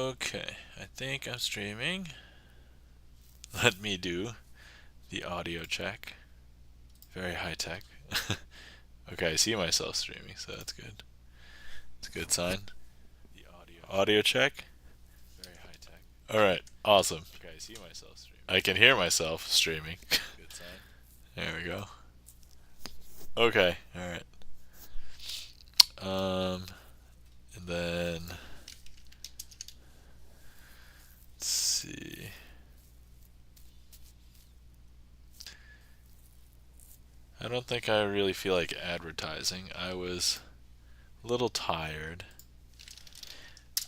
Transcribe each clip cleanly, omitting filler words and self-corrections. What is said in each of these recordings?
Okay, I think I'm streaming. Let me do the audio check. Very high tech. Okay, I see myself streaming, so that's good. It's a good sign. The audio check. Very high tech. All right, awesome. Okay, I see myself streaming. I can hear myself streaming. Good sign. There we go. Okay, all right. And then let's see. I don't think I really feel like advertising. I was a little tired.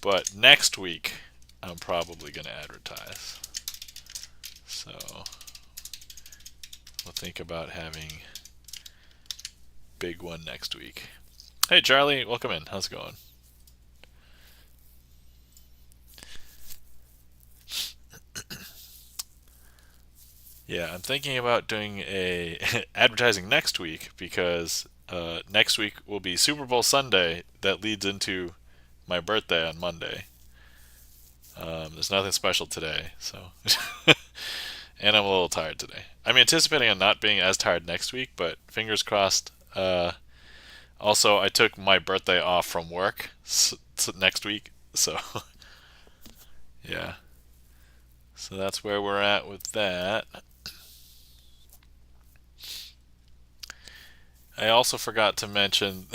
But next week, I'm probably going to advertise. So, we'll think about having big one next week. Hey Charlie, welcome in. How's it going? Yeah, I'm thinking about doing a advertising next week because next week will be Super Bowl Sunday that leads into my birthday on Monday. There's nothing special today, so and I'm a little tired today. I'm anticipating on not being as tired next week, but fingers crossed. Also, I took my birthday off from work next week, so yeah. So that's where we're at with that. I also forgot to mention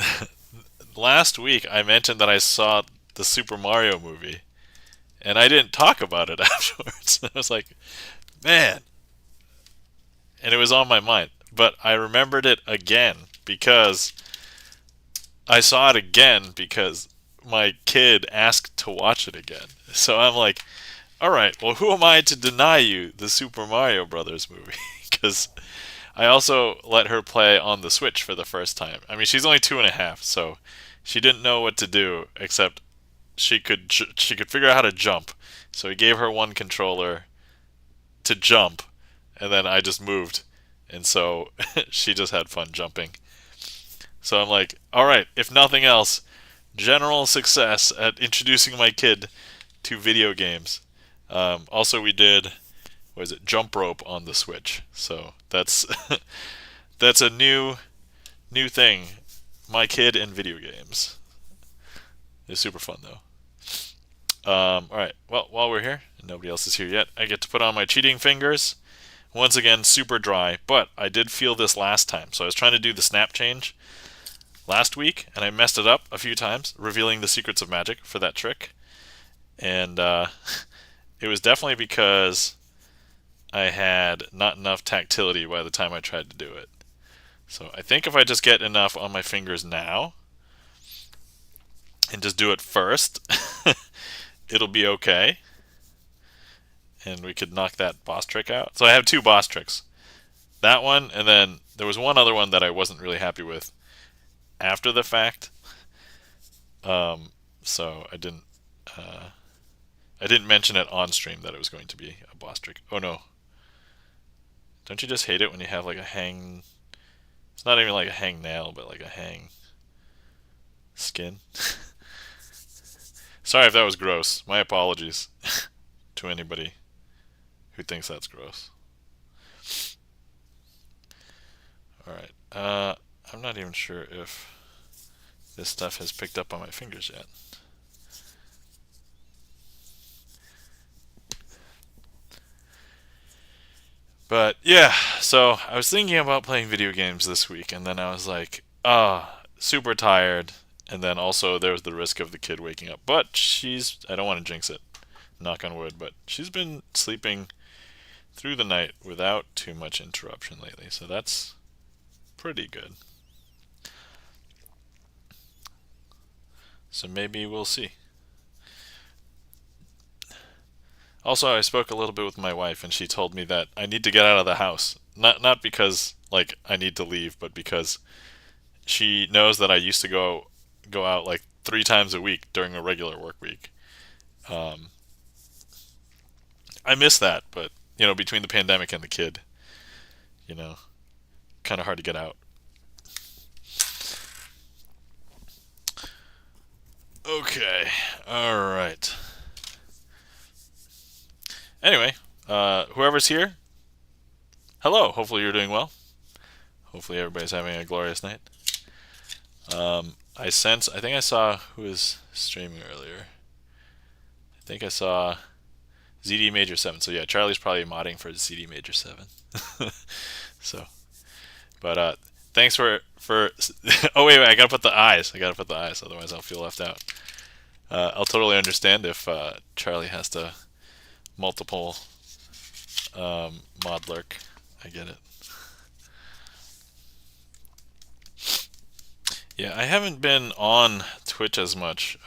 last week I mentioned that I saw the Super Mario movie, and I didn't talk about it afterwards. I was like, man, and it was on my mind. But I remembered it again because I saw it again because my kid asked to watch it again. So I'm like, all right, well, who am I to deny you the Super Mario Brothers movie? Because I also let her play on the Switch for the first time. I mean, she's only 2.5, so she didn't know what to do except she could figure out how to jump. So he gave her one controller to jump, and then I just moved, and so she just had fun jumping. So I'm like, all right, if nothing else, general success at introducing my kid to video games. Also, we did, what is it, jump rope on the Switch. So that's that's a new thing. My kid in video games. It's super fun though. All right. Well, while we're here, and nobody else is here yet, I get to put on my cheating fingers. Once again, super dry, but I did feel this last time. So I was trying to do the snap change last week, and I messed it up a few times, revealing the secrets of magic for that trick. And it was definitely because I had not enough tactility by the time I tried to do it. So I think if I just get enough on my fingers now and just do it first, it'll be okay. And we could knock that boss trick out. So I have two boss tricks. That one, and then there was one other one that I wasn't really happy with after the fact. So I didn't mention it on stream that it was going to be a boss trick. Oh no. Don't you just hate it when you have like a hang... It's not even like a hang nail, but like a hang skin? Sorry if that was gross. My apologies to anybody who thinks that's gross. Alright. I'm not even sure if this stuff has picked up on my fingers yet. But yeah, so I was thinking about playing video games this week, and then I was like, super tired. And then also there was the risk of the kid waking up. But I don't want to jinx it, knock on wood, but she's been sleeping through the night without too much interruption lately. So that's pretty good. So maybe we'll see. Also, I spoke a little bit with my wife, and she told me that I need to get out of the house. Not because like I need to leave, but because she knows that I used to go out like 3 times a week during a regular work week. Um, I miss that, but between the pandemic and the kid, you know, kind of hard to get out. Okay, all right. Anyway, whoever's here, hello. Hopefully you're doing well. Hopefully everybody's having a glorious night. I think I saw who was streaming earlier. I think I saw ZD Major 7. So yeah, Charlie's probably modding for ZD Major 7. So, but thanks for oh wait, I gotta put the eyes. Otherwise I'll feel left out. I'll totally understand if Charlie has to multiple mod lurk. I get it. Yeah, I haven't been on Twitch as much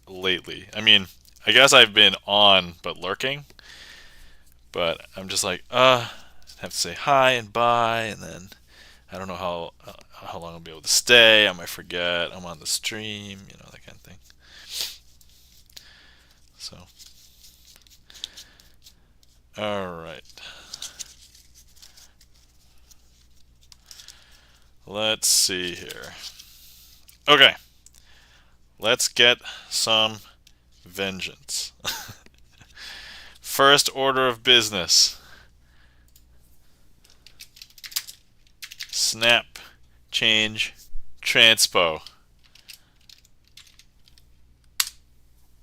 lately. I mean, I guess I've been on but lurking, but I'm just like, have to say hi and bye, and then I don't know how long I'll be able to stay. I might forget I'm on the stream, that kind of thing. So, all right. Let's see here. Okay. Let's get some vengeance. First order of business. Snap, change, transpo.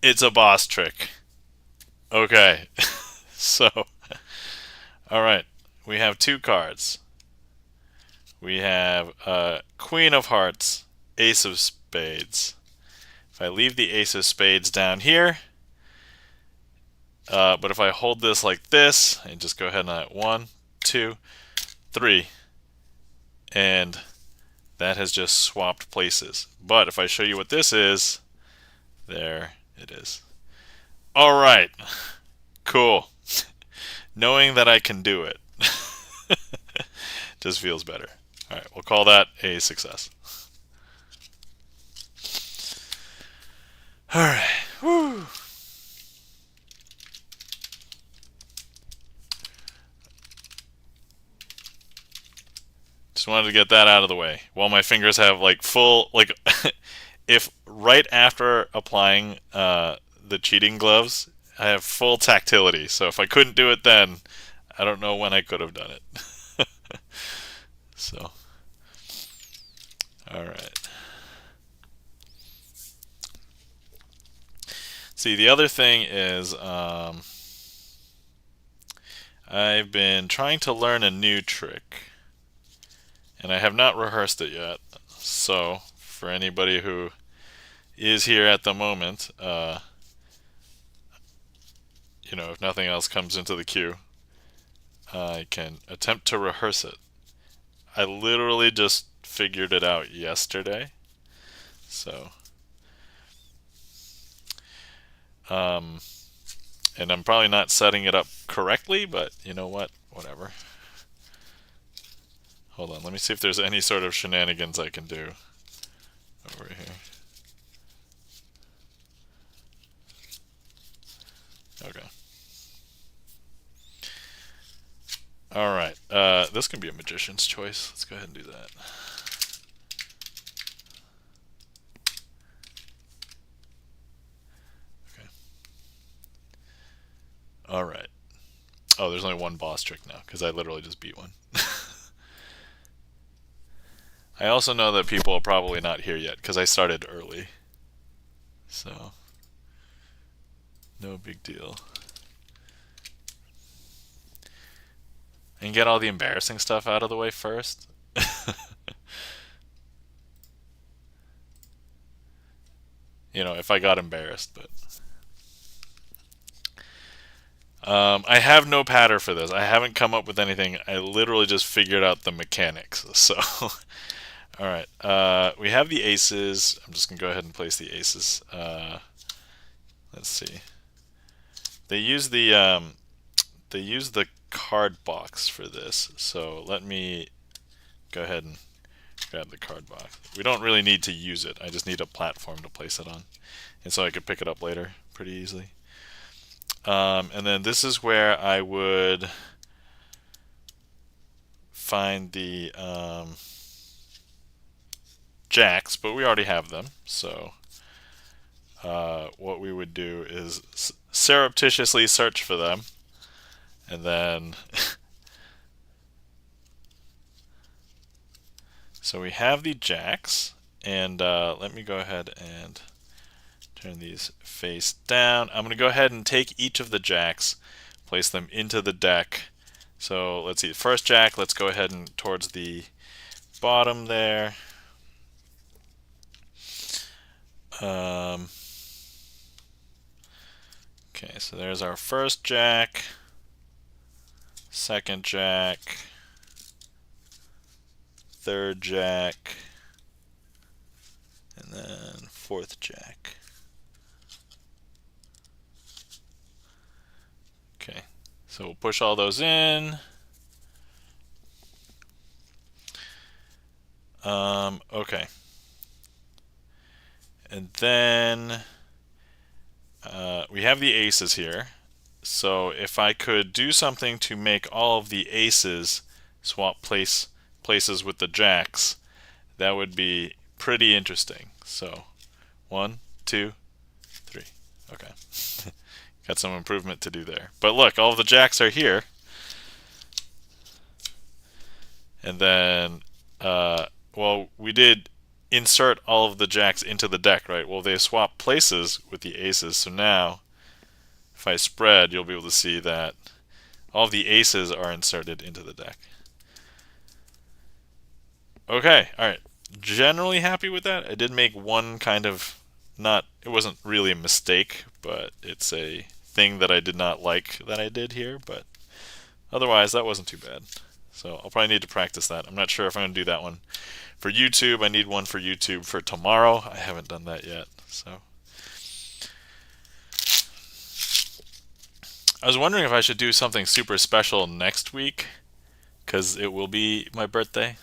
It's a boss trick. Okay. So, alright. We have two cards. We have Queen of Hearts, Ace of Spades. If I leave the Ace of Spades down here, but if I hold this like this, and just go ahead and 1, 2, 3, and that has just swapped places. But if I show you what this is, there it is. Alright, cool. Knowing that I can do it just feels better. Alright, we'll call that a success. Alright, woo! Just wanted to get that out of the way. While my fingers have full, if right after applying the cheating gloves, I have full tactility. So if I couldn't do it then, I don't know when I could have done it. So, alright. See, the other thing is, I've been trying to learn a new trick, and I have not rehearsed it yet. So, for anybody who is here at the moment, if nothing else comes into the queue, I can attempt to rehearse it. I literally just figured it out yesterday. So, and I'm probably not setting it up correctly, but you know what? Whatever. Hold on, let me see if there's any sort of shenanigans I can do over here. Okay. Alright, this can be a magician's choice. Let's go ahead and do that. Okay. Alright. Oh, there's only one boss trick now, because I literally just beat one. I also know that people are probably not here yet, because I started early. So, no big deal. And get all the embarrassing stuff out of the way first. If I got embarrassed, but I have no pattern for this. I haven't come up with anything. I literally just figured out the mechanics. So, alright. We have the aces. I'm just going to go ahead and place the aces. Let's see. They use the card box for this. So let me go ahead and grab the card box. We don't really need to use it. I just need a platform to place it on. And so I could pick it up later pretty easily. And then this is where I would find the jacks, but we already have them. So what we would do is surreptitiously search for them And then so we have the jacks, and let me go ahead and turn these face down. I'm going to go ahead and take each of the jacks, place them into the deck. So let's see, first jack, let's go ahead and towards the bottom there. Okay, so there's our first jack, second jack, third jack, and then fourth jack. Okay, so we'll push all those in. Okay. And then we have the aces here. So if I could do something to make all of the aces swap places with the jacks, that would be pretty interesting. So 1, 2, 3. Okay. Got some improvement to do there. But look, all of the jacks are here. And then, well, we did insert all of the jacks into the deck, right? Well, they swap places with the aces. So now, if I spread, you'll be able to see that all of the aces are inserted into the deck. Okay, alright. Generally happy with that. I did make one kind of, it wasn't really a mistake, but it's a thing that I did not like that I did here, but otherwise that wasn't too bad. So I'll probably need to practice that. I'm not sure if I'm going to do that one for YouTube. I need one for YouTube for tomorrow. I haven't done that yet. So I was wondering if I should do something super special next week, because it will be my birthday.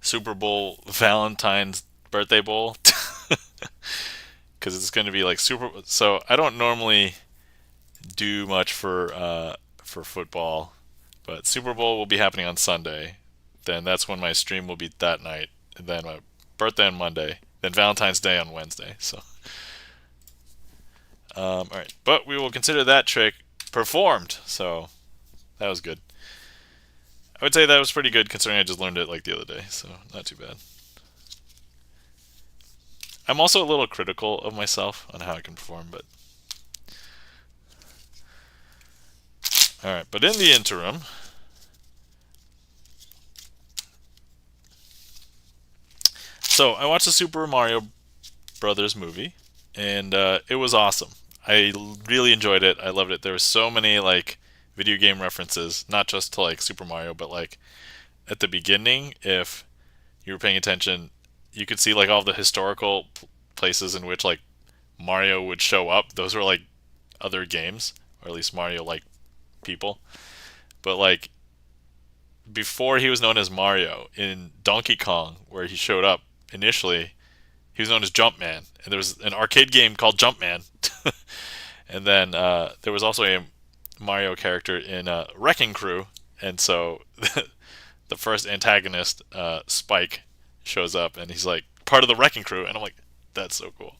Super Bowl, Valentine's birthday bowl. Because it's going to be like super. So I don't normally do much for football, but Super Bowl will be happening on Sunday. Then that's when my stream will be that night. And then my birthday on Monday. Then Valentine's Day on Wednesday. So, all right. But we will consider that trick performed. So that was good. I would say that was pretty good considering I just learned it like the other day. So not too bad. I'm also a little critical of myself on how I can perform, but all right. But in the interim, so I watched the Super Mario Brothers movie, and it was awesome. I really enjoyed it. I loved it. There were so many like video game references, not just to like Super Mario, but like at the beginning, if you were paying attention, you could see like all the historical places in which like Mario would show up. Those were like other games, or at least Mario like people. But like before he was known as Mario in Donkey Kong, where he showed up initially, he was known as Jumpman, and there was an arcade game called Jumpman. And then there was also a Mario character in Wrecking Crew, and so the first antagonist, Spike, shows up, and he's like part of the Wrecking Crew, and I'm like, that's so cool.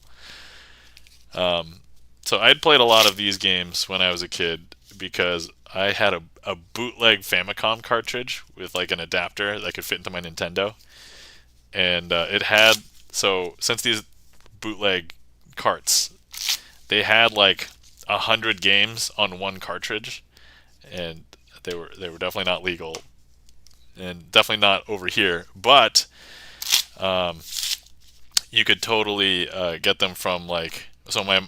So I had played a lot of these games when I was a kid because I had a bootleg Famicom cartridge with like an adapter that could fit into my Nintendo, and it had, so since these bootleg carts, they had like 100 games on one cartridge, and they were definitely not legal, and definitely not over here. But you could totally get them from like, so my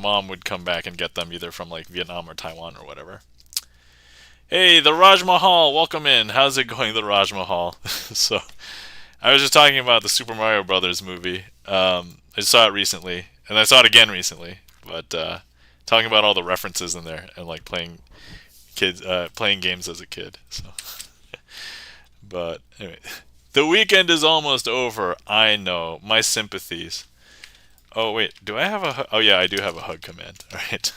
mom would come back and get them either from like Vietnam or Taiwan or whatever. Hey, the Raj Mahal, welcome in. How's it going, the Raj Mahal? So I was just talking about the Super Mario Brothers movie. I saw it recently, and I saw it again recently. But talking about all the references in there and like playing games as a kid. So, but anyway, the weekend is almost over. I know, my sympathies. Oh wait, do I have a? Oh yeah, I do have a hug command. All right,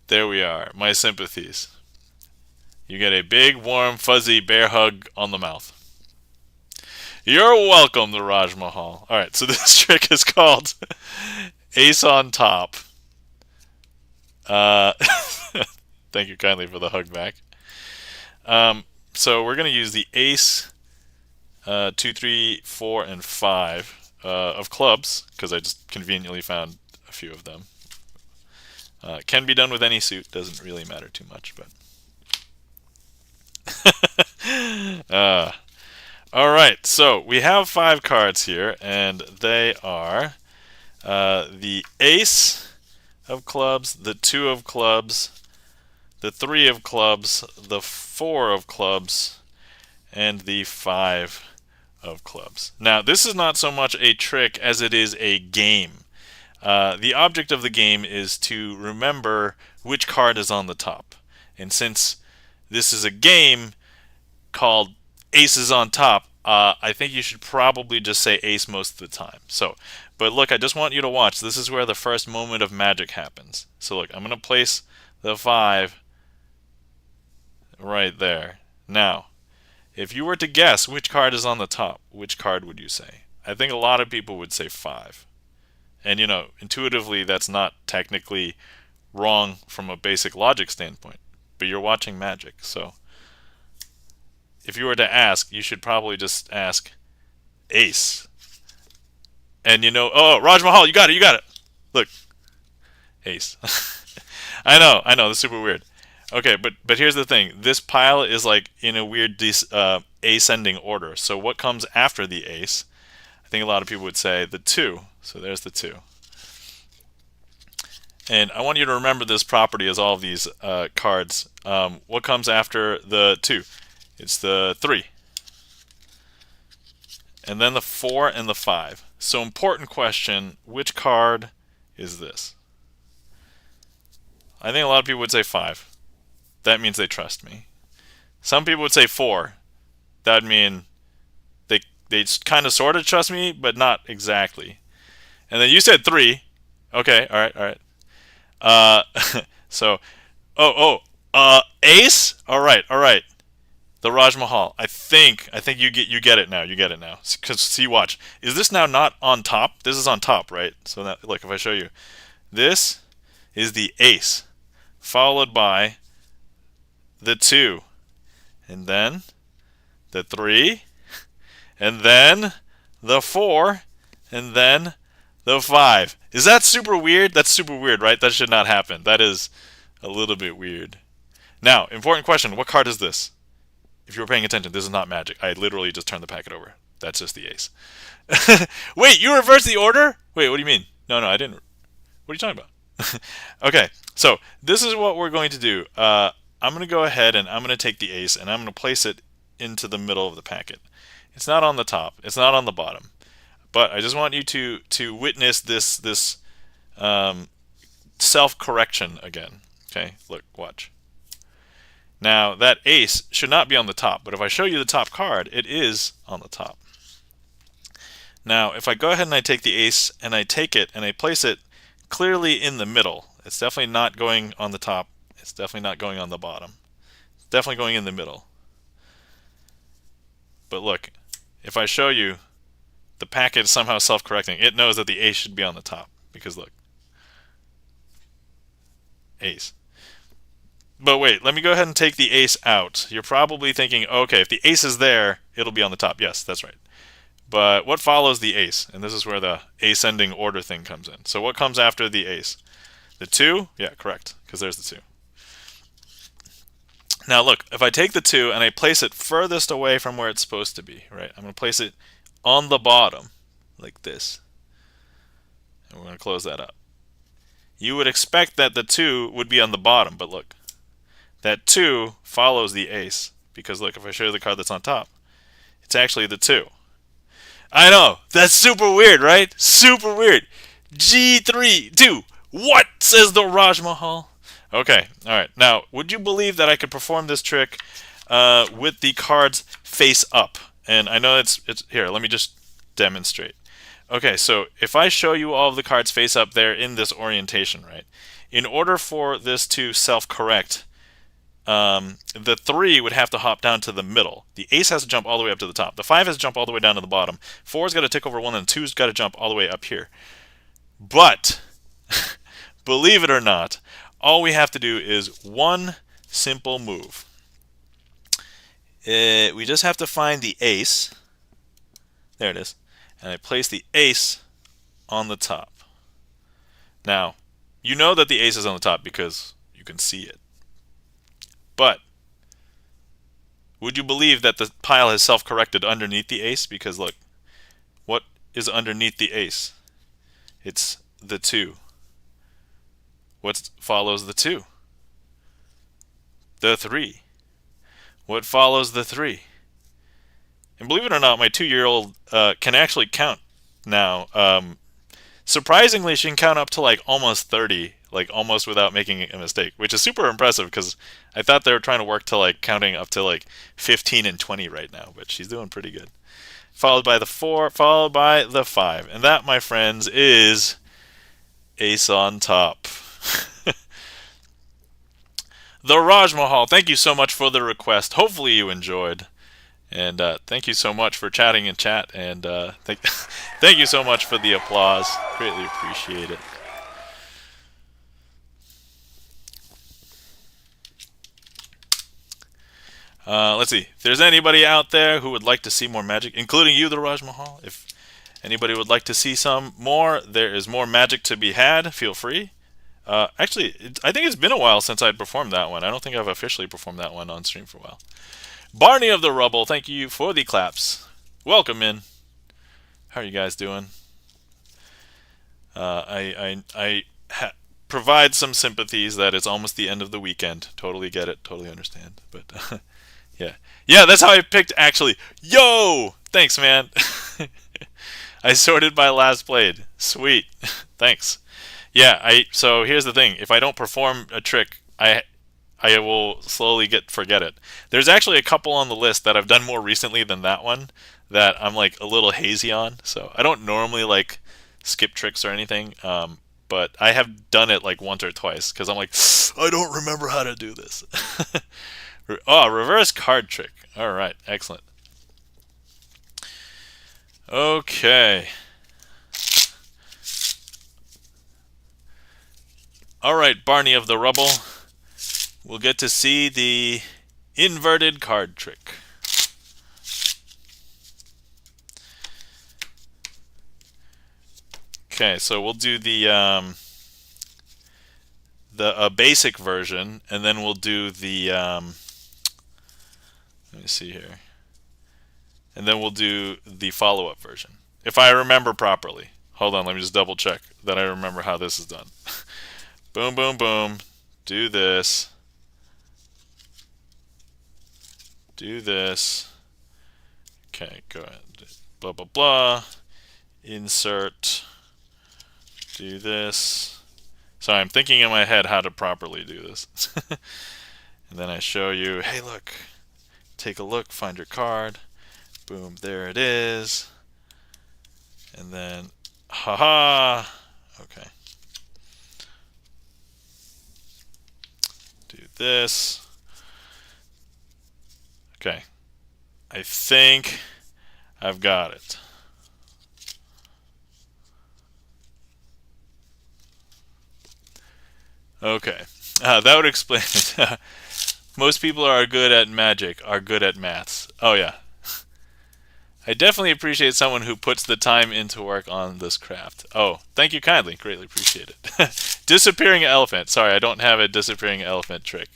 there we are. My sympathies. You get a big, warm, fuzzy bear hug on the mouth. You're welcome, the Raj Mahal. All right, so this trick is called Ace on Top. Uh, thank you kindly for the hug back. So we're going to use the ace, 2, 3, 4, and 5 of clubs, because I just conveniently found a few of them. Can be done with any suit, doesn't really matter too much, but. All right, so we have 5 cards here, and they are the ace of clubs, the 2 of clubs, the 3 of clubs, the 4 of clubs, and the 5 of clubs. Now, this is not so much a trick as it is a game. The object of the game is to remember which card is on the top. And since this is a game called Aces on Top, I think you should probably just say ace most of the time. So, but look, I just want you to watch. This is where the first moment of magic happens. So look, I'm going to place the 5 right there. Now, if you were to guess which card is on the top, which card would you say? I think a lot of people would say 5. And you know, intuitively that's not technically wrong from a basic logic standpoint, but you're watching magic, so if you were to ask, you should probably just ask ace. And you know, oh, Raj Mahal, you got it. Look, ace. I know, that's super weird. Okay, but here's the thing. This pile is like in a weird ascending order. So what comes after the ace? I think a lot of people would say the 2. So there's the 2. And I want you to remember this property as all of these cards. What comes after the 2? It's the 3. And then the 4 and the 5. So important question, which card is this? I think a lot of people would say 5. That means they trust me. Some people would say 4. That would mean they kind of sort of trust me, but not exactly. And then you said 3. Okay, all right. So, ace. All right. The Raj Mahal. I think you get it now. You get it now. Because see, watch. Is this now not on top? This is on top, right? So that, look, if I show you, this is the ace, followed by the 2, and then the 3, and then the 4, and then the 5. Is that super weird? That's super weird, right? That should not happen. That is a little bit weird. Now, important question. What card is this? If you were paying attention, this is not magic. I literally just turned the packet over. That's just the ace. Wait, you reversed the order? Wait, what do you mean? No, I didn't. What are you talking about? Okay, so this is what we're going to do. I'm going to go ahead and I'm going to take the ace and I'm going to place it into the middle of the packet. It's not on the top. It's not on the bottom. But I just want you to witness this self-correction again. Okay, look, watch. Now, that ace should not be on the top, but if I show you the top card, it is on the top. Now, if I go ahead and I take the ace and I take it and I place it clearly in the middle, it's definitely not going on the top. It's definitely not going on the bottom. It's definitely going in the middle. But look, if I show you, the packet is somehow self-correcting. It knows that the ace should be on the top, because look, ace. But wait, let me go ahead and take the ace out. You're probably thinking, okay, if the ace is there, it'll be on the top. Yes, that's right. But what follows the ace? And this is where the ascending order thing comes in. So what comes after the ace? The 2? Yeah, correct, because there's the 2. Now look, if I take the 2 and I place it furthest away from where it's supposed to be, right? I'm going to place it on the bottom, like this. And we're going to close that up. You would expect that the 2 would be on the bottom, but look. That 2 follows the ace, because look, if I show you the card that's on top, it's actually the 2. I know, that's super weird, right? Super weird. G3, 2. What, says the Raj Mahal? Okay, alright. Now, would you believe that I could perform this trick with the cards face up? And I know it's here, let me just demonstrate. Okay, so if I show you all of the cards face up there in this orientation, right? In order for this to self-correct, the 3 would have to hop down to the middle. The ace has to jump all the way up to the top. The 5 has to jump all the way down to the bottom. 4's got to tick over 1, and 2's got to jump all the way up here. But, believe it or not, All we have to do is one simple move. We just have to find the ace. There it is. And I place the ace on the top. Now, you know that the ace is on the top because you can see it. But would you believe that the pile has self-corrected underneath the ace? Because look, what is underneath the ace? It's the 2. What follows the 2? The 3. What follows the 3? And believe it or not, my 2-year-old can actually count now. Surprisingly, she can count up to like almost 30, like almost without making a mistake, which is super impressive because I thought they were trying to work to like counting up to like 15 and 20 right now, but she's doing pretty good. Followed by the 4, followed by the 5. And that, my friends, is ace on top. The Raj Mahal, thank you so much for the request. Hopefully you enjoyed. And thank you so much for chatting in chat. And thank you so much for the applause. Greatly appreciate it. Let's see. If there's anybody out there who would like to see more magic, including you, the Raj Mahal, if anybody would like to see some more, there is more magic to be had. Feel free. Actually, I think it's been a while since I'd performed that one. I don't think I've officially performed that one on stream for a while. Barney of the Rubble, thank you for the claps. Welcome in. How are you guys doing? I provide some sympathies that it's almost the end of the weekend. Totally get it. Totally understand. But yeah, that's how I picked. Actually, yo, thanks, man. I sorted by last played. Sweet, thanks. Yeah, so here's the thing. If I don't perform a trick, I will slowly forget it. There's actually a couple on the list that I've done more recently than that one that I'm like a little hazy on. So I don't normally like skip tricks or anything, but I have done it like once or twice because I'm like, I don't remember how to do this. Oh, reverse card trick. All right, excellent. Okay. All right, Barney of the Rubble. We'll get to see the inverted card trick. Okay, so we'll do the basic version, and then we'll do the let me see here, and then we'll do the follow-up version, if I remember properly. Hold on, let me just double check that I remember how this is done. Boom, boom, boom. Do this. Do this. Okay, go ahead. Blah, blah, blah. Insert. Do this. Sorry, I'm thinking in my head how to properly do this. And then I show you, hey, look. Take a look, find your card. Boom, there it is. And then, haha. Okay. Do this. Okay. I think I've got it. Okay. That would explain it. Most people are good at magic, are good at maths. Oh, yeah. I definitely appreciate someone who puts the time into work on this craft. Oh, thank you kindly. Greatly appreciate it. Disappearing elephant. Sorry, I don't have a disappearing elephant trick.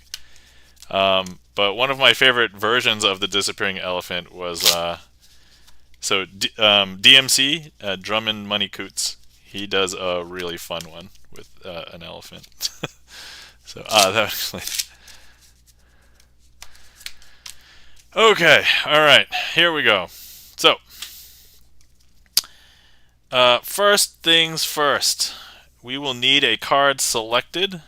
But one of my favorite versions of the disappearing elephant was DMC, Drummond Money Coots. He does a really fun one with an elephant. So that actually. Okay, all right, here we go. So, first things first, we will need a card selected.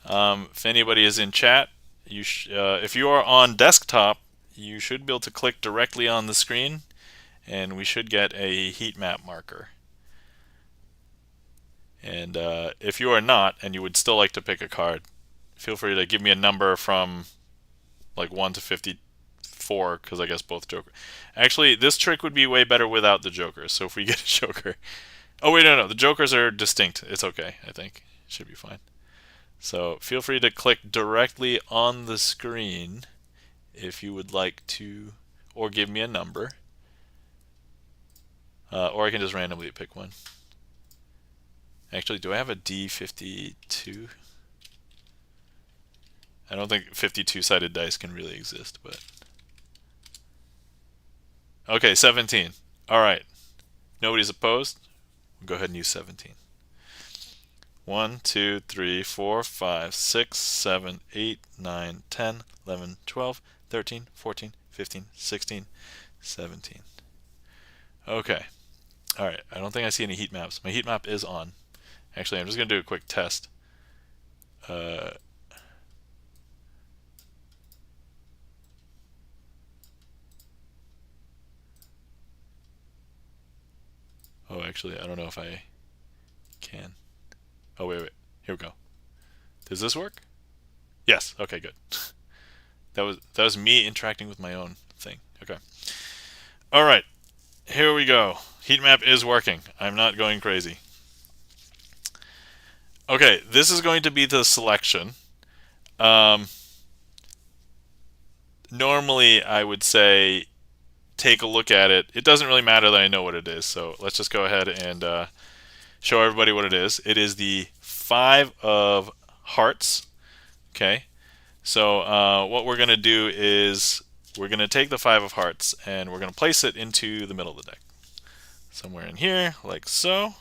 If anybody is in chat, if you are on desktop, you should be able to click directly on the screen, and we should get a heat map marker. And if you are not, and you would still like to pick a card, feel free to give me a number from like 1 to 54, because I guess both Joker. Actually, this trick would be way better without the Jokers. So if we get a Joker, oh wait, no, the Jokers are distinct. It's okay. I think it should be fine. So feel free to click directly on the screen if you would like to, or give me a number. Or I can just randomly pick one. Actually, do I have a D52? I don't think 52-sided dice can really exist, but... Okay, 17. Alright. Nobody's opposed? We'll go ahead and use 17. 1, 2, 3, 4, 5, 6, 7, 8, 9, 10, 11, 12, 13, 14, 15, 16, 17. Okay. Alright, I don't think I see any heat maps. My heat map is on. Actually, I'm just going to do a quick test. Oh, actually, I don't know if I can. Oh, wait. Here we go. Does this work? Yes. Okay, good. That was me interacting with my own thing. Okay. All right. Here we go. Heat map is working. I'm not going crazy. Okay, this is going to be the selection. Normally, I would say take a look at it. It doesn't really matter that I know what it is, so let's just go ahead and show everybody what it is. It is the 5 of hearts. Okay, so what we're going to do is we're going to take the 5 of hearts and we're going to place it into the middle of the deck. Somewhere in here, like so.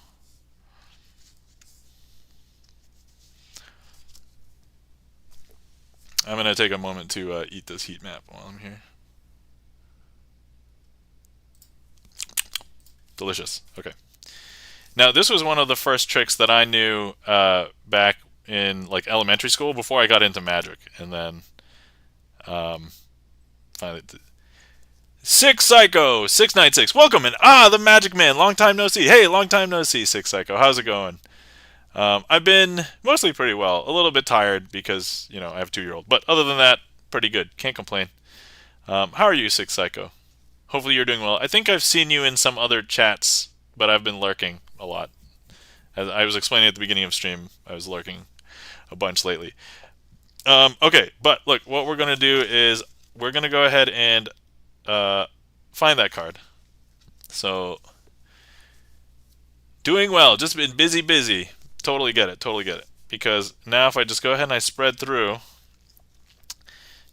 I'm going to take a moment to eat this heat map while I'm here. Delicious. Okay. Now, this was one of the first tricks that I knew back in like elementary school before I got into Magic, and then finally, Six Psycho 696. Welcome and the Magic Man. Long time no see. Hey, long time no see, Six Psycho. How's it going? I've been mostly pretty well. A little bit tired because I have a 2-year-old, but other than that, pretty good. Can't complain. How are you, Six Psycho? Hopefully you're doing well. I think I've seen you in some other chats, but I've been lurking a lot. As I was explaining at the beginning of stream, I was lurking a bunch lately. Okay, but look, what we're going to do is we're going to go ahead and find that card. So, doing well, just been busy. Totally get it. Because now if I just go ahead and I spread through,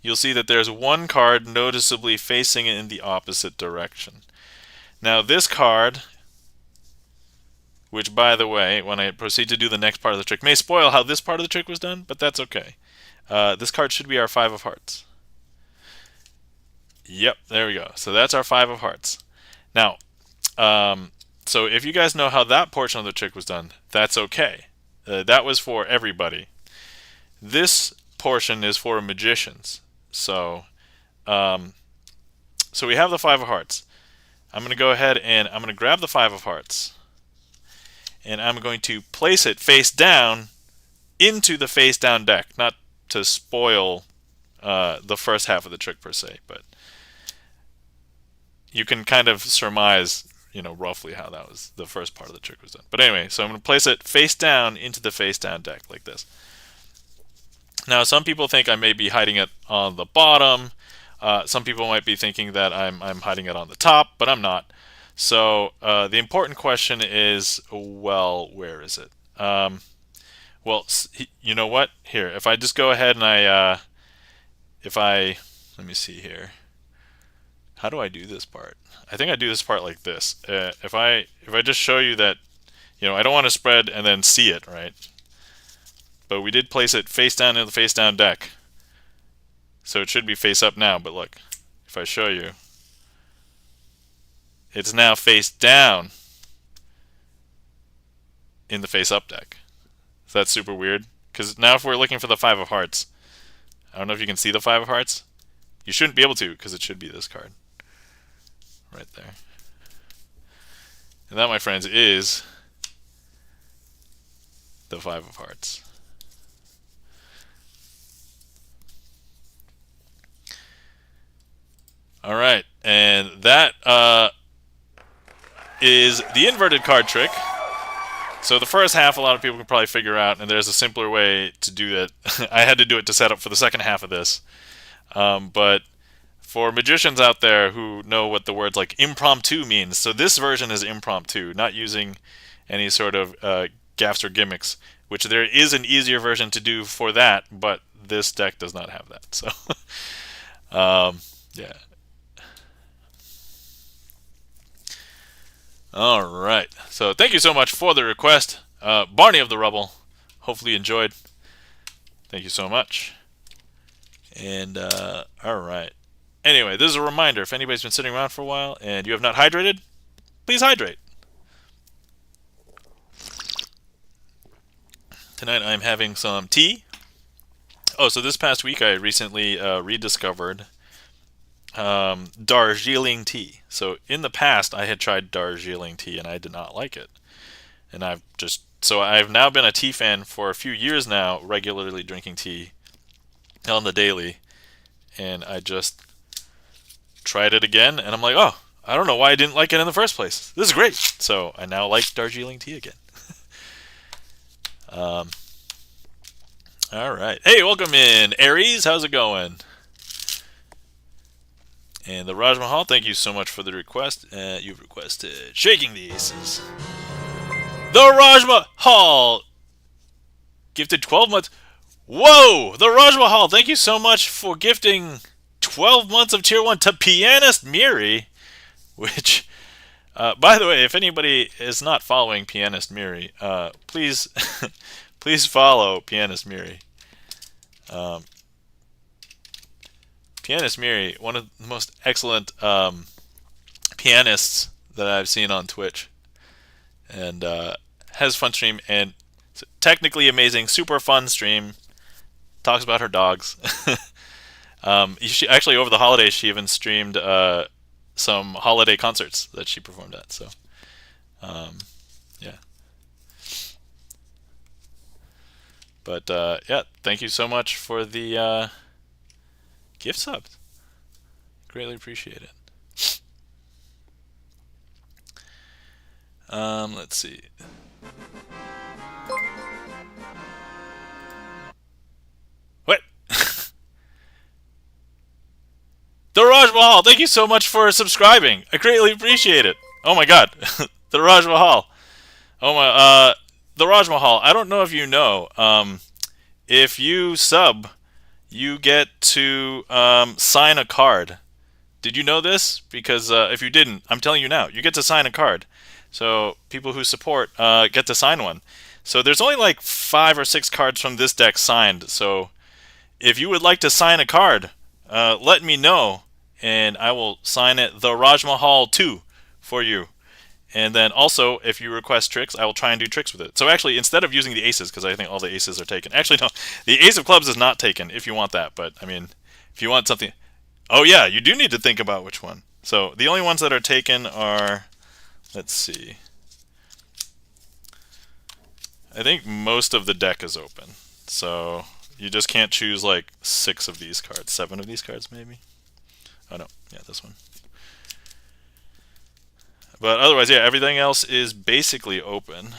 you'll see that there's one card noticeably facing in the opposite direction. Now this card, which by the way, when I proceed to do the next part of the trick, may spoil how this part of the trick was done, but that's okay. This card should be our 5 of hearts. Yep, there we go. So that's our 5 of hearts. Now, so if you guys know how that portion of the trick was done, that's okay. That was for everybody. This portion is for magicians. So, so we have the 5 of hearts. I'm going to go ahead and I'm going to grab the 5 of hearts. And I'm going to place it face down into the face down deck. Not to spoil the first half of the trick per se, but you can kind of surmise, roughly how that was the first part of the trick was done. But anyway, so I'm going to place it face down into the face down deck like this. Now, some people think I may be hiding it on the bottom. Some people might be thinking that I'm hiding it on the top, but I'm not. So the important question is, well, where is it? Well, you know what? Here, if I just go ahead and let me see here. How do I do this part? I think I do this part like this. If I just show you that, I don't want to spread and then see it, right? But we did place it face down in the face down deck. So it should be face up now, but look, if I show you, it's now face down in the face up deck. So that's super weird. Because now if we're looking for the 5 of hearts, I don't know if you can see the 5 of hearts. You shouldn't be able to, because it should be this card. Right there. And that, my friends, is the 5 of hearts. All right, and that is the inverted card trick. So the first half, a lot of people can probably figure out, and there's a simpler way to do it. I had to do it to set up for the second half of this. But for magicians out there who know what the words like impromptu means, so this version is impromptu, not using any sort of gaffes or gimmicks, which there is an easier version to do for that, but this deck does not have that. So, yeah. All right. So thank you so much for the request, Barney of the Rubble. Hopefully you enjoyed. Thank you so much. And all right. Anyway, this is a reminder. If anybody's been sitting around for a while and you have not hydrated, please hydrate. Tonight I'm having some tea. Oh, so this past week I recently rediscovered Darjeeling tea. So in the past I had tried Darjeeling tea and I did not like it. And I've now been a tea fan for a few years now, regularly drinking tea on the daily. And I just tried it again and I'm like, oh, I don't know why I didn't like it in the first place. This is great. So I now like Darjeeling tea again. All right. Hey, welcome in, Aries. How's it going? And the Raj Mahal, thank you so much for the request. You've requested Shaking the Aces. The Raj Mahal gifted 12 months. Whoa! The Raj Mahal, thank you so much for gifting 12 months of Tier 1 to Pianist Miri. Which, by the way, if anybody is not following Pianist Miri, please, please follow Pianist Miri. Pianist Miri, one of the most excellent pianists that I've seen on Twitch, and has a fun stream and it's technically amazing, super fun stream. Talks about her dogs. She actually over the holidays she even streamed some holiday concerts that she performed at. So, yeah. But yeah, thank you so much for the gift subs. Greatly appreciate it. Let's see. What? The Raj Mahal, thank you so much for subscribing. I greatly appreciate it. Oh my god. The Raj Mahal. Oh my the Raj Mahal, I don't know if you know, if you sub, you get to sign a card. Did you know this? Because if you didn't, I'm telling you now, you get to sign a card. So people who support get to sign one. So there's only like 5 or 6 cards from this deck signed. So if you would like to sign a card, let me know, and I will sign it the Raj Mahal 2 for you. And then also, if you request tricks, I will try and do tricks with it. So actually, instead of using the aces, because I think all the aces are taken. Actually, no, the ace of clubs is not taken if you want that. But, I mean, if you want something... Oh, yeah, you do need to think about which one. So the only ones that are taken are... Let's see. I think most of the deck is open. So you just can't choose like 6 of these cards. 7 of these cards, maybe? Oh, no. Yeah, this one. But otherwise, yeah, everything else is basically open.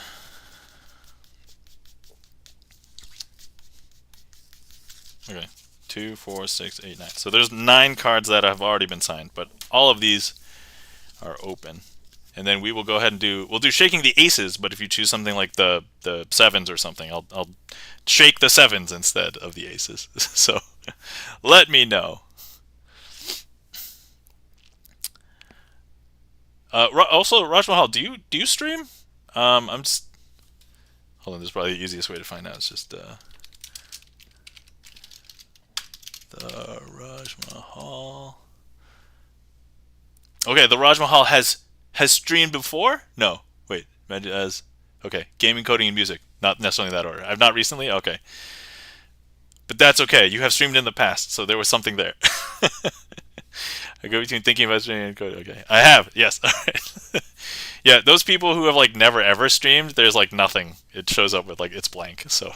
Okay, 2, 4, 6, 8, 9. So there's 9 cards that have already been signed, but all of these are open. And then we will go ahead and we'll do shaking the aces, but if you choose something like the 7s or something, I'll shake the 7s instead of the aces. So let me know. Also, Raj Mahal, do you stream? I'm just hold on. This is probably the easiest way to find out. It's just the Raj Mahal. Okay, the Raj Mahal has streamed before. No, wait, as okay, gaming, coding, and music. Not necessarily in that order. I've not recently. Okay, but that's okay. You have streamed in the past, so there was something there. I go between thinking about streaming and coding. Okay, I have. Yes. All right. Yeah, those people who have like never ever streamed, there's like nothing. It shows up with like it's blank. So,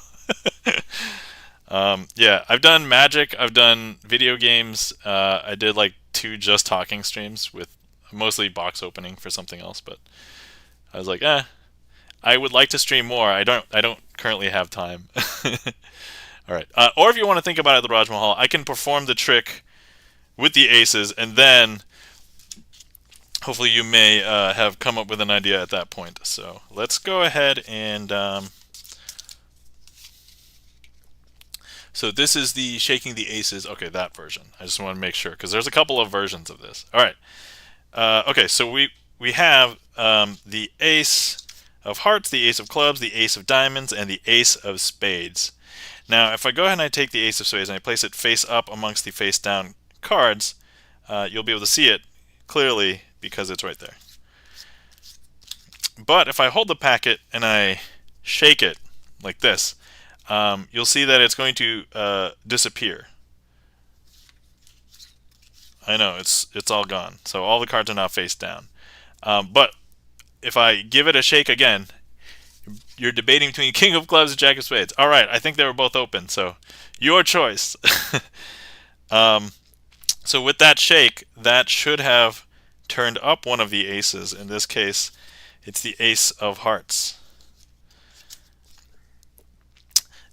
yeah, I've done Magic. I've done video games. I did like 2 just talking streams with mostly box opening for something else. But I was like, I would like to stream more. I don't currently have time. All right. Or if you want to think about it, the Raj Mahal, I can perform the trick with the aces, and then hopefully you may have come up with an idea at that point. So let's go ahead and so this is the shaking the aces. Okay, that version. I just want to make sure because there's a couple of versions of this. All right. Okay, so we have the ace of hearts, the ace of clubs, the ace of diamonds, and the ace of spades. Now, if I go ahead and I take the ace of spades and I place it face up amongst the face down cards, you'll be able to see it clearly because it's right there. But if I hold the packet and I shake it like this, you'll see that it's going to disappear. I know, it's all gone. So all the cards are now face down. But if I give it a shake again, you're debating between King of Clubs and Jack of Spades. All right, I think they were both open, so your choice. So with that shake, that should have turned up one of the aces. In this case, it's the ace of hearts.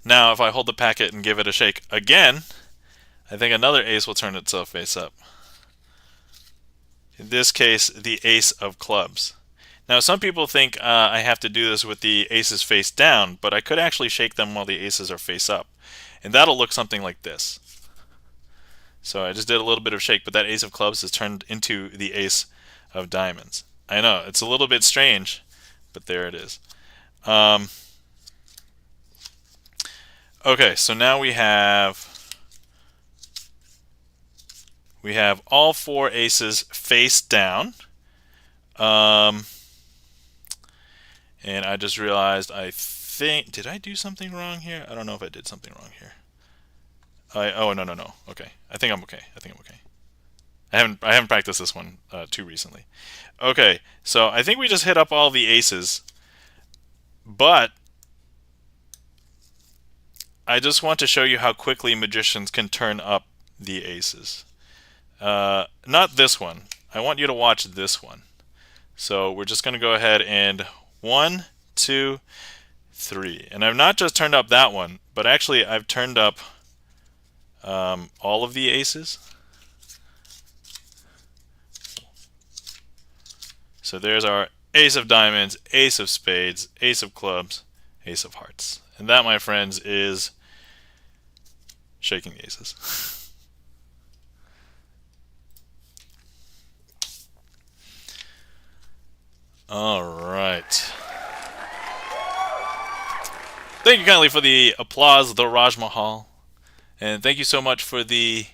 Now, if I hold the packet and give it a shake again, I think another ace will turn itself face up. In this case, the ace of clubs. Now, some people think I have to do this with the aces face down, but I could actually shake them while the aces are face up. And that'll look something like this. So I just did a little bit of shake, but that ace of clubs has turned into the ace of diamonds. I know, it's a little bit strange, but there it is. Okay, so now we have all four aces face down. And I just realized did I do something wrong here? I don't know if I did something wrong here. Oh, no. Okay. I think I'm okay. I haven't practiced this one too recently. Okay, so I think we just hit up all the aces, but I just want to show you how quickly magicians can turn up the aces. Not this one. I want you to watch this one. So we're just going to go ahead and 1, 2, 3. And I've not just turned up that one, but actually I've turned up all of the aces. So there's our ace of diamonds, ace of spades, ace of clubs, ace of hearts. And that, my friends, is shaking the aces. All right. Thank you kindly for the applause, the Raj Mahal. And thank you so much for the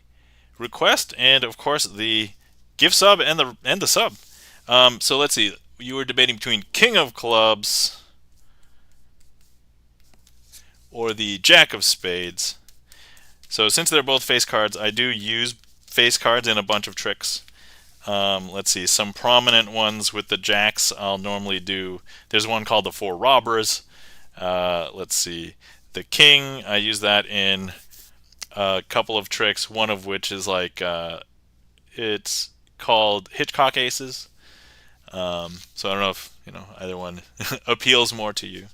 request and, of course, the gift sub and the sub. So let's see. You were debating between King of Clubs or the Jack of Spades. So since they're both face cards, I do use face cards in a bunch of tricks. Let's see, some prominent ones with the jacks I'll normally do. There's one called the Four Robbers. Let's see, the King, I use that in a couple of tricks, one of which is like, it's called Hitchcock Aces. So I don't know if, either one appeals more to you.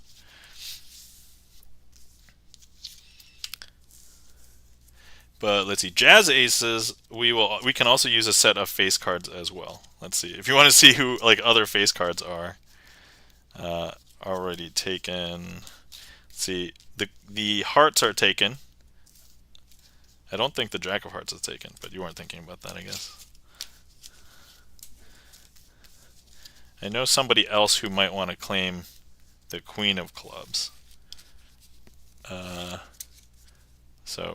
But let's see, Jazz Aces, we can also use a set of face cards as well. Let's see, if you want to see who other face cards are already taken. Let's see, the hearts are taken. I don't think the Jack of Hearts is taken, but you weren't thinking about that, I guess. I know somebody else who might want to claim the Queen of Clubs.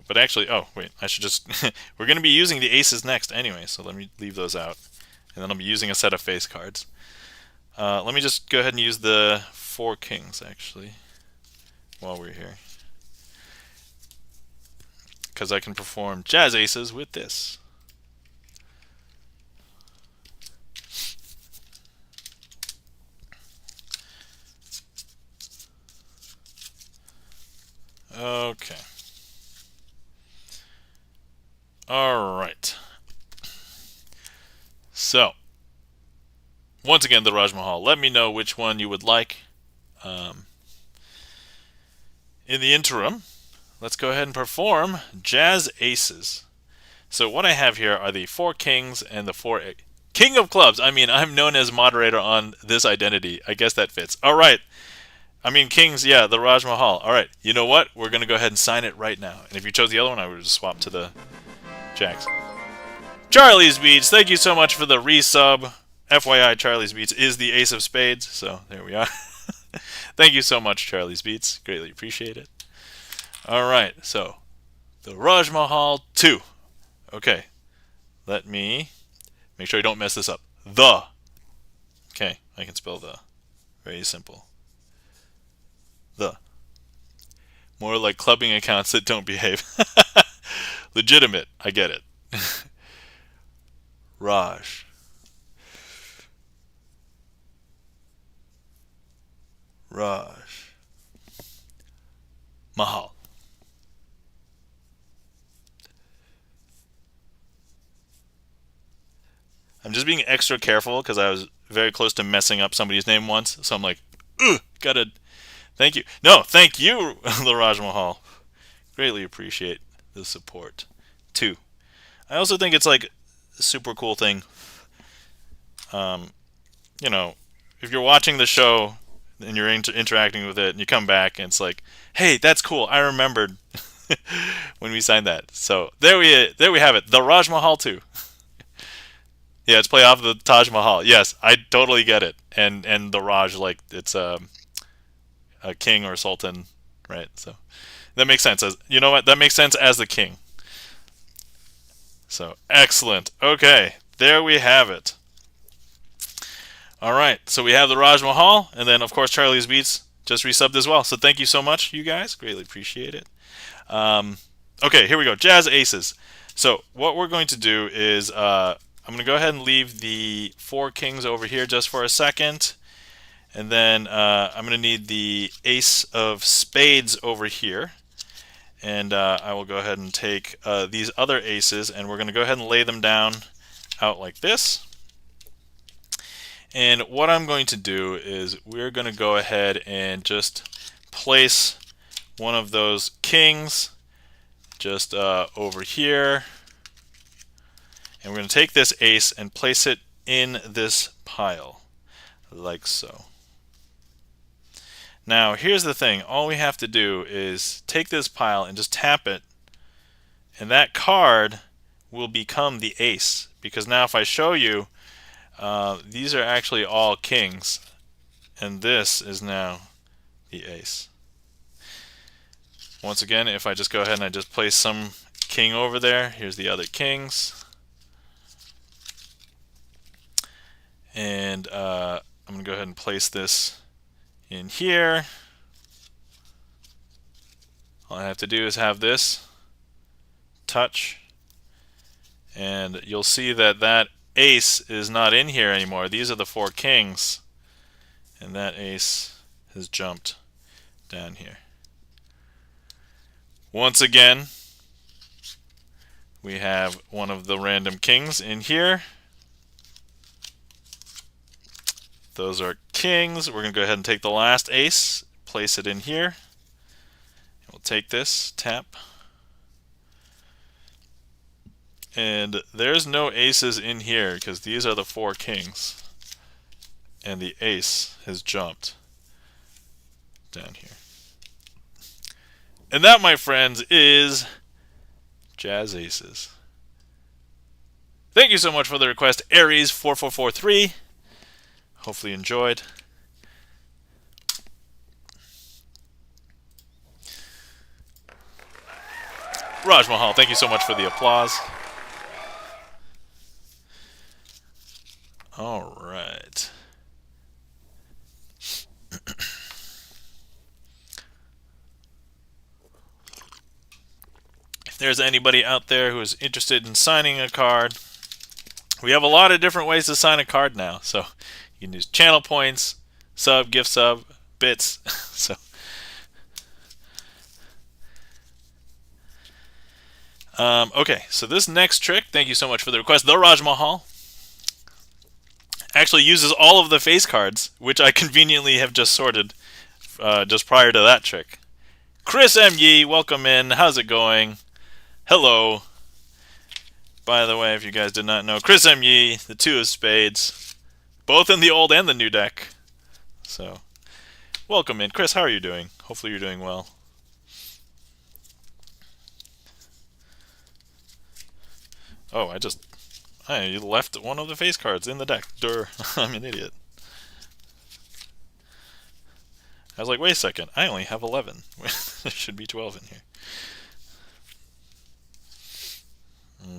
But actually, oh, wait, I should just, we're going to be using the aces next anyway, so let me leave those out. And then I'll be using a set of face cards. Let me just go ahead and use the 4 kings, actually, while we're here. Because I can perform Jazz Aces with this. Okay. All right. So, once again, the Raj Mahal. Let me know which one you would like. In the interim, let's go ahead and perform Jazz Aces. So what I have here are the 4 kings and the 4 King of Clubs. I mean, I'm known as moderator on this identity. I guess that fits. All right. I mean, kings, yeah, the Raj Mahal. All right. You know what? We're going to go ahead and sign it right now. And if you chose the other one, I would just swap to the jacks. Charlie's Beats, thank you so much for the resub. FYI, Charlie's Beats is the ace of spades. So there we are. Thank you so much, Charlie's Beats. Greatly appreciate it. All right. So the Raj Mahal 2. Okay. Let me make sure I don't mess this up. The. Okay, I can spell the. Very simple. The. More like clubbing accounts that don't behave. Legitimate. I get it. Raj. Raj. Mahal. I'm just being extra careful because I was very close to messing up somebody's name once. So I'm like, gotta. Thank you. No, thank you, the Raj Mahal. Greatly appreciate the support. 2. I also think it's like a super cool thing. You know, if you're watching the show and you're interacting with it and you come back and it's like, hey, that's cool. I remembered when we signed that. So there we have it. The Raj Mahal 2. Yeah, it's play off of the Taj Mahal. Yes, I totally get it. And the Raj, like it's a king or sultan, right? So that makes sense. As you know what, that makes sense as the king. So excellent. Okay, there we have it. All right, so we have the Raj Mahal, and then of course Charlie's Beats just resubbed as well. So thank you so much, you guys. Greatly appreciate it. Okay, here we go. Jazz Aces. So what we're going to do is I'm going to go ahead and leave the 4 kings over here just for a second. And then I'm going to need the ace of spades over here. And I will go ahead and take these other aces, and we're going to go ahead and lay them down out like this. And what I'm going to do is we're going to go ahead and just place one of those kings just over here. And we're going to take this ace and place it in this pile, like so. Now, here's the thing. All we have to do is take this pile and just tap it, and that card will become the ace. Because now if I show you, these are actually all kings, and this is now the ace. Once again, if I just go ahead and I just place some king over there, here's the other kings. And I'm going to go ahead and place this in here. All I have to do is have this touch, and you'll see that that ace is not in here anymore. These are the 4 kings, and that ace has jumped down here. Once again, we have one of the random kings in here. Those are kings. We're going to go ahead and take the last ace, place it in here. We'll take this, tap. And there's no aces in here because these are the 4 kings. And the ace has jumped down here. And that, my friends, is Jazz Aces. Thank you so much for the request, Aries4443. Hopefully you enjoyed. Raj Mahal, thank you so much for the applause. All right. If there's anybody out there who is interested in signing a card, we have a lot of different ways to sign a card now. So you can use channel points, sub, gift sub, bits. So okay, so this next trick, thank you so much for the request. The Raj Mahal actually uses all of the face cards, which I conveniently have just sorted just prior to that trick. Chris M. Yee, welcome in. How's it going? Hello. By the way, if you guys did not know, Chris M. Yee, the 2 of spades, both in the old and the new deck. So, welcome in. Chris, how are you doing? Hopefully you're doing well. Oh, you left one of the face cards in the deck. Durr. I'm an idiot. I was like, wait a second, I only have 11. There should be 12 in here.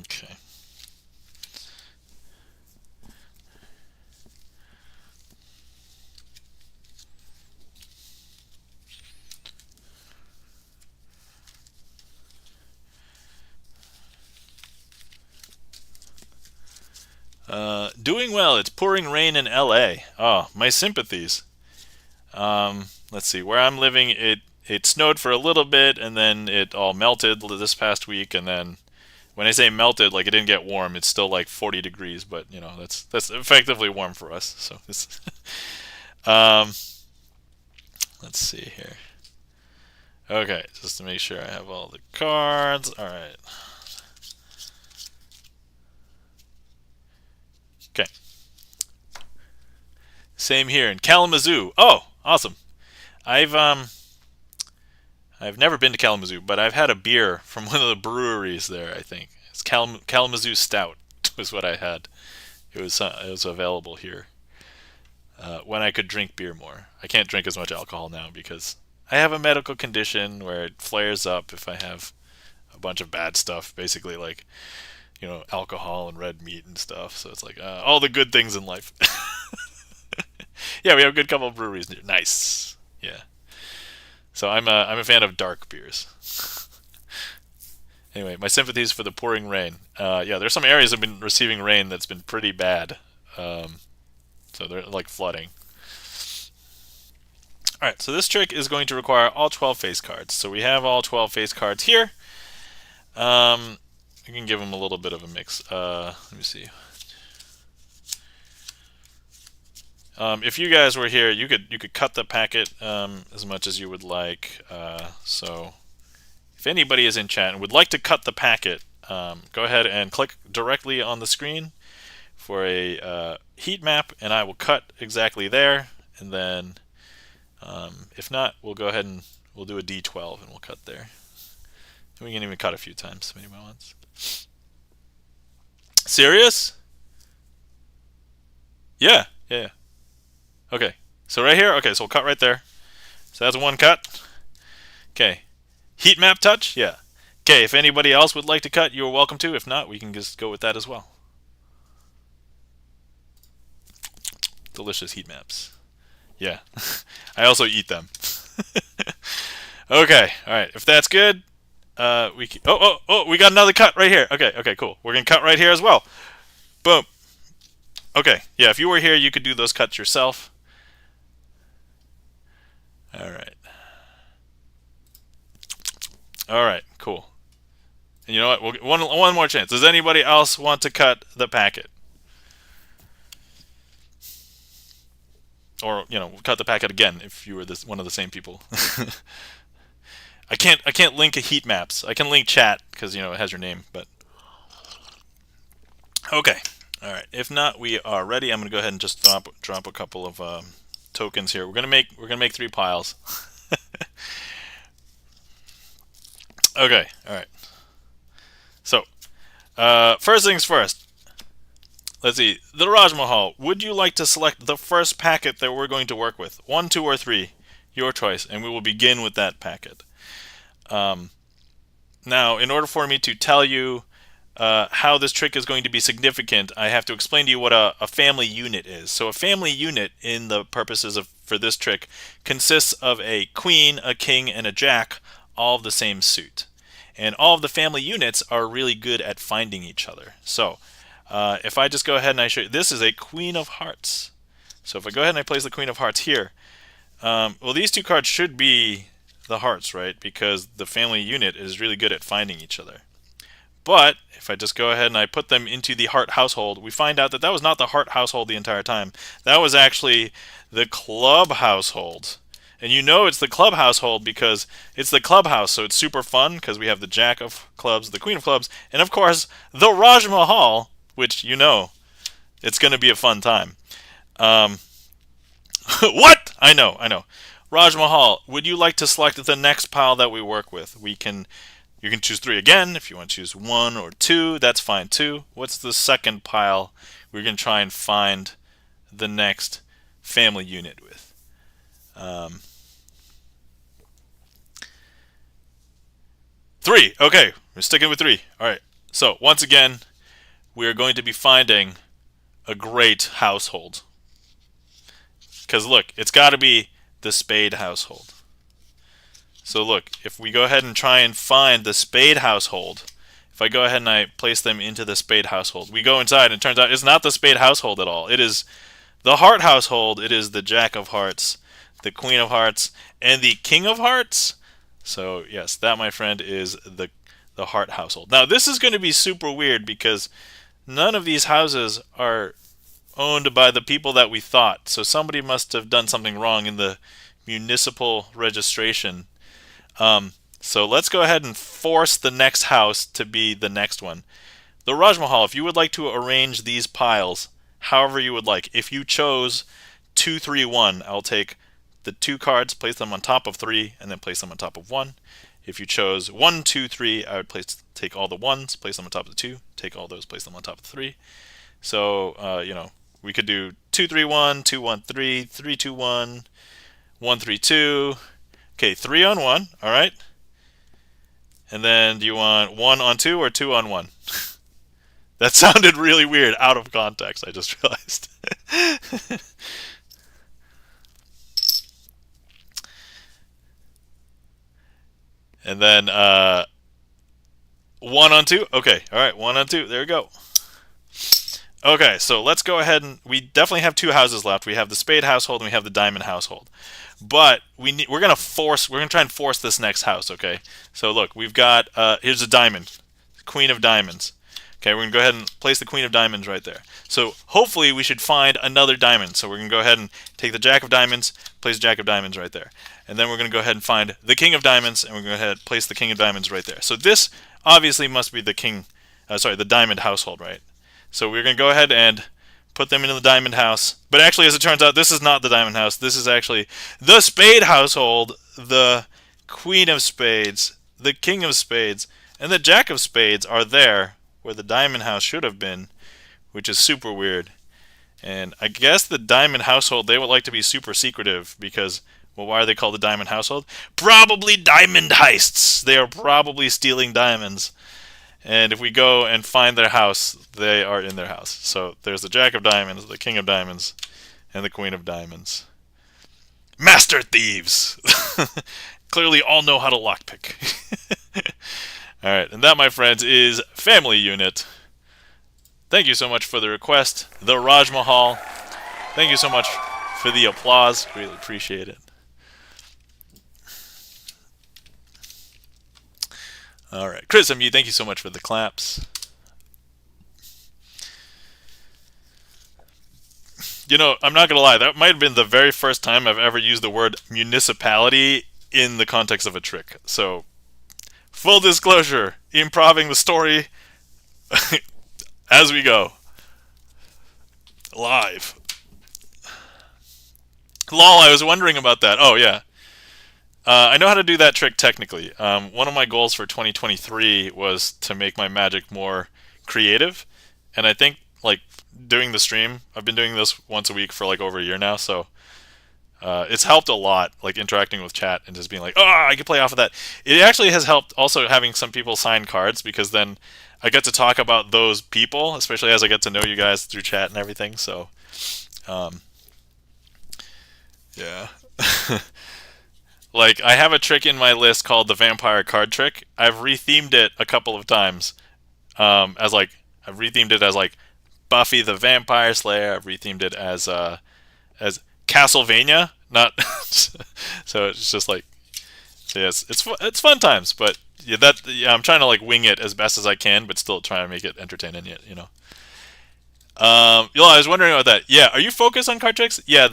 Okay. Doing well. It's pouring rain in LA. Oh, my sympathies. Let's see. Where I'm living, it snowed for a little bit, and then it all melted this past week. And then, when I say melted, like it didn't get warm. It's still like 40 degrees, but you know that's effectively warm for us. So it's let's see here. Okay, just to make sure I have all the cards. All right. Okay. Same here in Kalamazoo. Oh, awesome. I've never been to Kalamazoo, but I've had a beer from one of the breweries there. I think it's Kalamazoo Stout was what I had. It was available here when I could drink beer more. I can't drink as much alcohol now because I have a medical condition where it flares up if I have a bunch of bad stuff. Basically, like alcohol and red meat and stuff. So it's like all the good things in life. Yeah, we have a good couple of breweries. Nice. Yeah. So I'm a fan of dark beers. Anyway, my sympathies for the pouring rain. Yeah, there's some areas that have been receiving rain that's been pretty bad. So they're like flooding. Alright, so this trick is going to require all 12 face cards. So we have all 12 face cards here. I can give them a little bit of a mix. Let me see. If you guys were here, you could cut the packet as much as you would like. So if anybody is in chat and would like to cut the packet, go ahead and click directly on the screen for a heat map, and I will cut exactly there. And then, if not, we'll go ahead and we'll do a D12 and we'll cut there. And we can even cut a few times if anybody wants. Serious? Yeah. Okay, so right here, okay, so we'll cut right there. So that's one cut. Okay, heat map touch, yeah. Okay, if anybody else would like to cut, you're welcome to. If not, we can just go with that as well. Delicious heat maps. Yeah, I also eat them. Okay, all right, if that's good, we can, we got another cut right here. Okay, cool. We're gonna cut right here as well. Boom. Okay, yeah, if you were here, you could do those cuts yourself. All right, cool. And you know what? We'll get one more chance. Does anybody else want to cut the packet? Or cut the packet again if you were one of the same people. I can't link heat maps. I can link chat because it has your name. But okay, all right. If not, we are ready. I'm gonna go ahead and just drop a couple of tokens here. We're gonna make 3 piles. Okay, all right. So, first things first. Let's see. The Raj Mahal, would you like to select the first packet that we're going to work with? 1, 2, or 3? Your choice, and we will begin with that packet. Now, in order for me to tell you how this trick is going to be significant, I have to explain to you what a family unit is. So a family unit, in the purposes for this trick, consists of a queen, a king, and a jack, all of the same suit. And all of the family units are really good at finding each other. So if I just go ahead and I show you, this is a queen of hearts. So if I go ahead and I place the queen of hearts here, well, these 2 cards should be the hearts, right? Because the family unit is really good at finding each other. But if I just go ahead and I put them into the heart household, we find out that was not the heart household the entire time. That was actually the club household. And you know it's the club household because it's the clubhouse, so it's super fun because we have the Jack of clubs, the Queen of clubs, and of course the Raj Mahal, which you know it's going to be a fun time. What? I know. Raj Mahal, would you like to select the next pile that we work with? You can choose 3 again. If you want to choose 1 or 2, that's fine too. What's the second pile we're going to try and find the next family unit with? 3. Okay, we're sticking with 3. All right. So once again, we're going to be finding a great household. Because look, it's got to be the Spade household. So look, if we go ahead and try and find the Spade household, if I go ahead and I place them into the Spade household, we go inside and it turns out it's not the Spade household at all. It is the Heart household. It is the Jack of Hearts, the Queen of Hearts, and the King of Hearts. So yes, that, my friend, is the Heart household. Now this is going to be super weird because none of these houses are owned by the people that we thought. So somebody must have done something wrong in the municipal registration. So let's go ahead and force the next house to be the next one. The Raj Mahal, if you would like to arrange these piles however you would like. If you chose 2, 3, 1, I'll take the 2 cards, place them on top of 3, and then place them on top of 1. If you chose 1, 2, 3, I would take all the 1s, place them on top of the 2, take all those, place them on top of the 3. So, we could do 2, 3, 1, 2, 1, 3, 3, 2, 1, 1, 3, 2. Okay, 3 on 1, all right. And then do you want 1 on 2 or 2 on 1? That sounded really weird out of context, I just realized. And then 1 on 2. Okay, all right, 1 on 2. There we go. Okay, so let's go ahead and we definitely have 2 houses left. We have the Spade household and we have the Diamond household. But we're gonna try and force this next house. Okay, so look, we've got here's a diamond, Queen of Diamonds. Okay, we're gonna go ahead and place the Queen of Diamonds right there. So hopefully we should find another diamond. So we're gonna go ahead and take the Jack of Diamonds, place the Jack of Diamonds right there, and then we're gonna go ahead and find the King of Diamonds, and we're gonna go ahead and place the King of Diamonds right there. So this obviously must be the the Diamond household, right? So we're gonna go ahead and put them into the Diamond house. But actually, as it turns out, this is not the Diamond house. This is actually the Spade household, the Queen of Spades, the King of Spades, and the Jack of Spades are there where the Diamond house should have been, which is super weird. And I guess the Diamond household, they would like to be super secretive because, well, why are they called the Diamond household? Probably diamond heists. They are probably stealing diamonds. And if we go and find their house, they are in their house. So there's the Jack of Diamonds, the King of Diamonds, and the Queen of Diamonds. Master thieves! Clearly all know how to lockpick. Alright, and that, my friends, is Family Unit. Thank you so much for the request. The Raj Mahal. Thank you so much for the applause. Really appreciate it. Alright, Chris MU, thank you so much for the claps. You know, I'm not going to lie, that might have been the very first time I've ever used the word municipality in the context of a trick. So, full disclosure, improving the story as we go. Live. Lol, I was wondering about that. Oh, yeah. I know how to do that trick technically. One of my goals for 2023 was to make my magic more creative. And I think, like, doing the stream, I've been doing this once a week for, like, over a year now, so it's helped a lot, like, interacting with chat and just being like, oh, I can play off of that. It actually has helped also having some people sign cards, because then I get to talk about those people, especially as I get to know you guys through chat and everything, so, yeah. Like, I have a trick in my list called the Vampire Card Trick. I've rethemed it a couple of times. I've rethemed it as, like, Buffy the Vampire Slayer. I've rethemed it as Castlevania. Not so it's just like, so yes, it's fun times. But yeah, I'm trying to, like, wing it as best as I can, but still trying to make it entertaining. I was wondering about that. Yeah, are you focused on card tricks? Yeah,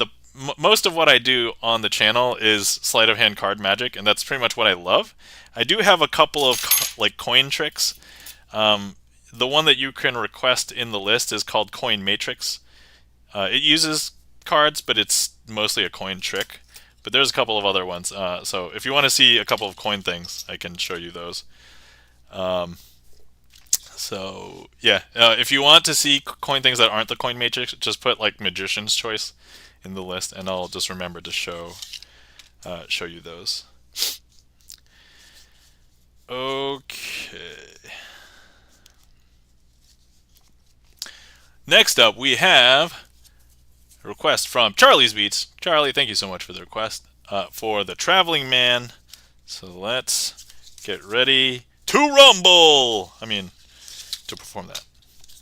most of what I do on the channel is sleight of hand card magic, and that's pretty much what I love. I do have a couple of like coin tricks. The one that you can request in the list is called Coin Matrix. It uses cards, but it's mostly a coin trick. But there's a couple of other ones. So if you want to see a couple of coin things, I can show you those. So yeah, if you want to see coin things that aren't the Coin Matrix, just put like Magician's Choice in the list, and I'll just remember to show you those. Okay. Next up, we have a request from Charlie's Beats. Charlie, thank you so much for the request for the Traveling Man. So let's get ready to rumble. I mean, to perform that.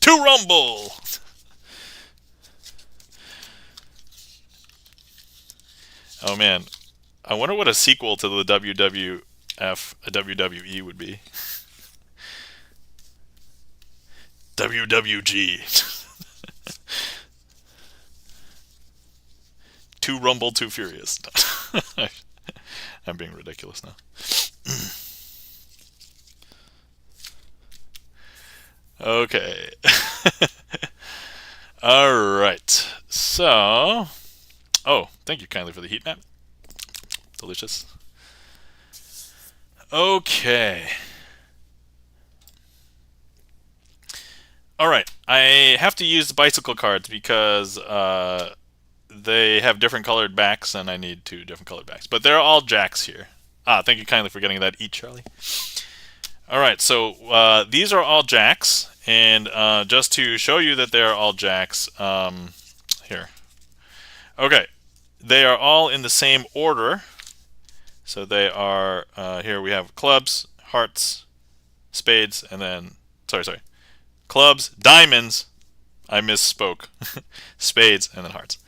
To rumble. Oh man, I wonder what a sequel to the WWF, a WWE would be. WWG. Too rumble, too furious. I'm being ridiculous now. Okay. All right. So, oh, thank you kindly for the heat map. Delicious. Okay. All right. I have to use the bicycle cards because they have different colored backs, and I need 2 different colored backs. But they're all jacks here. Thank you kindly for getting that eat, Charlie. All right, so these are all jacks, and just to show you that they're all jacks, here. Okay, they are all in the same order. So they are, here we have clubs, hearts, spades, and then, sorry. Clubs, diamonds, I misspoke, spades, and then hearts.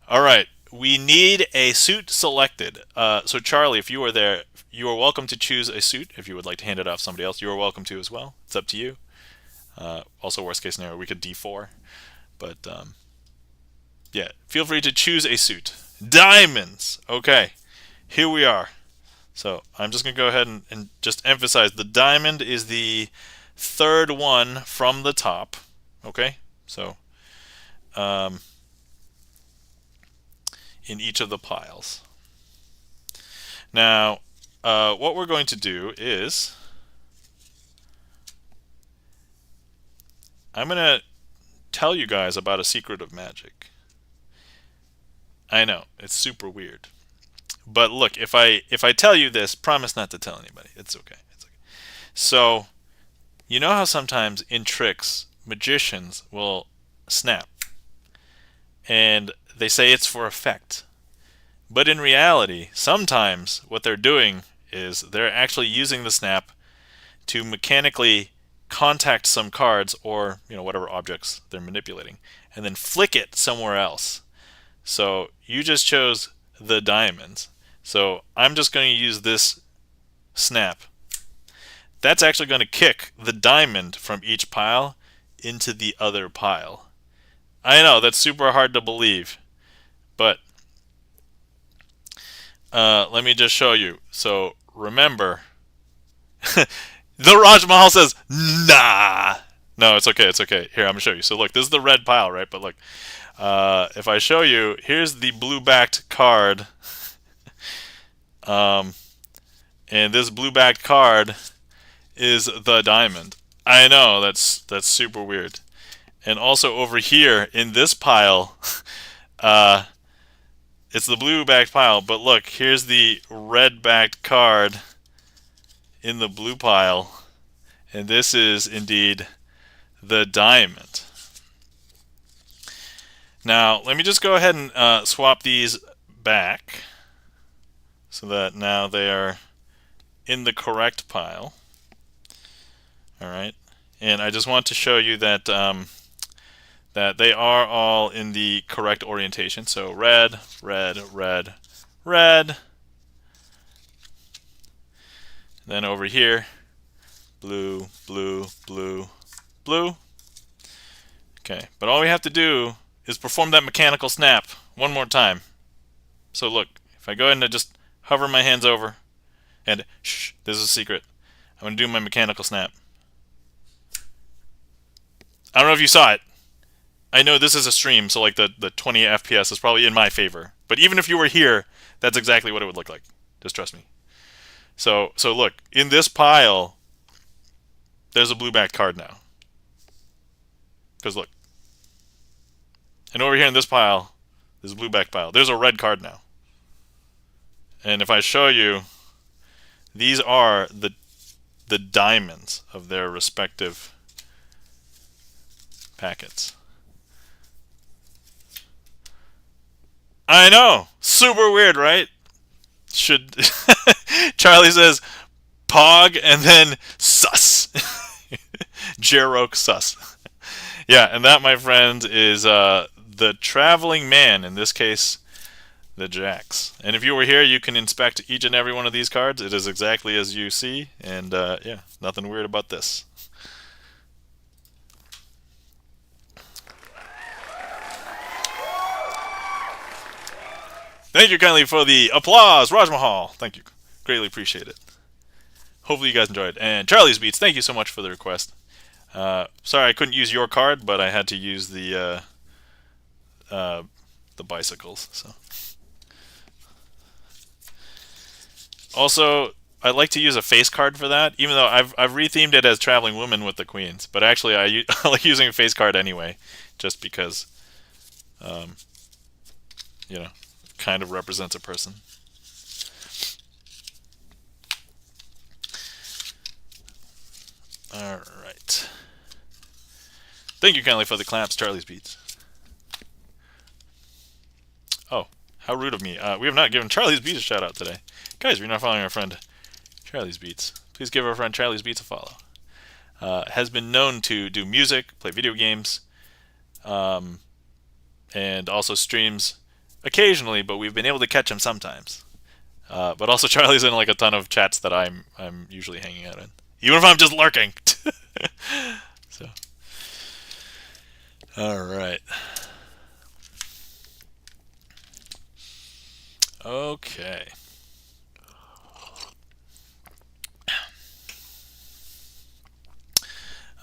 All right, we need a suit selected. So Charlie, if you are there, you are welcome to choose a suit. If you would like to hand it off to somebody else, you are welcome to as well. It's up to you. Also, worst case scenario, we could D4. But yeah, feel free to choose a suit. Diamonds. Okay, here we are. So I'm just going to go ahead and just emphasize the diamond is the 3rd one from the top. Okay, so in each of the piles. Now, what we're going to do is I'm going to tell you guys about a secret of magic. I know, it's super weird. But look, if I tell you this, promise not to tell anybody. It's okay. It's okay. So, you know how sometimes in tricks, magicians will snap. And they say it's for effect. But in reality, sometimes what they're doing is they're actually using the snap to mechanically contact some cards or whatever objects they're manipulating, and then flick it somewhere else. So you just chose the diamonds. So I'm just going to use this snap. That's actually going to kick the diamond from each pile into the other pile. I know, that's super hard to believe, but let me just show you. So remember, the Raj Mahal says, nah. No, it's okay, it's okay. Here, I'm going to show you. So look, this is the red pile, right? But look, if I show you, here's the blue-backed card. And this blue-backed card is the diamond. I know, that's super weird. And also over here in this pile, it's the blue-backed pile, but look, here's the red-backed card in the blue pile, and this is indeed the diamond. Now, let me just go ahead and swap these back so that now they are in the correct pile. All right, and I just want to show you that that they are all in the correct orientation. So red, red, red, red. Then over here, blue, blue, blue, blue. Okay, but all we have to do is perform that mechanical snap one more time. So look, if I go ahead and just hover my hands over, and shh, this is a secret. I'm going to do my mechanical snap. I don't know if you saw it. I know this is a stream, so like the 20 FPS is probably in my favor. But even if you were here, that's exactly what it would look like. Just trust me. So look, in this pile, there's a blue back card now. Because look. And over here in this pile, there's a blue back pile. There's a red card now. And if I show you, these are the diamonds of their respective packets. I know! Super weird, right? Should Charlie says Pog and then sus. Jerok sus. Yeah, and that, my friend, is the traveling man, in this case, the jacks. And if you were here, you can inspect each and every one of these cards. It is exactly as you see, and yeah, nothing weird about this. Thank you kindly for the applause, Raj Mahal. Thank you. Greatly appreciate it. Hopefully you guys enjoyed. And Charlie's Beats, thank you so much for the request. Sorry I couldn't use your card, but I had to use the bicycles. So. Also, I'd like to use a face card for that, even though I've rethemed it as Traveling Woman with the Queens. But actually, I like using a face card anyway, just because, you know, kind of represents a person. All right. Thank you kindly for the claps, Charlie's Beats. Oh, how rude of me. We have not given Charlie's Beats a shout out today. Guys, if you're not following our friend Charlie's Beats, please give our friend Charlie's Beats a follow. Has been known to do music, play video games, and also streams occasionally, but we've been able to catch him sometimes. But also Charlie's in like a ton of chats that I'm usually hanging out in, even if I'm just lurking. So, all right. Okay.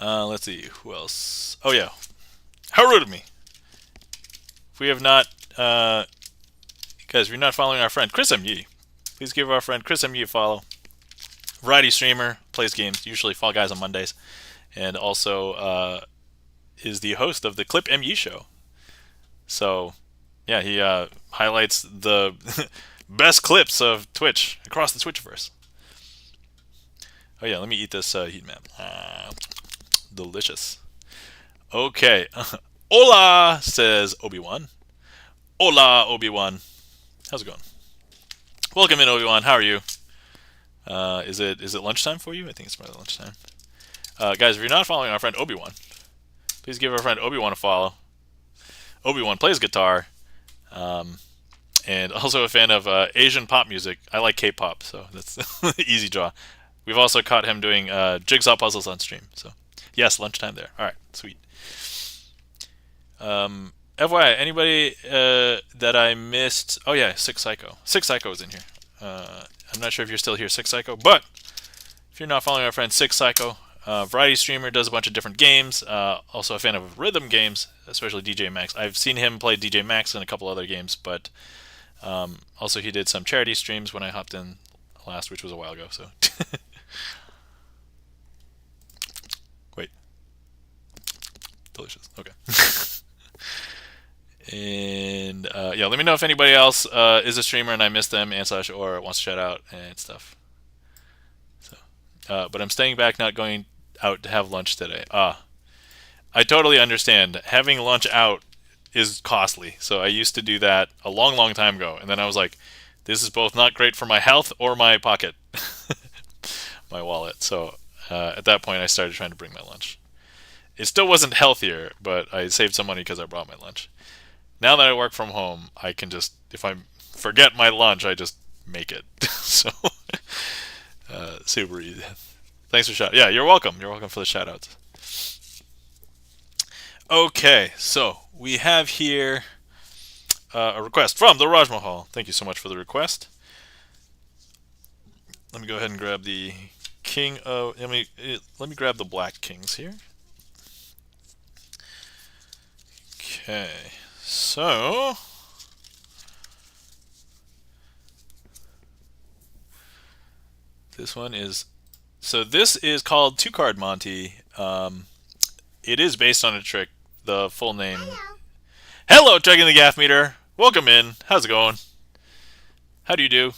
Let's see, who else? Oh yeah, how rude of me. If we have not, guys, if you're not following our friend Chris M.Ye, please give our friend Chris M.Ye a follow. Variety streamer, plays games, usually Fall Guys on Mondays, and also is the host of the Clip M.Ye show. So, yeah, he highlights the best clips of Twitch across the Twitchverse. Oh yeah, let me eat this heat map. Delicious. Okay. Hola, says Obi-Wan. Hola, Obi-Wan. How's it going? Welcome in, Obi-Wan. How are you? Is it lunchtime for you? I think it's probably lunchtime. Guys, if you're not following our friend Obi-Wan, please give our friend Obi-Wan a follow. Obi-Wan plays guitar, and also a fan of Asian pop music. I like K-pop, so that's easy draw. We've also caught him doing jigsaw puzzles on stream. So, yes, lunchtime there. All right, sweet. FYI, anybody that I missed? Oh yeah, Six Psycho. Six Psycho is in here. I'm not sure if you're still here, Six Psycho, but if you're not following our friend Six Psycho, variety streamer, does a bunch of different games. Also a fan of rhythm games, especially DJ Max. I've seen him play DJ Max in a couple other games, but also he did some charity streams when I hopped in last, which was a while ago. So. Wait. Delicious. Okay. And yeah, let me know if anybody else is a streamer and I missed them and such, or wants to shout out and stuff. So, but I'm staying back, not going out to have lunch today. I totally understand. Having lunch out is costly. So I used to do that a long, long time ago, and then I was like, this is both not great for my health or my pocket, my wallet. So at that point, I started trying to bring my lunch. It still wasn't healthier, but I saved some money because I brought my lunch. Now that I work from home, I can just, if I forget my lunch, I just make it. So, super easy. Thanks for shout. Yeah, you're welcome. You're welcome for the shout outs. Okay, so we have here a request from the Raj Mahal. Thank you so much for the request. Let me go ahead and grab the king of. Let me grab the black kings here. Okay, so this one is. So this is called Two Card Monty. It is based on a trick. The full name. Hello, checking the gaff meter. Welcome in. How's it going? How do you do?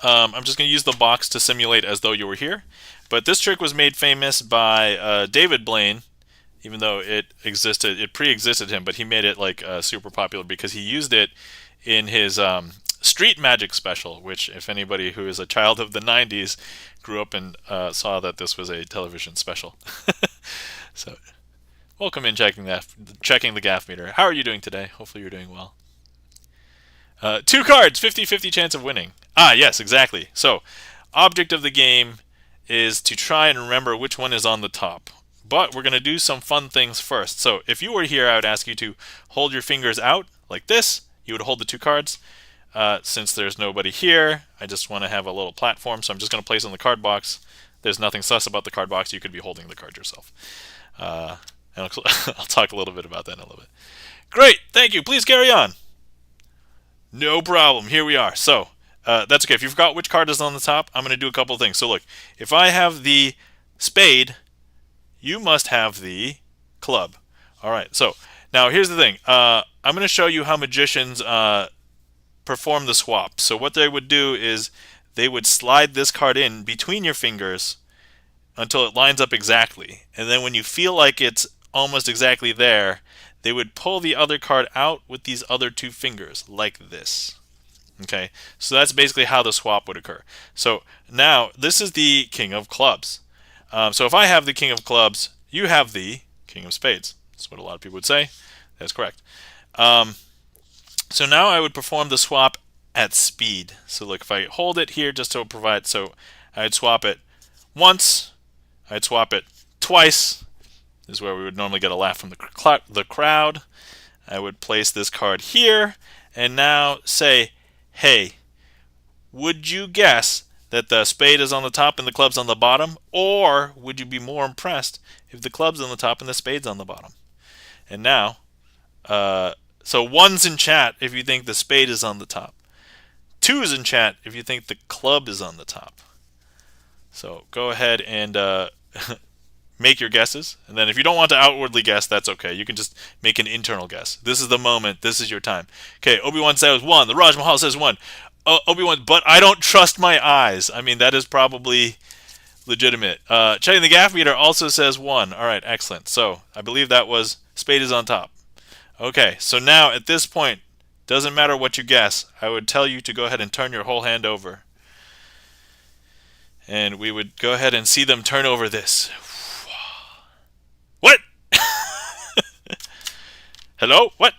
I'm just going to use the box to simulate as though you were here. But this trick was made famous by David Blaine, even though it pre-existed him, but he made it like super popular because he used it in his Street Magic special, which if anybody who is a child of the 90s grew up and saw that this was a television special. So, welcome in checking the gaff meter. How are you doing today? Hopefully you're doing well. 2 cards, 50-50 chance of winning. Ah, yes, exactly. So, object of the game is to try and remember which one is on the top. But we're going to do some fun things first. So, if you were here, I would ask you to hold your fingers out like this. You would hold the 2 cards. Since there's nobody here, I just want to have a little platform, so I'm just going to place on the card box. There's nothing sus about the card box. You could be holding the card yourself. And I'll talk a little bit about that in a little bit. Great, thank you. Please carry on. No problem. Here we are. So, that's okay. If you forgot which card is on the top, I'm going to do a couple of things. So look, if I have the spade, you must have the club. All right, so now here's the thing. I'm going to show you how magicians perform the swap. So what they would do is they would slide this card in between your fingers until it lines up exactly. And then when you feel like it's almost exactly there, they would pull the other card out with these other 2 fingers, like this. Okay, so that's basically how the swap would occur. So now, this is the king of clubs. So if I have the king of clubs, you have the king of spades. That's what a lot of people would say. That's correct. So now I would perform the swap at speed. So look, if I hold it here just to provide, so I'd swap it once, I'd swap it twice. This is where we would normally get a laugh from the crowd. I would place this card here, and now say, hey, would you guess that the spade is on the top and the club's on the bottom? Or would you be more impressed if the club's on the top and the spade's on the bottom? And now, so 1's in chat if you think the spade is on the top. 2's in chat if you think the club is on the top. So go ahead and make your guesses. And then if you don't want to outwardly guess, that's okay. You can just make an internal guess. This is the moment. This is your time. Okay, Obi-Wan says 1. The Raj Mahal says 1. Obi-Wan, but I don't trust my eyes. I mean, that is probably legitimate. Checking the gaff meter also says 1. All right, excellent. So I believe that was spade is on top. Okay, so now at this point, doesn't matter what you guess. I would tell you to go ahead and turn your whole hand over. And we would go ahead and see them turn over this. What? Hello? What?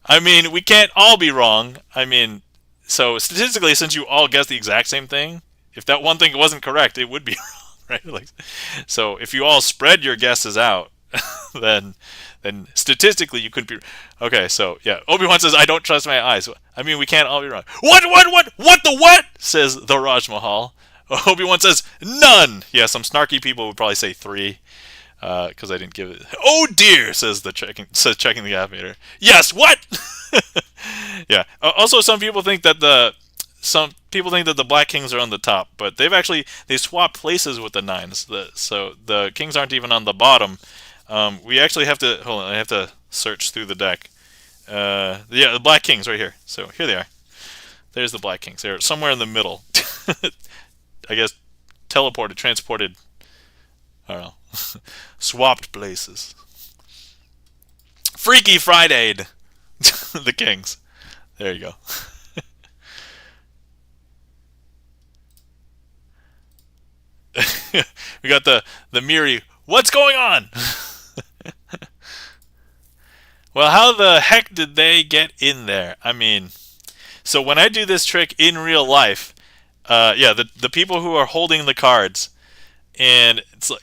I mean, we can't all be wrong. I mean, so statistically, since you all guessed the exact same thing, if that one thing wasn't correct, it would be wrong, right? Like, so if you all spread your guesses out, then statistically you couldn't be. Okay, so yeah, Obi-Wan says, I don't trust my eyes. I mean, we can't all be wrong. What the what? Says the Raj Mahal. Obi-Wan says, none. Yeah, some snarky people would probably say 3. Because I didn't give it. Oh dear, says checking the gaff meter. Yes, what? Yeah. Also, some people think that the black kings are on the top, but they swapped places with the 9s. So the kings aren't even on the bottom. We actually have to hold on. I have to search through the deck. Yeah, the black kings right here. So here they are. There's the black kings. They're somewhere in the middle. I guess transported. I don't know. Swapped places. Freaky Friday'd the kings. There you go. We got the Miri. What's going on? Well, how the heck did they get in there? I mean, so when I do this trick in real life, yeah, the people who are holding the cards, and it's like,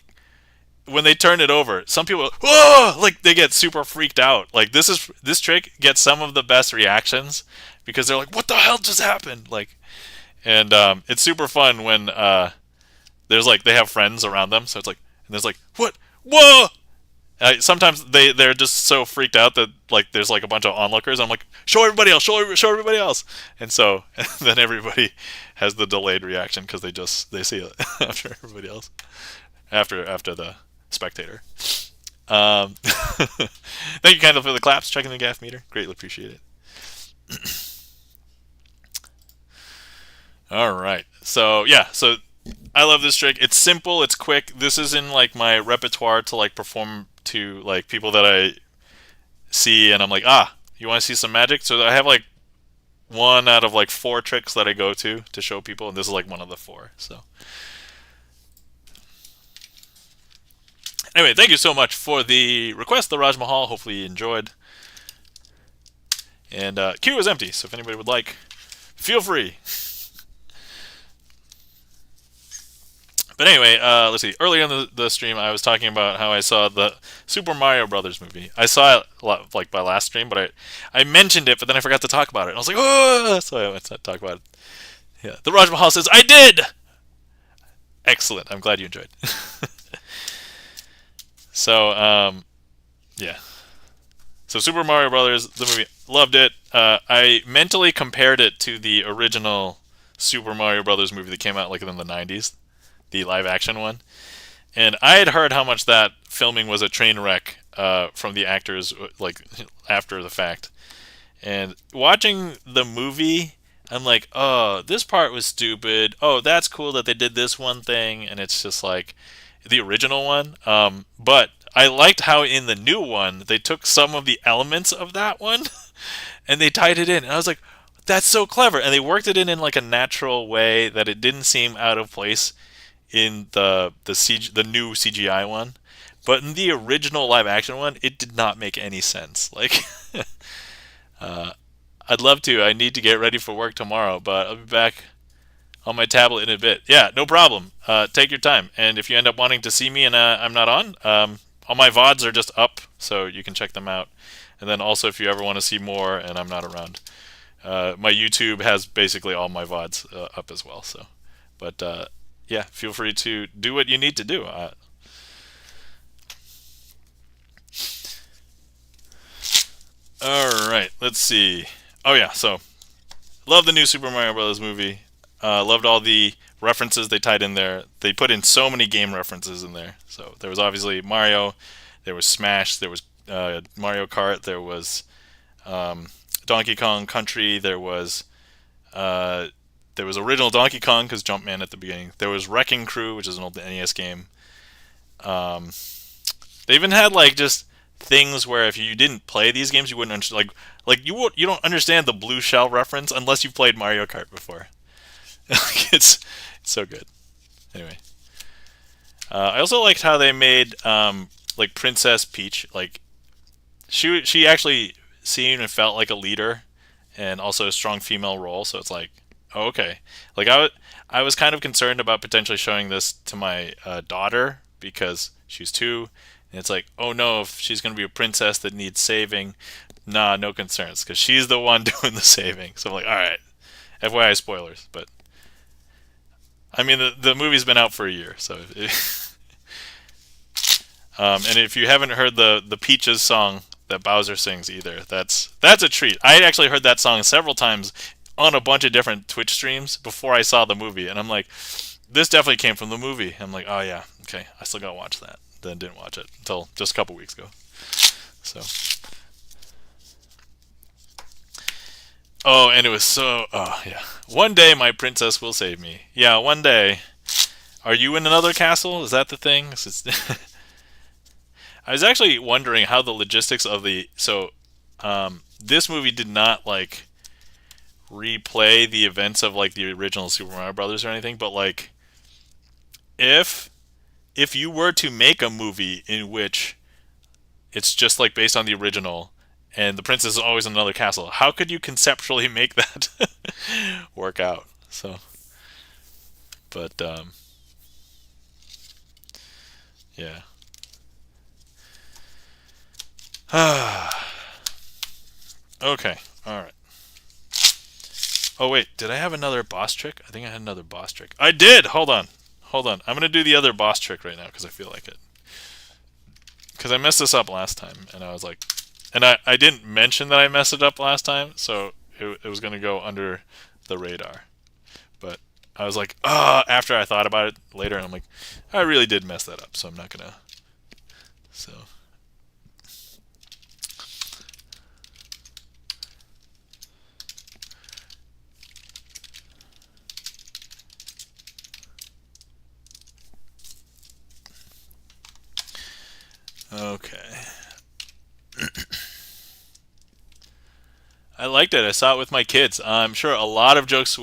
when they turn it over, some people, oh, like they get super freaked out. Like this trick gets some of the best reactions because they're like, "What the hell just happened?" Like, and it's super fun when there's like they have friends around them, so it's like, and there's like, "What? Whoa!" Sometimes they're just so freaked out that like there's like a bunch of onlookers. I'm like, show everybody else, show everybody else, and so and then everybody has the delayed reaction because they see it after everybody else, after the spectator. Thank you, Kendall, for the claps, checking the gaff meter. Greatly appreciate it. All right, so yeah, so I love this trick. It's simple, it's quick. This is in like my repertoire to like perform to like people that I see, and I'm like, ah, you want to see some magic? So I have like one out of like 4 tricks that I go to show people, and this is like one of the 4. So anyway, thank you so much for the request, the Raj Mahal. Hopefully you enjoyed. And queue is empty, so if anybody would like, feel free. But anyway, let's see. Earlier in the stream, I was talking about how I saw the Super Mario Brothers movie. I saw it like by last stream, but I mentioned it, but then I forgot to talk about it. And I was like, oh, so I went to talk about it. Yeah, the Raj Mahal says, I did! Excellent. I'm glad you enjoyed. So, yeah. So Super Mario Brothers, the movie, loved it. I mentally compared it to the original Super Mario Brothers movie that came out like in the 90s. The live action one, and I had heard how much that filming was a train wreck from the actors like after the fact. And watching the movie, I'm like, oh, this part was stupid. Oh, that's cool that they did this one thing, and it's just like the original one. But I liked how in the new one they took some of the elements of that one and they tied it in, and I was like, that's so clever. And they worked it in like a natural way that it didn't seem out of place in the new CGI one, but in the original live action one, it did not make any sense. Like, I'd love to. I need to get ready for work tomorrow, but I'll be back on my tablet in a bit. Yeah, no problem. Take your time, and if you end up wanting to see me and I'm not on, all my VODs are just up, so you can check them out. And then also, if you ever want to see more and I'm not around, my YouTube has basically all my VODs up as well. So, but yeah, feel free to do what you need to do. All right, let's see. Oh yeah, so love the new Super Mario Bros. Movie. Loved all the references they tied in there. They put in so many game references in there. So there was obviously Mario, there was Smash, there was Mario Kart, there was Donkey Kong Country, there was original Donkey Kong because Jumpman at the beginning. There was Wrecking Crew, which is an old NES game. They even had like just things where if you didn't play these games, you wouldn't understand. Like you don't understand the blue shell reference unless you've played Mario Kart before. it's so good. Anyway, I also liked how they made like Princess Peach. Like she actually seemed and felt like a leader, and also a strong female role. So it's like, oh, okay. Like I was kind of concerned about potentially showing this to my daughter because she's 2, and it's like, oh no, if she's going to be a princess that needs saving, nah, no concerns, because she's the one doing the saving. So I'm like, all right, FYI spoilers, but I mean the movie's been out for a year, so. And if you haven't heard the Peaches song that Bowser sings either, that's a treat. I had actually heard that song several times on a bunch of different Twitch streams before I saw the movie, and I'm like, this definitely came from the movie. I'm like, oh yeah, okay, I still gotta watch that. Then didn't watch it until just a couple weeks ago. So, oh, and it was so, oh yeah, one day my princess will save me. Yeah, one day. Are you in another castle? Is that the thing? I was actually wondering how the logistics of this movie did not like replay the events of like the original Super Mario Brothers or anything, but like if you were to make a movie in which it's just like based on the original and the princess is always in another castle, how could you conceptually make that work out? So, but yeah. Okay, alright. Oh wait, did I have another boss trick? I think I had another boss trick. I did! Hold on. Hold on. I'm gonna do the other boss trick right now because I feel like it. Because I messed this up last time, and I was like... And I didn't mention that I messed it up last time, so it was gonna go under the radar. But I was like, after I thought about it later, and I'm like, I really did mess that up, so I'm not gonna... So... Okay. I liked it. I saw it with my kids. I'm sure a lot of jokes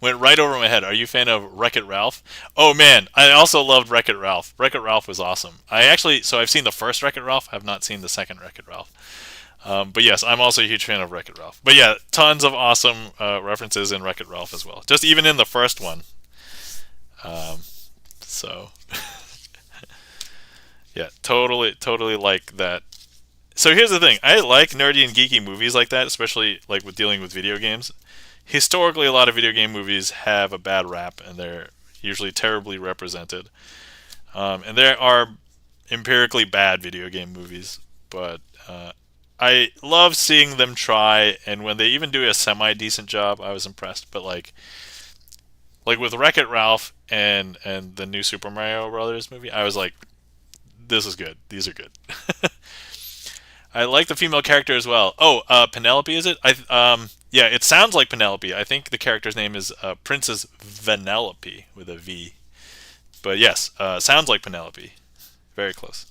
went right over my head. Are you a fan of Wreck-It Ralph? Oh man, I also loved Wreck-It Ralph. Wreck-It Ralph was awesome. So I've seen the first Wreck-It Ralph. I've not seen the second Wreck-It Ralph. But yes, I'm also a huge fan of Wreck-It Ralph. But yeah, tons of awesome references in Wreck-It Ralph as well. Just even in the first one. Um, so yeah, totally like that. So here's the thing. I like nerdy and geeky movies like that, especially like with dealing with video games. Historically, a lot of video game movies have a bad rap, and they're usually terribly represented. And there are empirically bad video game movies, but I love seeing them try. And when they even do a semi decent job, I was impressed. But like with Wreck-It Ralph and the new Super Mario Brothers movie, I was like, this is good. These are good. I like the female character as well. Oh, Penelope, is it? Yeah, it sounds like Penelope. I think the character's name is Princess Vanellope with a V. But yes, sounds like Penelope. Very close.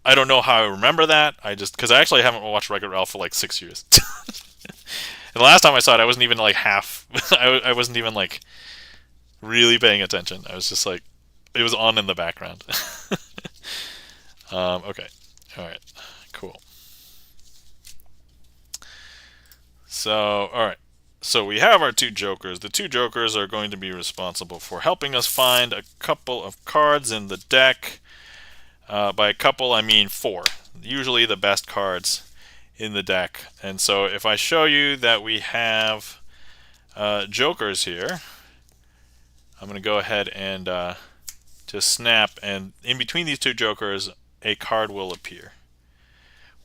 I don't know how I remember that. Because I actually haven't watched Wreck-It Ralph for like 6 years. And the last time I saw it, I wasn't even like half. I wasn't even like really paying attention. I was just like, it was on in the background. Okay. All right. Cool. So, all right. So we have our two jokers. The two jokers are going to be responsible for helping us find a couple of cards in the deck. By a couple, I mean 4. Usually the best cards in the deck. And so if I show you that we have jokers here, I'm going to go ahead and just snap. And in between these two jokers, a card will appear.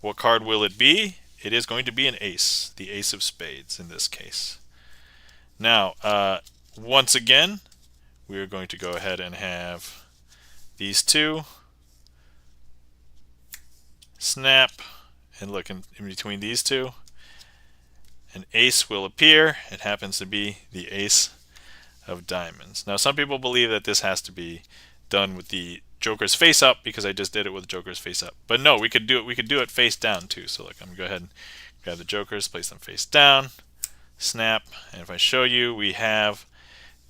What card will it be? It is going to be an ace, the ace of spades in this case. Now, once again, we are going to go ahead and have these two. Snap, and look in between these two. An ace will appear. It happens to be the ace of diamonds. Now, some people believe that this has to be done with the Joker's face up because I just did it with Joker's face up. But no, we could do it. We could do it face down too. So look, I'm gonna go ahead and grab the Jokers, place them face down, snap, and if I show you, we have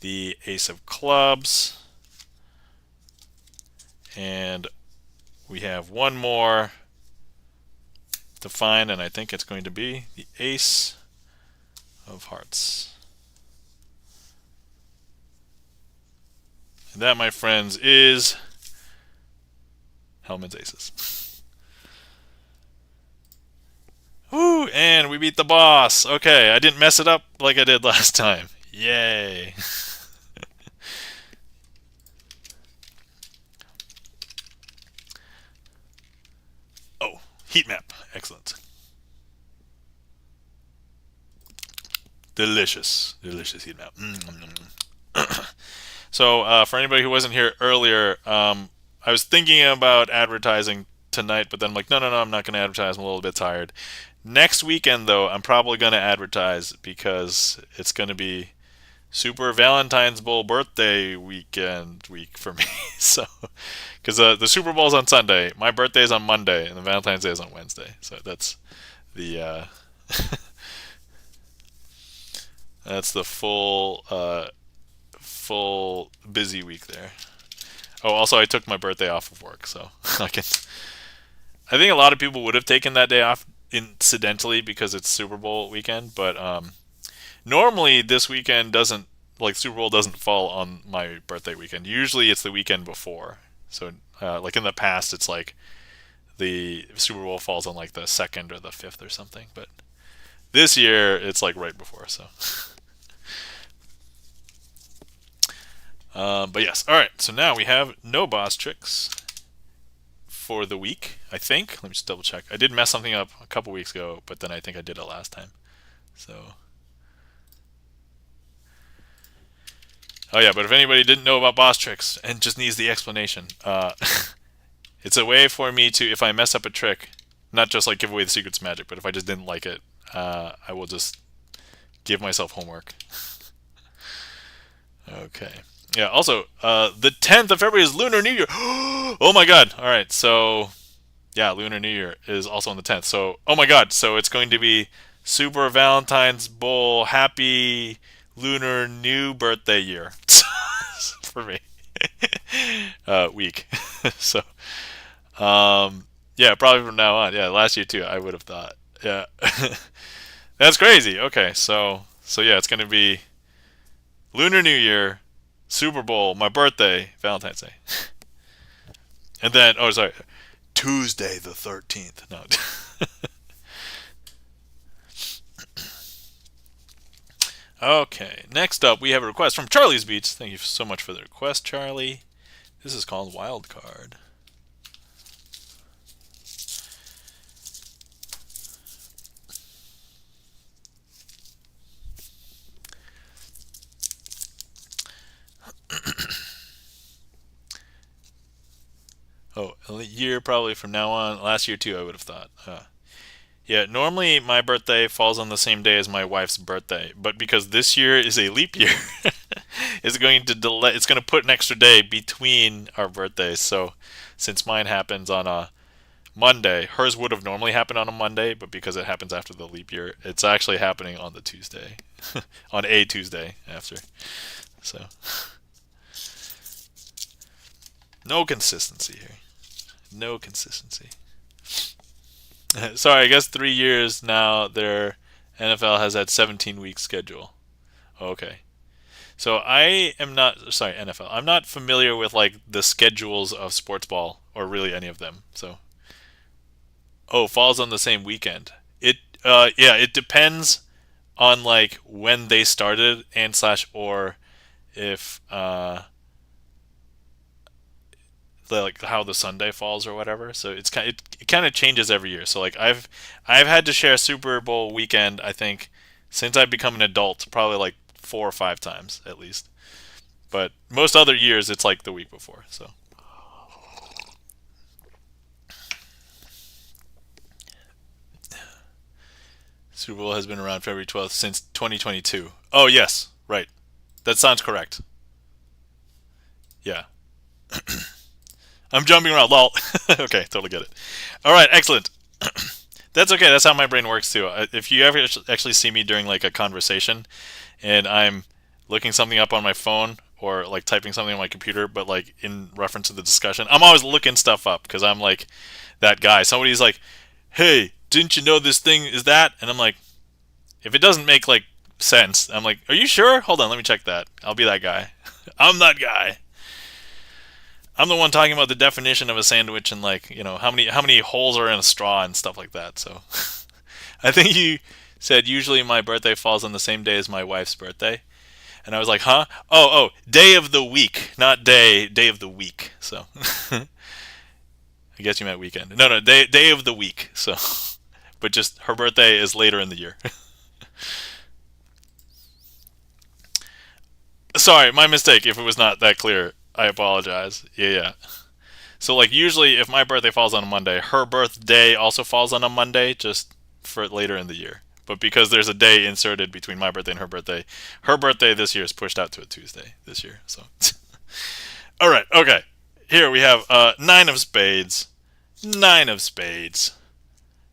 the ace of clubs, and we have one more to find, and I think it's going to be the ace of hearts. And that, my friends, is Hellman's Aces. Woo! And we beat the boss. Okay, I didn't mess it up like I did last time. Yay! Oh, heat map. Excellent. Delicious. Delicious heat map. So, for anybody who wasn't here earlier, I was thinking about advertising tonight, but then I'm like, no, I'm not going to advertise. I'm a little bit tired. Next weekend, though, I'm probably going to advertise because it's going to be Super Valentine's Bowl birthday week for me. So, because the Super Bowl's on Sunday, my birthday's on Monday, and the Valentine's Day is on Wednesday. So that's the that's the full busy week there. Oh, also I took my birthday off of work, so I think a lot of people would have taken that day off incidentally because it's Super Bowl weekend, but normally this weekend doesn't, like, Super Bowl doesn't fall on my birthday weekend. Usually it's the weekend before. So like in the past, it's like the Super Bowl falls on like the 2nd or the 5th or something. But this year it's like right before. So, but yes. All right. So now we have no boss tricks for the week. I think. Let me just double check. I did mess something up a couple weeks ago, but then I think I did it last time. So. Oh yeah, but if anybody didn't know about boss tricks and just needs the explanation, it's a way for me to, if I mess up a trick, not just like give away the secrets magic, but if I just didn't like it, I will just give myself homework. Okay. Yeah. Also, the 10th of February is Lunar New Year. Oh my God! All right. So, yeah, Lunar New Year is also on the 10th. So, oh my God! So it's going to be Super Valentine's Bowl Happy Lunar New Birthday Year for me. Week. So, yeah, probably from now on. Yeah, last year too. I would have thought. Yeah, that's crazy. Okay, so yeah, it's gonna be Lunar New Year, Super Bowl, my birthday, Valentine's Day, and then sorry, Tuesday the 13th. No. Okay, next up we have a request from Charlie's Beats. Thank you so much for the request, Charlie. This is called Wild Card. Oh, a year probably from now on. Last year too, I would have thought. Yeah, normally my birthday falls on the same day as my wife's birthday, but because this year is a leap year, it's going to delay. It's going to put an extra day between our birthdays. So, since mine happens on a Monday, hers would have normally happened on a Monday, but because it happens after the leap year, it's actually happening on the Tuesday, on a Tuesday after. So, no consistency here. No consistency. Sorry, I guess 3 years now. Their NFL has had 17-week schedule. Okay, so I am not sorry NFL. I'm not familiar with like the schedules of sports ball or really any of them. So falls on the same weekend. It yeah, it depends on like when they started and slash or if like how the Sunday falls or whatever. So it kind of changes every year. So like I've had to share Super Bowl weekend I think since I've become an adult probably like 4 or 5 times at least. But most other years it's like the week before. So Super Bowl has been around February 12th since 2022. Oh yes, right. That sounds correct. Yeah. I'm jumping around. Lol. Okay, totally get it. All right, excellent. That's okay. That's how my brain works too. If you ever actually see me during like a conversation, and I'm looking something up on my phone or like typing something on my computer, but like in reference to the discussion, I'm always looking stuff up because I'm like that guy. Somebody's like, "Hey, didn't you know this thing is that?" And I'm like, if it doesn't make like sense, I'm like, "Are you sure? Hold on, let me check that." I'll be that guy. I'm that guy. I'm the one talking about the definition of a sandwich and like how many holes are in a straw and stuff like that. So I think you said usually my birthday falls on the same day as my wife's birthday, and I was like, huh? Day of the week, not day of the week. So I guess you meant weekend. No, day of the week. So, but just her birthday is later in the year. Sorry, my mistake. If it was not that clear, I apologize. Yeah. So like usually if my birthday falls on a Monday, her birthday also falls on a Monday just for later in the year. But because there's a day inserted between my birthday and her birthday this year is pushed out to a Tuesday this year. So all right, okay. Here we have 9 of spades. 9 of spades.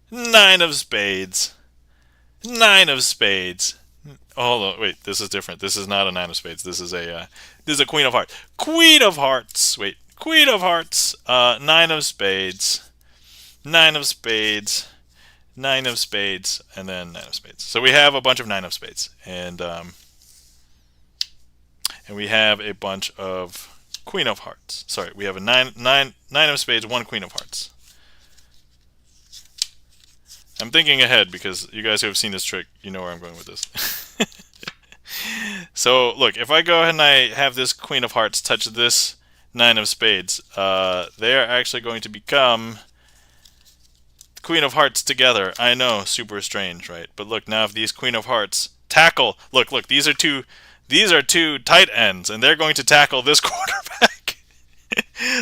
9 of spades. 9 of spades. Oh, hold on, wait. This is different. This is not a 9 of spades. This is a Queen of Hearts. Queen of Hearts. Wait, Queen of Hearts. 9 of spades. 9 of spades. 9 of spades, and then 9 of spades. So we have a bunch of 9 of spades, and we have a bunch of Queen of Hearts. Sorry, we have a nine of spades, 1 Queen of Hearts. I'm thinking ahead because you guys who have seen this trick, you know where I'm going with this. So look, if I go ahead and I have this Queen of Hearts touch this Nine of Spades, they are actually going to become Queen of Hearts together. I know, super strange, right? But look, now if these Queen of Hearts tackle, look, these are two tight ends, and they're going to tackle this quarterback.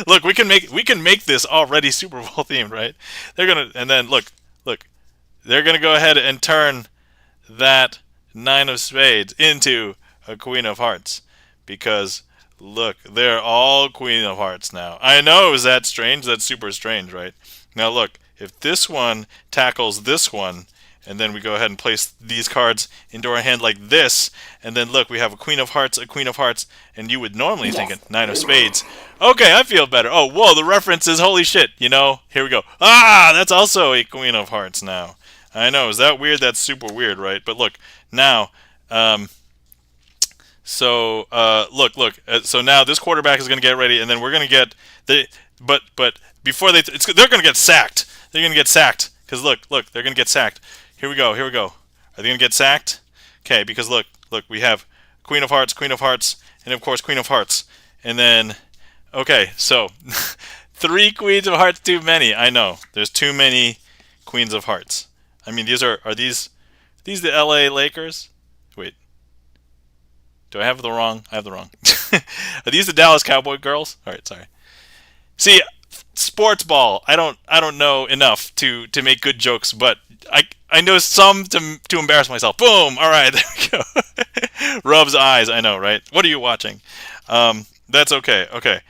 Look, we can make this already Super Bowl themed, right? They're gonna, and then look, they're gonna go ahead and turn that Nine of Spades into a Queen of Hearts, because look, they're all Queen of Hearts now. I know, is that strange? That's super strange, right? Now look, if this one tackles this one, and then we go ahead and place these cards into our hand like this, and then look, we have a Queen of Hearts, and you would normally think a Nine of Spades. Okay, I feel better. Oh, whoa, the reference is holy shit, you know? Here we go. Ah, that's also a Queen of Hearts now. I know, is that weird? That's super weird, right? But look, now, look. So now this quarterback is going to get ready, and then we're going to get but before they're going to get sacked. They're going to get sacked because look, they're going to get sacked. Here we go. Are they going to get sacked? Okay, because look, we have Queen of Hearts, and of course Queen of Hearts, and then okay, so 3 Queens of Hearts too many. I know, there's too many Queens of Hearts. I mean, are these the LA Lakers? Wait. Do I have the wrong? I have the wrong. Are these the Dallas Cowboy girls? All right, sorry. See, sports ball. I don't know enough to make good jokes, but I know some to embarrass myself. Boom. All right, there we go. Rubs eyes. I know, right? What are you watching? That's okay. Okay.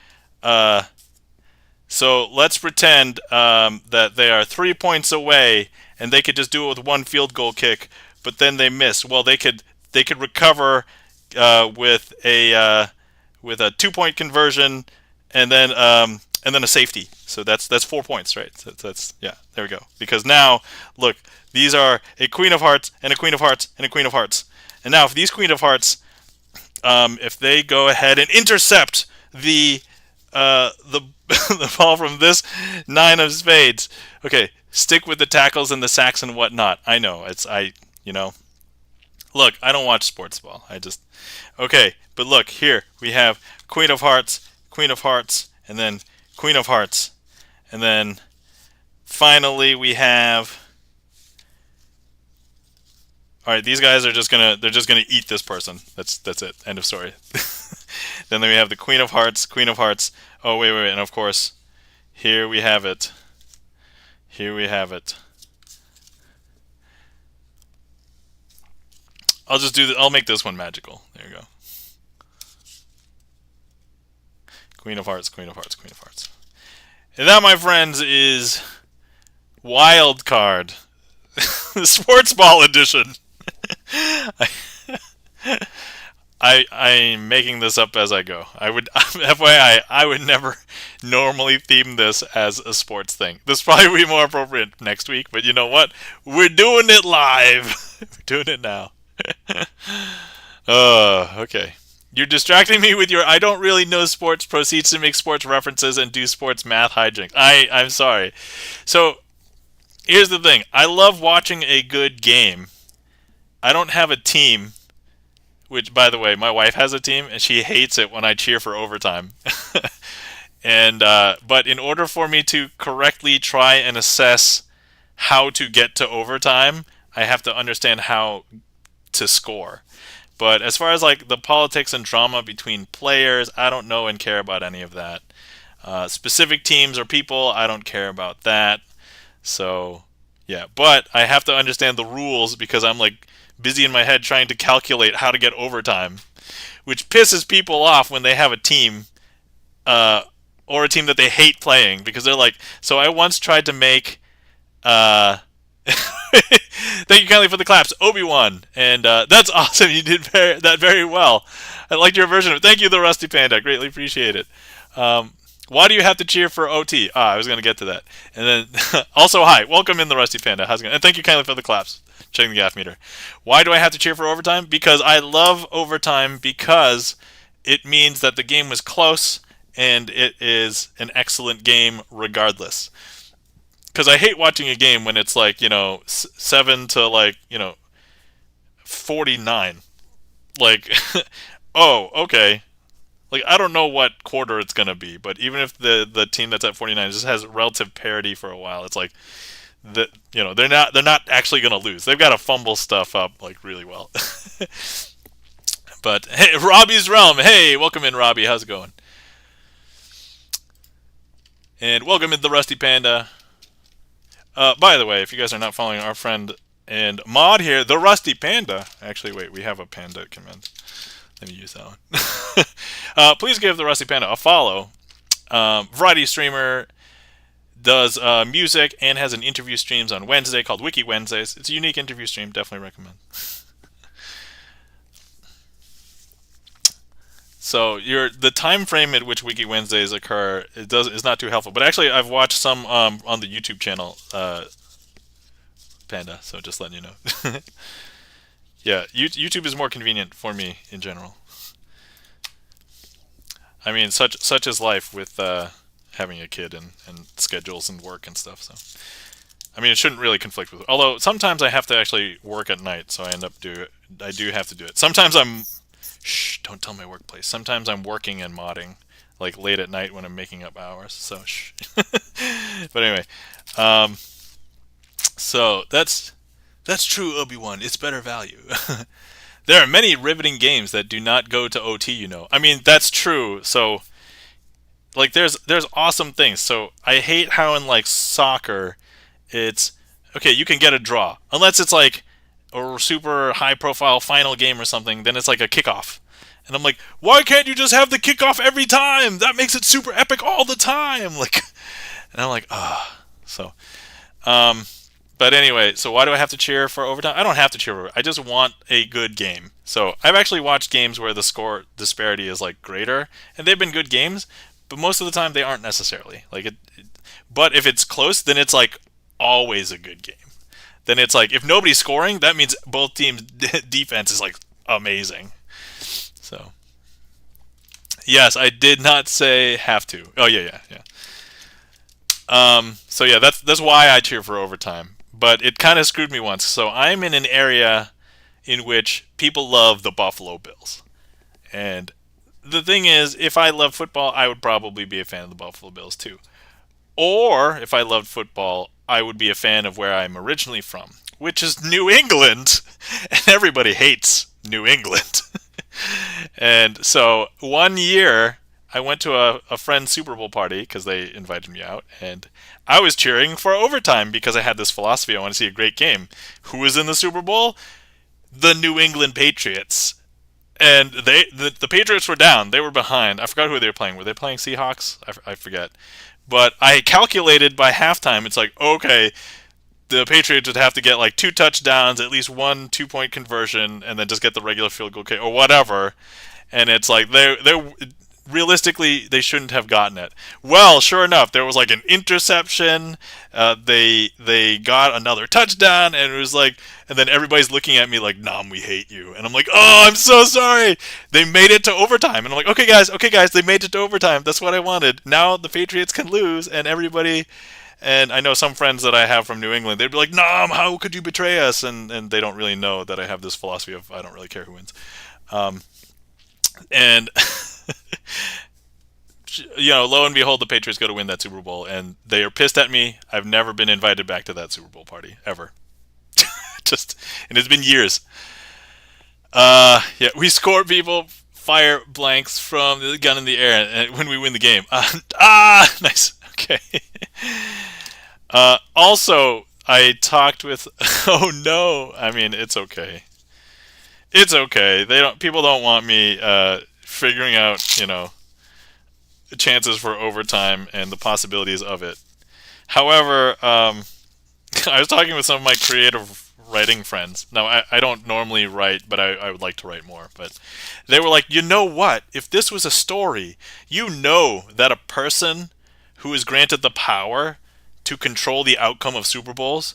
So let's pretend that they are 3 points away, and they could just do it with 1 field goal kick, but then they miss. Well, they could recover with a 2-point conversion, and then a safety. So that's 4 points, right? So that's yeah. There we go. Because now look, these are a Queen of Hearts and a Queen of Hearts and a Queen of Hearts. And now if these Queen of Hearts, if they go ahead and intercept the the ball from this Nine of Spades, okay, stick with the tackles and the sacks and whatnot. I know Look, I don't watch sports ball. Okay, but look, here we have Queen of Hearts, and then Queen of Hearts. And then finally we have, all right, these guys are just gonna eat this person. That's it. End of story. Then we have the Queen of Hearts. Oh, wait, and of course, here we have it. I'll make this one magical. There you go. Queen of Hearts. And that, my friends, is Wild Card, the Sports Ball Edition. I'm making this up as I go. FYI, I would never normally theme this as a sports thing. This will probably be more appropriate next week, but you know what? We're doing it live. We're doing it now. Okay. You're distracting me with your I don't really know sports, proceeds to make sports references and do sports math hijinks. I'm sorry. So, here's the thing. I love watching a good game. I don't have a team, which, by the way, my wife has a team, and she hates it when I cheer for overtime. But in order for me to correctly try and assess how to get to overtime, I have to understand how to score. But as far as like the politics and drama between players, I don't know and care about any of that. Specific teams or people, I don't care about that. So, yeah. But I have to understand the rules because I'm like busy in my head trying to calculate how to get overtime, which pisses people off when they have a team or a team that they hate playing because they're like, so I once tried to make thank you kindly for the claps, Obi-Wan, and that's awesome. You did that very well. I liked your version of it. Thank you, the Rusty Panda. Greatly appreciate it. Why do you have to cheer for OT? I was going to get to that. And then also, hi, welcome in, the Rusty Panda. How's it going? And thank you kindly for the claps. Checking the gaff meter. Why do I have to cheer for overtime? Because I love overtime because it means that the game was close and it is an excellent game regardless. because I hate watching a game when it's like 7 to 49. Like, oh, okay. Like, I don't know what quarter it's gonna be, but even if the team that's at 49 just has relative parity for a while, it's like they're not actually gonna lose. They've got to fumble stuff up like really well. But hey, Robbie's Realm. Hey, welcome in, Robbie. How's it going? And welcome in the Rusty Panda. By the way, if you guys are not following our friend and mod here, the Rusty Panda. Actually, wait, we have a panda command. Let me use that one. Please give the Rusty Panda a follow. Variety streamer, does music, and has an interview streams on Wednesday called Wiki Wednesdays. It's a unique interview stream. Definitely recommend. So the time frame at which Wiki Wednesdays occur is not too helpful. But actually, I've watched some on the YouTube channel, Panda. So just letting you know. Yeah, YouTube is more convenient for me in general. I mean, such is life with having a kid and schedules and work and stuff. So, I mean, it shouldn't really conflict with. Although sometimes I have to actually work at night, so I do have to do it. Sometimes shh, don't tell my workplace. Sometimes I'm working and modding, like late at night when I'm making up hours. So shh. But anyway, so that's true, Obi-Wan. It's better value. There are many riveting games that do not go to OT. I mean, that's true. So, like, there's awesome things. So I hate how in like soccer, it's okay. You can get a draw unless it's like a super high-profile final game or something. Then it's like a kickoff, and I'm like, why can't you just have the kickoff every time? That makes it super epic all the time. Like, and I'm like, So, but anyway, so why do I have to cheer for overtime? I don't have to cheer for it. I just want a good game. So I've actually watched games where the score disparity is like greater, and they've been good games, but most of the time they aren't necessarily. But if it's close, then it's like always a good game. Then it's like if nobody's scoring, that means both teams' defense is like amazing. So yes, I did not say have to. Oh yeah. So yeah, that's why I cheer for overtime. But it kind of screwed me once. So I'm in an area in which people love the Buffalo Bills. And the thing is, if I love football, I would probably be a fan of the Buffalo Bills too. Or if I loved football, I would be a fan of where I'm originally from, which is New England. And everybody hates New England. And so one year, I went to a friend's Super Bowl party because they invited me out, and I was cheering for overtime because I had this philosophy: I want to see a great game. Who was in the Super Bowl? The New England Patriots. And the Patriots were down. They were behind. I forgot who they were playing. Were they playing Seahawks? I forget. But I calculated by halftime, it's like, okay, the Patriots would have to get like 2 touchdowns, at least 1 2-point conversion, and then just get the regular field goal kick or whatever. And it's like they realistically, they shouldn't have gotten it. Well, sure enough, there was like an interception. They got another touchdown, and it was like, and then everybody's looking at me like, "Nom, we hate you." And I'm like, "Oh, I'm so sorry." They made it to overtime, and I'm like, okay, guys, they made it to overtime. That's what I wanted. Now the Patriots can lose, and everybody. And I know some friends that I have from New England, they'd be like, "Nom, how could you betray us?" And they don't really know that I have this philosophy of I don't really care who wins. And lo and behold, the Patriots go to win that Super Bowl, and they are pissed at me. I've never been invited back to that Super Bowl party ever. And it's been years. Yeah, we score people, fire blanks from the gun in the air, and when we win the game. Nice. Okay. Also, I talked with. Oh no! I mean, it's okay. It's okay. People don't want me figuring out, chances for overtime and the possibilities of it. However, I was talking with some of my creative writing friends. Now, I don't normally write, but I would like to write more. But they were like, you know what? If this was a story, that a person who is granted the power to control the outcome of Super Bowls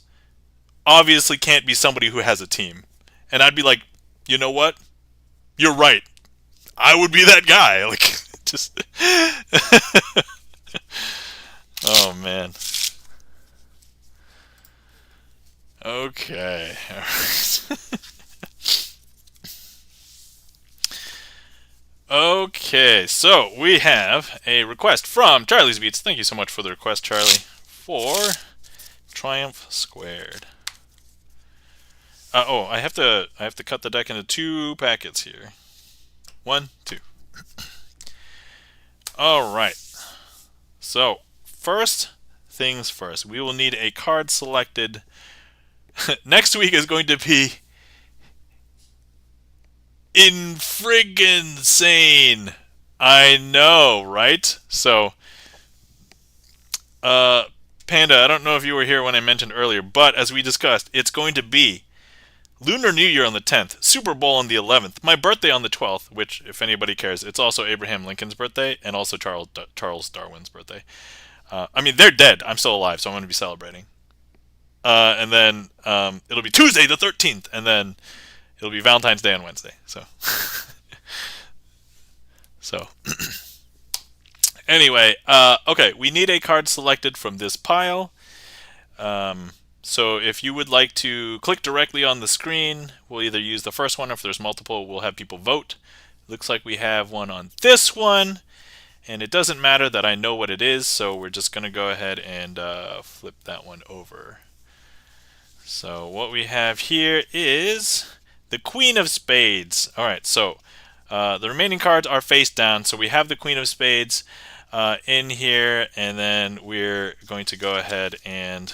obviously can't be somebody who has a team. And I'd be like, you know what? You're right. I would be that guy. Like, just. Oh, man. Okay. Okay, so we have a request from Charlie's Beats. Thank you so much for the request, Charlie, for Triumph Squared. Oh, I have to cut the deck into 2 packets here. 1, 2. All right. So first things first, we will need a card selected. Next week is going to be insane. I know, right? So, Panda, I don't know if you were here when I mentioned earlier, but as we discussed, it's going to be Lunar New Year on the 10th, Super Bowl on the 11th, my birthday on the 12th, which, if anybody cares, it's also Abraham Lincoln's birthday and also Charles Darwin's birthday. I mean, they're dead. I'm still alive, so I'm going to be celebrating. And then it'll be Tuesday the 13th, and then it'll be Valentine's Day on Wednesday. So, so anyway, okay, we need a card selected from this pile. So if you would like to click directly on the screen, we'll either use the first one, or if there's multiple, we'll have people vote. Looks like we have one on this one, and it doesn't matter that I know what it is, so we're just going to go ahead and flip that one over. So what we have here is the Queen of Spades. Alright, so the remaining cards are face down, so we have the Queen of Spades in here, and then we're going to go ahead and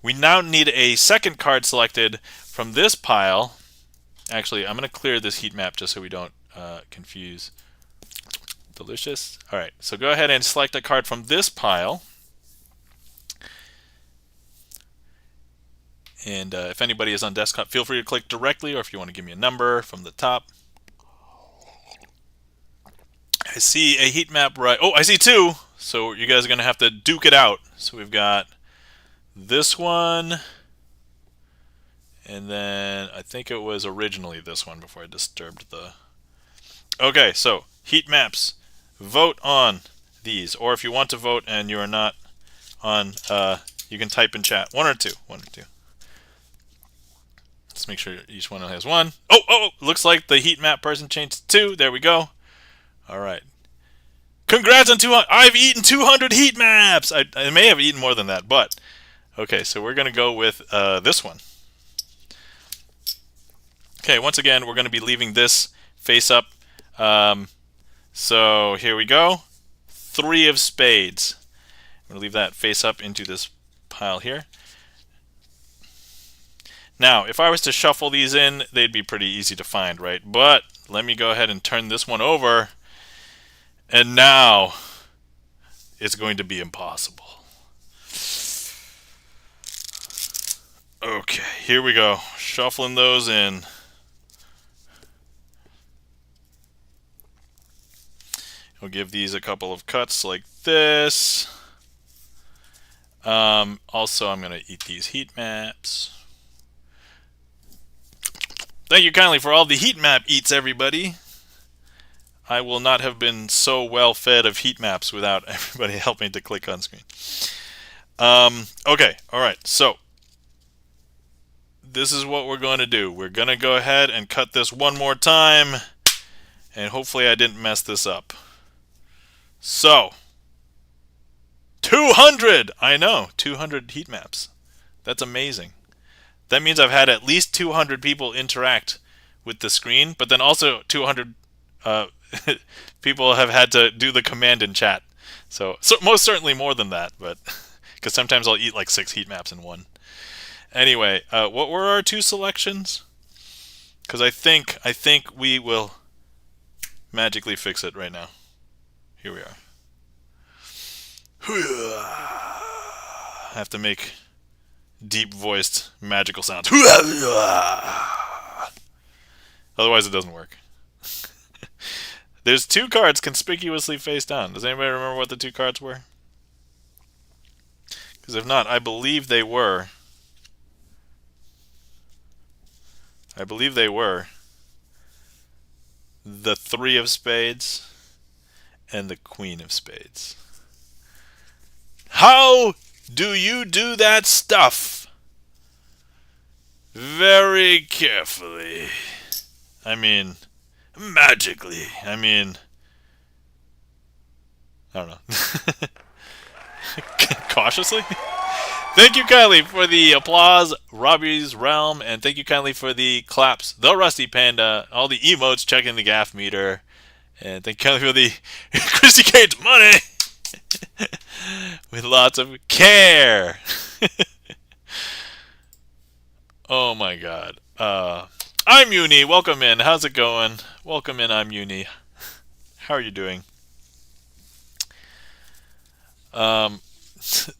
we now need a second card selected from this pile. Actually, I'm going to clear this heat map just so we don't confuse. Delicious. Alright, so go ahead and select a card from this pile. And if anybody is on desktop, feel free to click directly, or if you want to give me a number from the top. I see a heat map right. Oh, I see 2. So you guys are going to have to duke it out. So we've got this one, and then I think it was originally this one before I disturbed the... Okay, so heat maps. Vote on these, or if you want to vote and you are not on, you can type in chat. 1 or 2. 1 or 2. Let's make sure each one has 1. Oh, looks like the heat map person changed to 2. There we go. All right. Congrats on 200. I've eaten 200 heat maps. I may have eaten more than that, but okay. So we're gonna go with this one. Okay. Once again, we're gonna be leaving this face up. So here we go. 3 of spades. I'm gonna leave that face up into this pile here. Now, if I was to shuffle these in, they'd be pretty easy to find, right? But let me go ahead and turn this one over. And now, it's going to be impossible. Okay, here we go. Shuffling those in. We'll give these a couple of cuts like this. Also, I'm going to eat these heat maps. Thank you kindly for all the heat map eats, everybody. I will not have been so well fed of heat maps without everybody helping to click on screen. Okay, alright, so this is what we're going to do. We're going to go ahead and cut this one more time, and hopefully I didn't mess this up. So, 200! I know, 200 heat maps. That's amazing. That means I've had at least 200 people interact with the screen, but then also 200 people have had to do the command in chat. So most certainly more than that, but because sometimes I'll eat like 6 heat maps in one. Anyway, what were our 2 selections? Because I think we will magically fix it right now. Here we are. I have to make deep-voiced magical sounds. Otherwise, it doesn't work. There's 2 cards conspicuously face down. Does anybody remember what the 2 cards were? Because if not, I believe they were. The 3 of spades and the Queen of spades. How do you do that stuff? very carefully. I mean, magically. I mean, I don't know. Cautiously? Thank you kindly for the applause, Robbie's Realm, and thank you kindly for the claps, the Rusty Panda, all the emotes checking the gaff meter, and thank you kindly for the Chrissy Cade's money with lots of care. Oh my god. I'm Uni. Welcome in. How's it going? Welcome in. I'm Uni. How are you doing?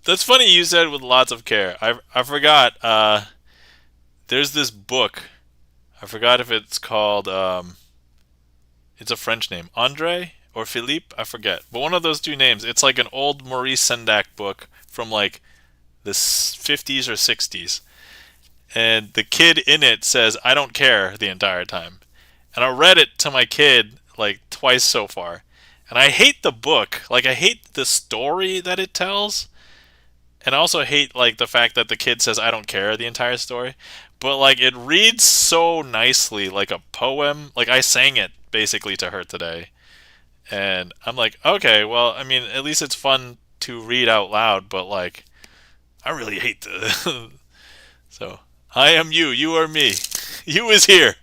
That's funny you said with lots of care. I forgot. There's this book. I forgot if it's called. It's a French name, Andre or Philippe. I forget, but one of those two names. It's like an old Maurice Sendak book from like the 50s or 60s, and the kid in it says, "I don't care" the entire time. And I read it to my kid like twice so far, and I hate the book. Like I hate the story that it tells. And I also hate like the fact that the kid says I don't care the entire story, but like it reads so nicely like a poem. Like I sang it basically to her today, and I'm like, okay, well, I mean, at least it's fun to read out loud, but like I really hate the so I am you, you are me, you is here,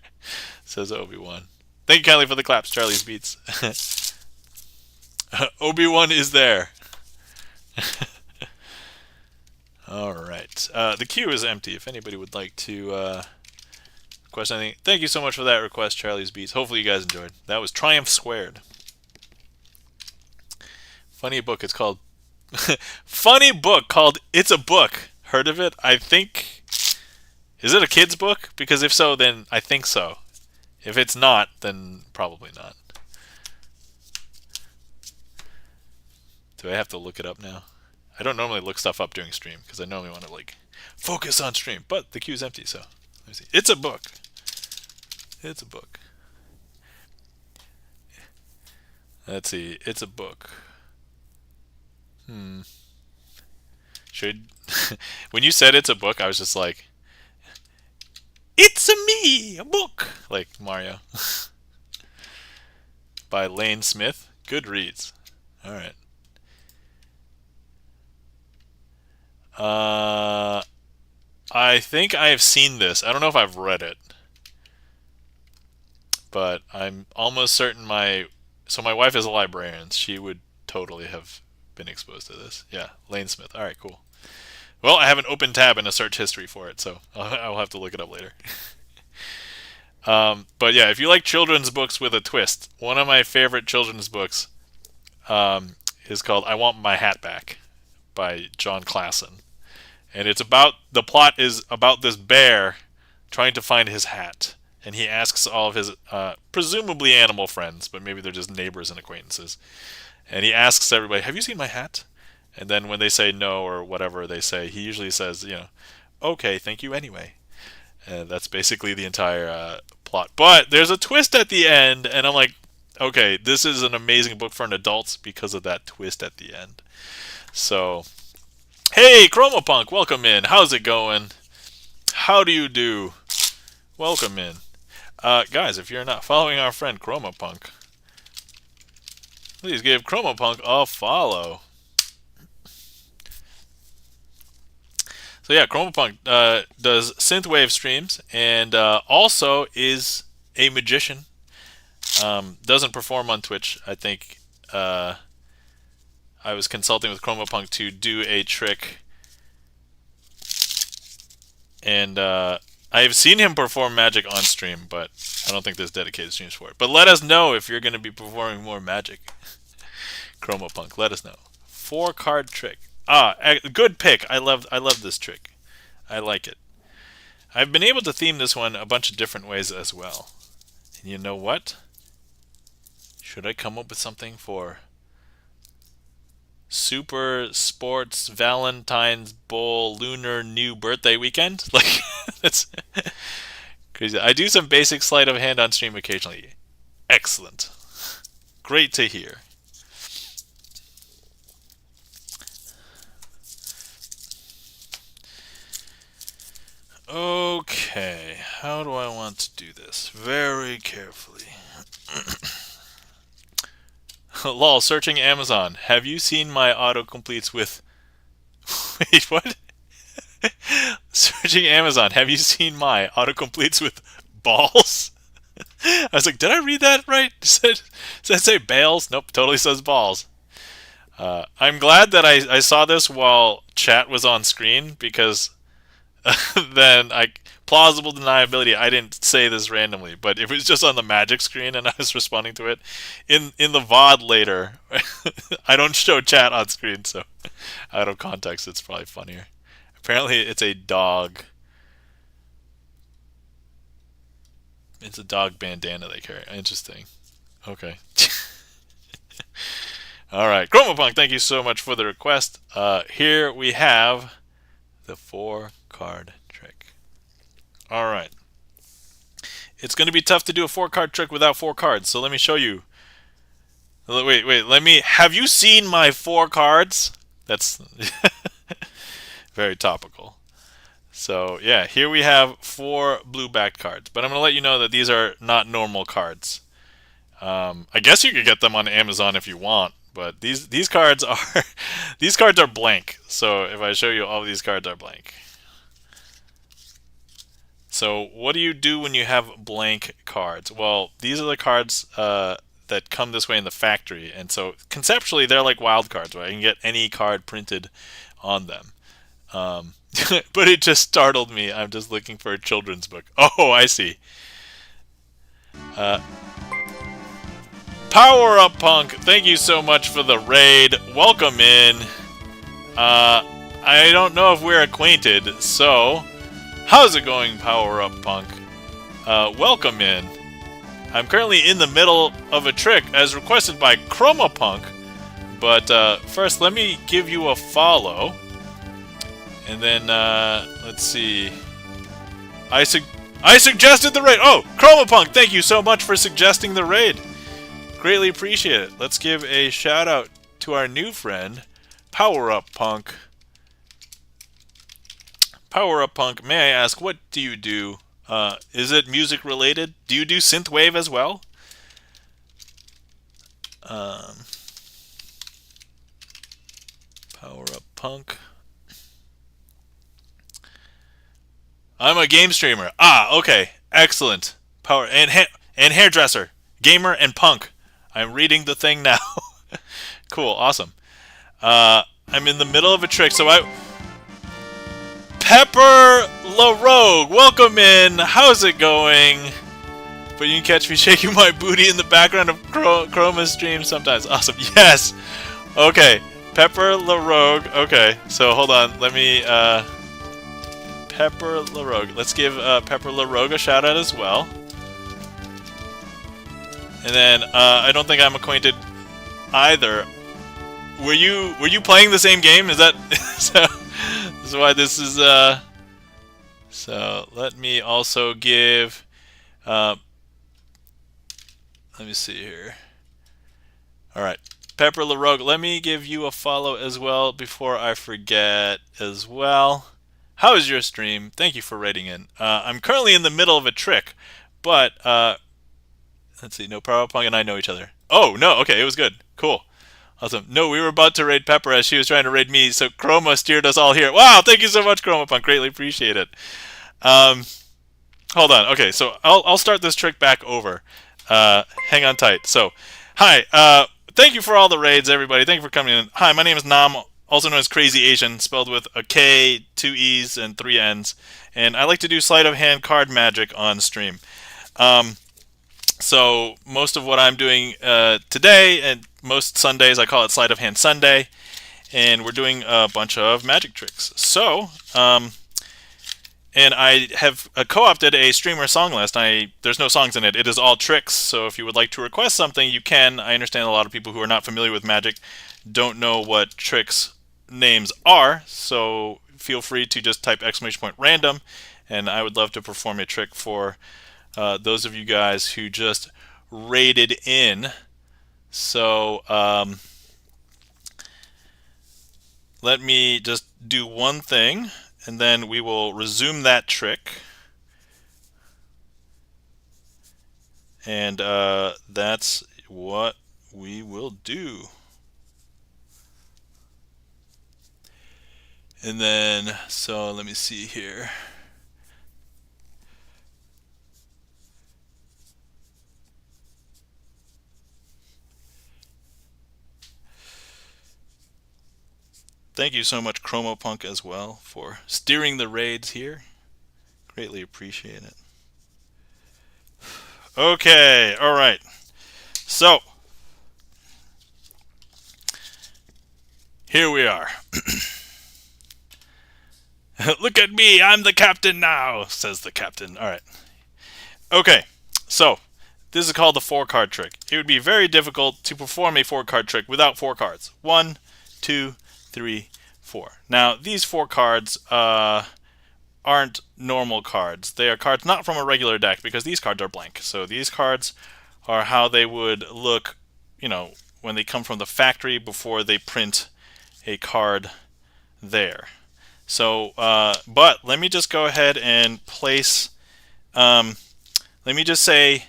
says Obi-Wan. Thank you kindly for the claps, Charlie's Beats. Obi-Wan is there. All right. The queue is empty. If anybody would like to request anything, thank you so much for that request, Charlie's Beats. Hopefully you guys enjoyed. That was Triumph Squared. Funny book. It's called funny book called It's a Book. Heard of it? I think. Is it a kid's book? Because if so, then I think so. If it's not, then probably not. Do I have to look it up now? I don't normally look stuff up during stream because I normally want to like focus on stream, but the queue's empty, so let me see. It's a book. It's a book. Let's see. It's a book. Should when you said it's a book, I was just like, it's a me, a book, like Mario. By Lane Smith. Good reads. All right. I think I have seen this. I don't know if I've read it, but I'm almost certain my wife is a librarian. She would totally have been exposed to this. Yeah, Lane Smith. All right, cool. Well, I have an open tab in a search history for it, so I'll have to look it up later. But yeah, if you like children's books with a twist, one of my favorite children's books is called "I Want My Hat Back" by John Klassen. And the plot is about this bear trying to find his hat. And he asks all of his presumably animal friends, but maybe they're just neighbors and acquaintances. And he asks everybody, "Have you seen my hat?" And then when they say no or whatever they say, he usually says, "Okay, thank you anyway." And that's basically the entire plot. But there's a twist at the end, and I'm like, okay, this is an amazing book for an adult because of that twist at the end. So, hey, ChromaPunk, welcome in. How's it going? How do you do? Welcome in. Guys, if you're not following our friend ChromaPunk, please give ChromaPunk a follow. So yeah, ChromaPunk does synthwave streams and also is a magician. Doesn't perform on Twitch. I think I was consulting with ChromaPunk to do a trick, and I have seen him perform magic on stream, but I don't think there's dedicated streams for it. But let us know if you're going to be performing more magic. ChromaPunk, let us know. 4-card trick. Good pick. I love this trick. I like it. I've been able to theme this one a bunch of different ways as well. And you know what? Should I come up with something for Super Sports Valentine's Bowl Lunar New Birthday Weekend? Like, that's crazy. I do some basic sleight of hand on stream occasionally. Excellent. Great to hear. Okay, how do I want to do this? Very carefully. Lol, searching Amazon. Have you seen my autocompletes with... Wait, what? Searching Amazon. Have you seen my autocompletes with balls? I was like, did I read that right? Does that say bales? Nope, totally says balls. I'm glad that I saw this while chat was on screen because then plausible deniability. I didn't say this randomly, but it was just on the magic screen and I was responding to it. In the VOD later, I don't show chat on screen, so out of context, it's probably funnier. Apparently, it's a dog. It's a dog bandana they carry. Interesting. Okay. All right, ChromaPunk, thank you so much for the request. Here we have the 4-card trick. All right. It's going to be tough to do a 4-card trick without 4 cards, so let me show you. Wait, have you seen my 4 cards? That's very topical. So, yeah, here we have 4 blue-backed cards, but I'm going to let you know that these are not normal cards. I guess you could get them on Amazon if you want, but these cards are these cards are blank. So if I show you, all of these cards are blank. So what do you do when you have blank cards? Well, these are the cards that come this way in the factory, and so conceptually they're like wild cards, right? I can get any card printed on them. But it just startled me. I'm just looking for a children's book. Oh, I see. Power Up Punk, thank you so much for the raid. Welcome in. I don't know if we're acquainted, so how's it going, Power Up Punk? Welcome in. I'm currently in the middle of a trick as requested by ChromaPunk, but first let me give you a follow, and then let's see. I suggested the raid. Oh, ChromaPunk, thank you so much for suggesting the raid. Greatly appreciate it. Let's give a shout out to our new friend, Power Up Punk. Power Up Punk, may I ask, what do you do? Is it music related? Do you do synthwave as well? Power Up Punk. I'm a game streamer. Ah, okay, excellent. Power and hairdresser, gamer and punk. I'm reading the thing now. Cool, awesome. I'm in the middle of a trick, so Pepper LaRogue, welcome in. How's it going? But you can catch me shaking my booty in the background of Chroma's stream sometimes. Awesome, yes. Okay, Pepper LaRogue. Okay, so hold on. Let me, Pepper LaRogue. Let's give Pepper LaRogue a shout out as well. And then I don't think I'm acquainted either. Were you playing the same game? Is that so? This is why this is So let me also give. Let me see here. All right, Pepper LaRogue. Let me give you a follow as well before I forget as well. How is your stream? Thank you for rating in. I'm currently in the middle of a trick, but let's see. No, Power Punk and I know each other. Oh, no. Okay, it was good. Cool. Awesome. No, we were about to raid Pepper as she was trying to raid me, so Chroma steered us all here. Wow, thank you so much, Chroma Punk. Greatly appreciate it. Hold on. Okay, so I'll start this trick back over. Hang on tight. So, hi. Thank you for all the raids, everybody. Thank you for coming in. Hi, my name is Nam, also known as Crazy Asian, spelled with a K, 2 E's, and 3 N's. And I like to do sleight of hand card magic on stream. So most of what I'm doing today, and most Sundays, I call it Sleight of Hand Sunday, and we're doing a bunch of magic tricks. So, and I have co-opted a StreamerSonglist. There's no songs in it. It is all tricks. So if you would like to request something, you can. I understand a lot of people who are not familiar with magic don't know what tricks names are. So feel free to just type !random, and I would love to perform a trick for those of you guys who just raided in. So let me just do one thing, and then we will resume that trick. And that's what we will do. And then, so let me see here. Thank you so much, ChromoPunk, as well, for steering the raids here. Greatly appreciate it. Okay, all right. So, here we are. Look at me, I'm the captain now, says the captain. All right. Okay, so this is called the 4-card trick. It would be very difficult to perform a 4-card trick without 4 cards. 1, 2, 3, 4. Now, these 4 cards aren't normal cards. They are cards not from a regular deck because these cards are blank. So these cards are how they would look, you know, when they come from the factory before they print a card there. So, but let me just go ahead and place, let me just say,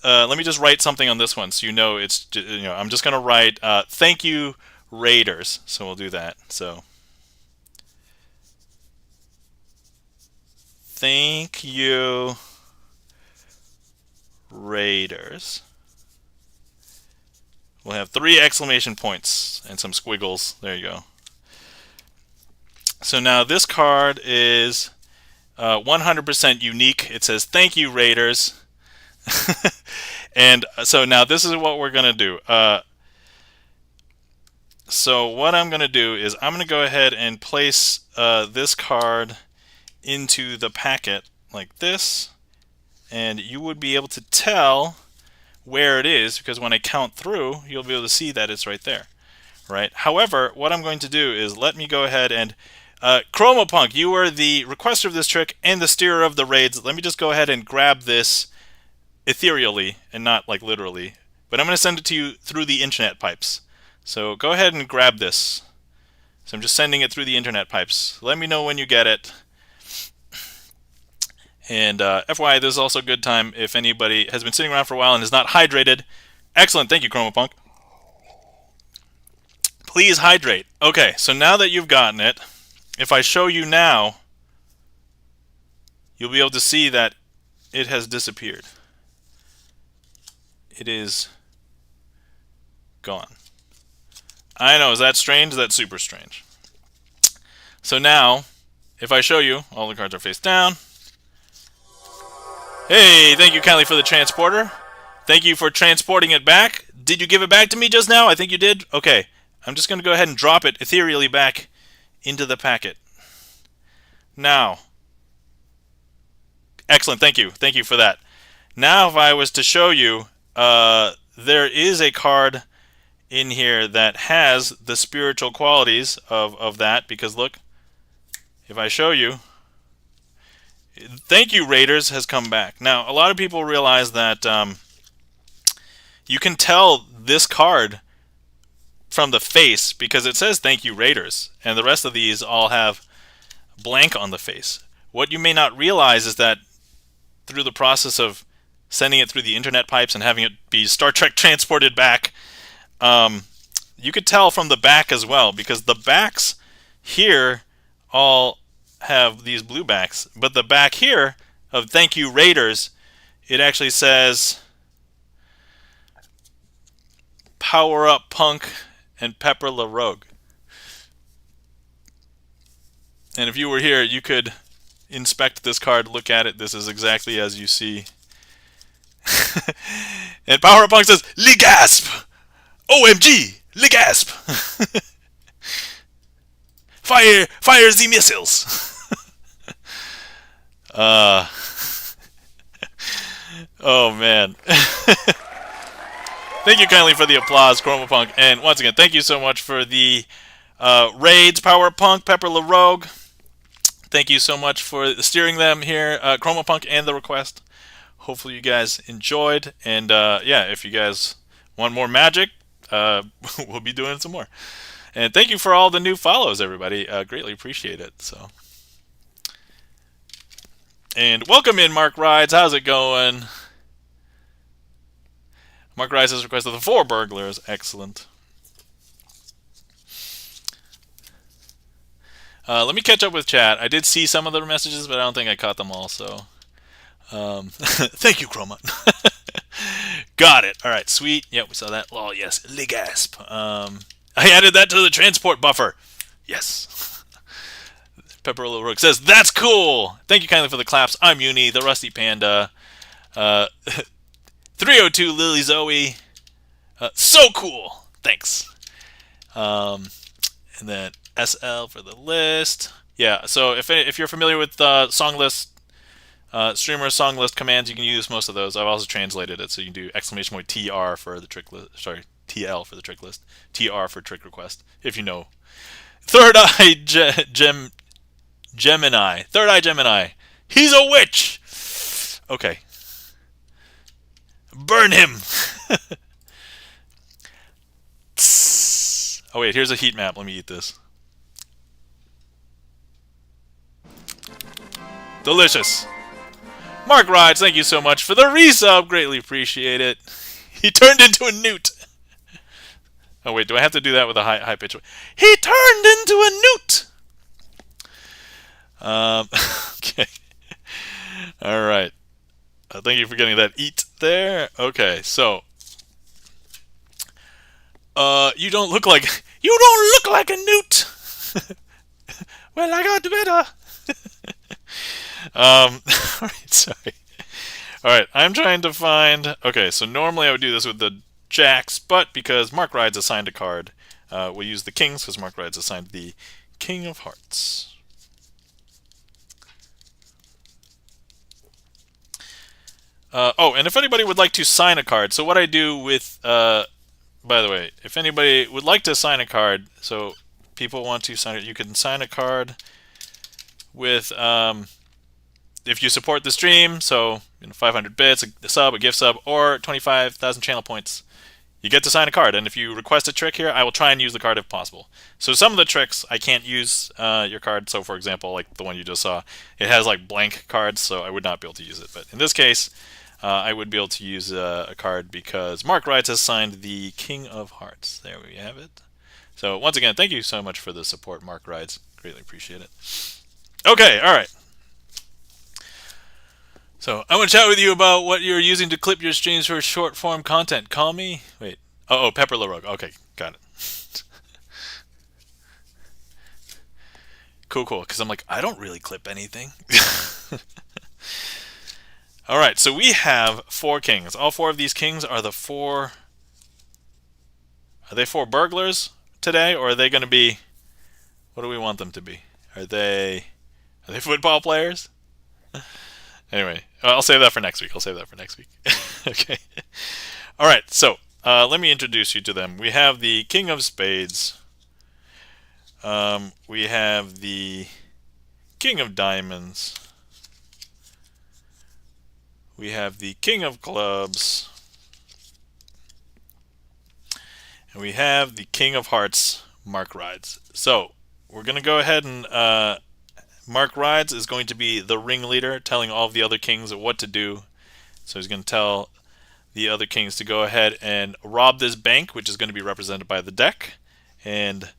let me just write something on this one so you know it's, you know, I'm just going to write, thank you, Raiders. So we'll do that. So, thank you, Raiders. We'll have 3 exclamation points and some squiggles. There you go. So now this card is 100% unique. It says, thank you, Raiders. And so now this is what we're going to do. So what I'm going to do is I'm going to go ahead and place this card into the packet like this. And you would be able to tell where it is because when I count through, you'll be able to see that it's right there. Right? However, what I'm going to do is let me go ahead and ChromoPunk, you are the requester of this trick and the steerer of the raids. Let me just go ahead and grab this ethereally and not like literally. But I'm going to send it to you through the internet pipes. So go ahead and grab this. So I'm just sending it through the internet pipes. Let me know when you get it. And FYI, this is also a good time if anybody has been sitting around for a while and is not hydrated. Excellent. Thank you, ChromoPunk. Please hydrate. Okay, so now that you've gotten it, if I show you now, you'll be able to see that it has disappeared. It is gone. I know, is that strange? That's super strange. So now, if I show you, all the cards are face down. Hey, thank you kindly for the transporter. Thank you for transporting it back. Did you give it back to me just now? I think you did. Okay, I'm just going to go ahead and drop it ethereally back into the packet. Now, excellent, thank you for that. Now if I was to show you, there is a card in here that has the spiritual qualities of that, because look, if I show you, thank you, Raiders has come back. Now, a lot of people realize that you can tell this card from the face because it says thank you, Raiders, and the rest of these all have blank on the face. What you may not realize is that through the process of sending it through the internet pipes and having it be Star Trek transported back, you could tell from the back as well, because the backs here all have these blue backs, but the back here of thank you, Raiders, it actually says power up, Punk and Pepper LaRogue. And if you were here, you could inspect this card, look at it. This is exactly as you see. And Power Up Punk says, Ligasp! OMG! Ligasp! Fire the missiles! Oh, man. Thank you kindly for the applause, ChromoPunk. And once again, thank you so much for the raids, Power Punk, Pepper LaRogue. Thank you so much for steering them here, ChromoPunk, and the request. Hopefully you guys enjoyed. And yeah, if you guys want more magic, we'll be doing some more. And thank you for all the new follows, everybody. Greatly appreciate it. So. And welcome in, Mark Rides. How's it going? Mark Rides has requested the 4 burglars. Excellent. Let me catch up with chat. I did see some of the messages, but I don't think I caught them all. So, thank you, Chroma. Got it. All right, sweet. Yep, we saw that. Oh, yes. Ligasp. I added that to the transport buffer. Yes. Pepper Little Rook says, that's cool. Thank you kindly for the claps. I'm Uni, the Rusty Panda. 302 Lily Zoe. So cool. Thanks. And then SL for the list. Yeah, so if you're familiar with Songlist, StreamerSonglist commands, you can use most of those. I've also translated it, so you can do exclamation point TR for the trick list. Sorry, TL for the trick list. TR for trick request, if you know. Third Eye Gemini. Third Eye Gemini. He's a witch! Okay. Burn him! Oh wait, here's a heat map. Let me eat this. Delicious. Mark Rides, thank you so much for the resub. Greatly appreciate it. He turned into a newt. Oh wait, do I have to do that with a high pitch? He turned into a newt. Okay. All right. Thank you for getting that eat there. Okay, so you don't look like a newt. Well, I got better. All right, sorry. All right, I'm trying to find. Okay, so normally I would do this with the jacks, but because Mark Rides assigned a card, we'll use the kings because Mark Rides assigned the King of Hearts. Oh, and if anybody would like to sign a card, so what I do with, by the way, if anybody would like to sign a card, so people want to sign it, you can sign a card with, if you support the stream, so 500 bits, a sub, a gift sub, or 25,000 channel points, you get to sign a card. And if you request a trick here, I will try and use the card if possible. So some of the tricks, I can't use your card. So for example, like the one you just saw, it has like blank cards, so I would not be able to use it. But in this case, I would be able to use a card because Mark Rides has signed the King of Hearts. There we have it. So once again, thank you so much for the support, Mark Rides. Greatly appreciate it. Okay, all right. So I want to chat with you about what you're using to clip your streams for short form content. Call me. Wait. Oh, Pepper LaRogue. Okay, got it. Cool. Because I'm like, I don't really clip anything. All right, so we have 4 kings. All 4 of these kings are the 4. Are they 4 burglars today, or are they going to be? What do we want them to be? Are they football players? Anyway, I'll save that for next week. Okay. All right, so let me introduce you to them. We have the King of Spades. We have the King of Diamonds. We have the King of Clubs. And we have the King of Hearts, Mark Rides. So we're going to go ahead and Mark Rides is going to be the ringleader, telling all of the other kings what to do. So he's going to tell the other kings to go ahead and rob this bank, which is going to be represented by the deck. And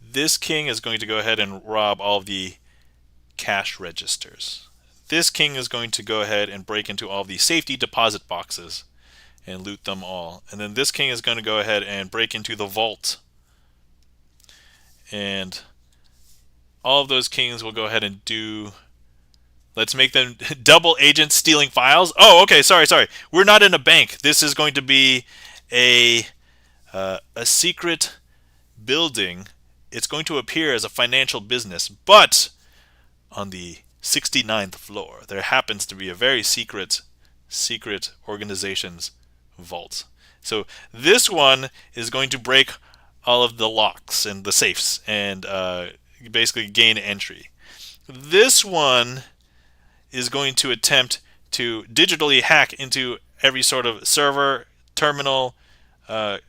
this king is going to go ahead and rob all of the cash registers. This king is going to go ahead and break into all the safety deposit boxes and loot them all. And then this king is going to go ahead and break into the vault. And all of those kings will go ahead and do... Let's make them double agents stealing files. Oh, okay, sorry. We're not in a bank. This is going to be a secret building. It's going to appear as a financial business, but on the 69th floor, there happens to be a very secret organization's vault. So this one is going to break all of the locks and the safes and basically gain entry. This one is going to attempt to digitally hack into every sort of server, terminal, all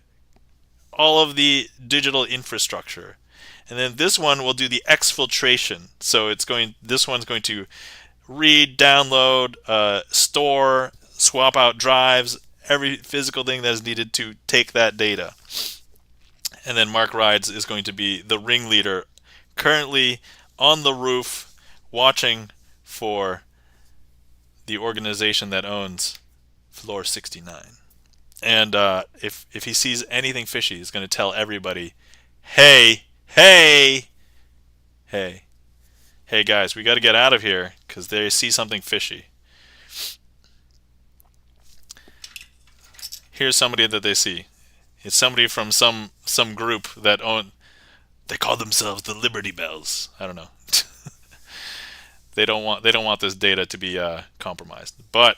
of the digital infrastructure. And then this one will do the exfiltration. So this one's going to read, download, store, swap out drives, every physical thing that is needed to take that data. And then Mark Rides is going to be the ringleader, currently on the roof, watching for the organization that owns floor 69. And if he sees anything fishy, he's going to tell everybody, hey, hey, hey, hey guys, we got to get out of here because they see something fishy. Here's somebody that they see. It's somebody from some group that own. They call themselves the Liberty Bells. I don't know. They don't want this data to be compromised. But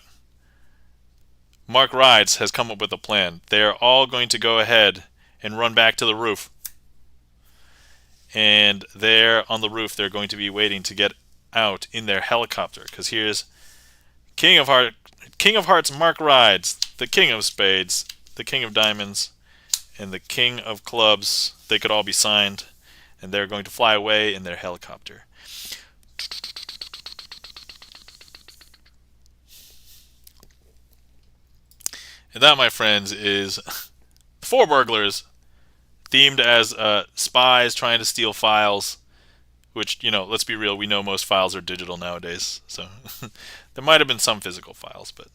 Mark Rides has come up with a plan. They're all going to go ahead and run back to the roof. And there on the roof, they're going to be waiting to get out in their helicopter. Because here's King of Hearts Mark Rides, the King of Spades, the King of Diamonds, and the King of Clubs. They could all be signed. And they're going to fly away in their helicopter. And that, my friends, is 4 burglars themed as spies trying to steal files, which, let's be real, we know most files are digital nowadays. So there might have been some physical files, but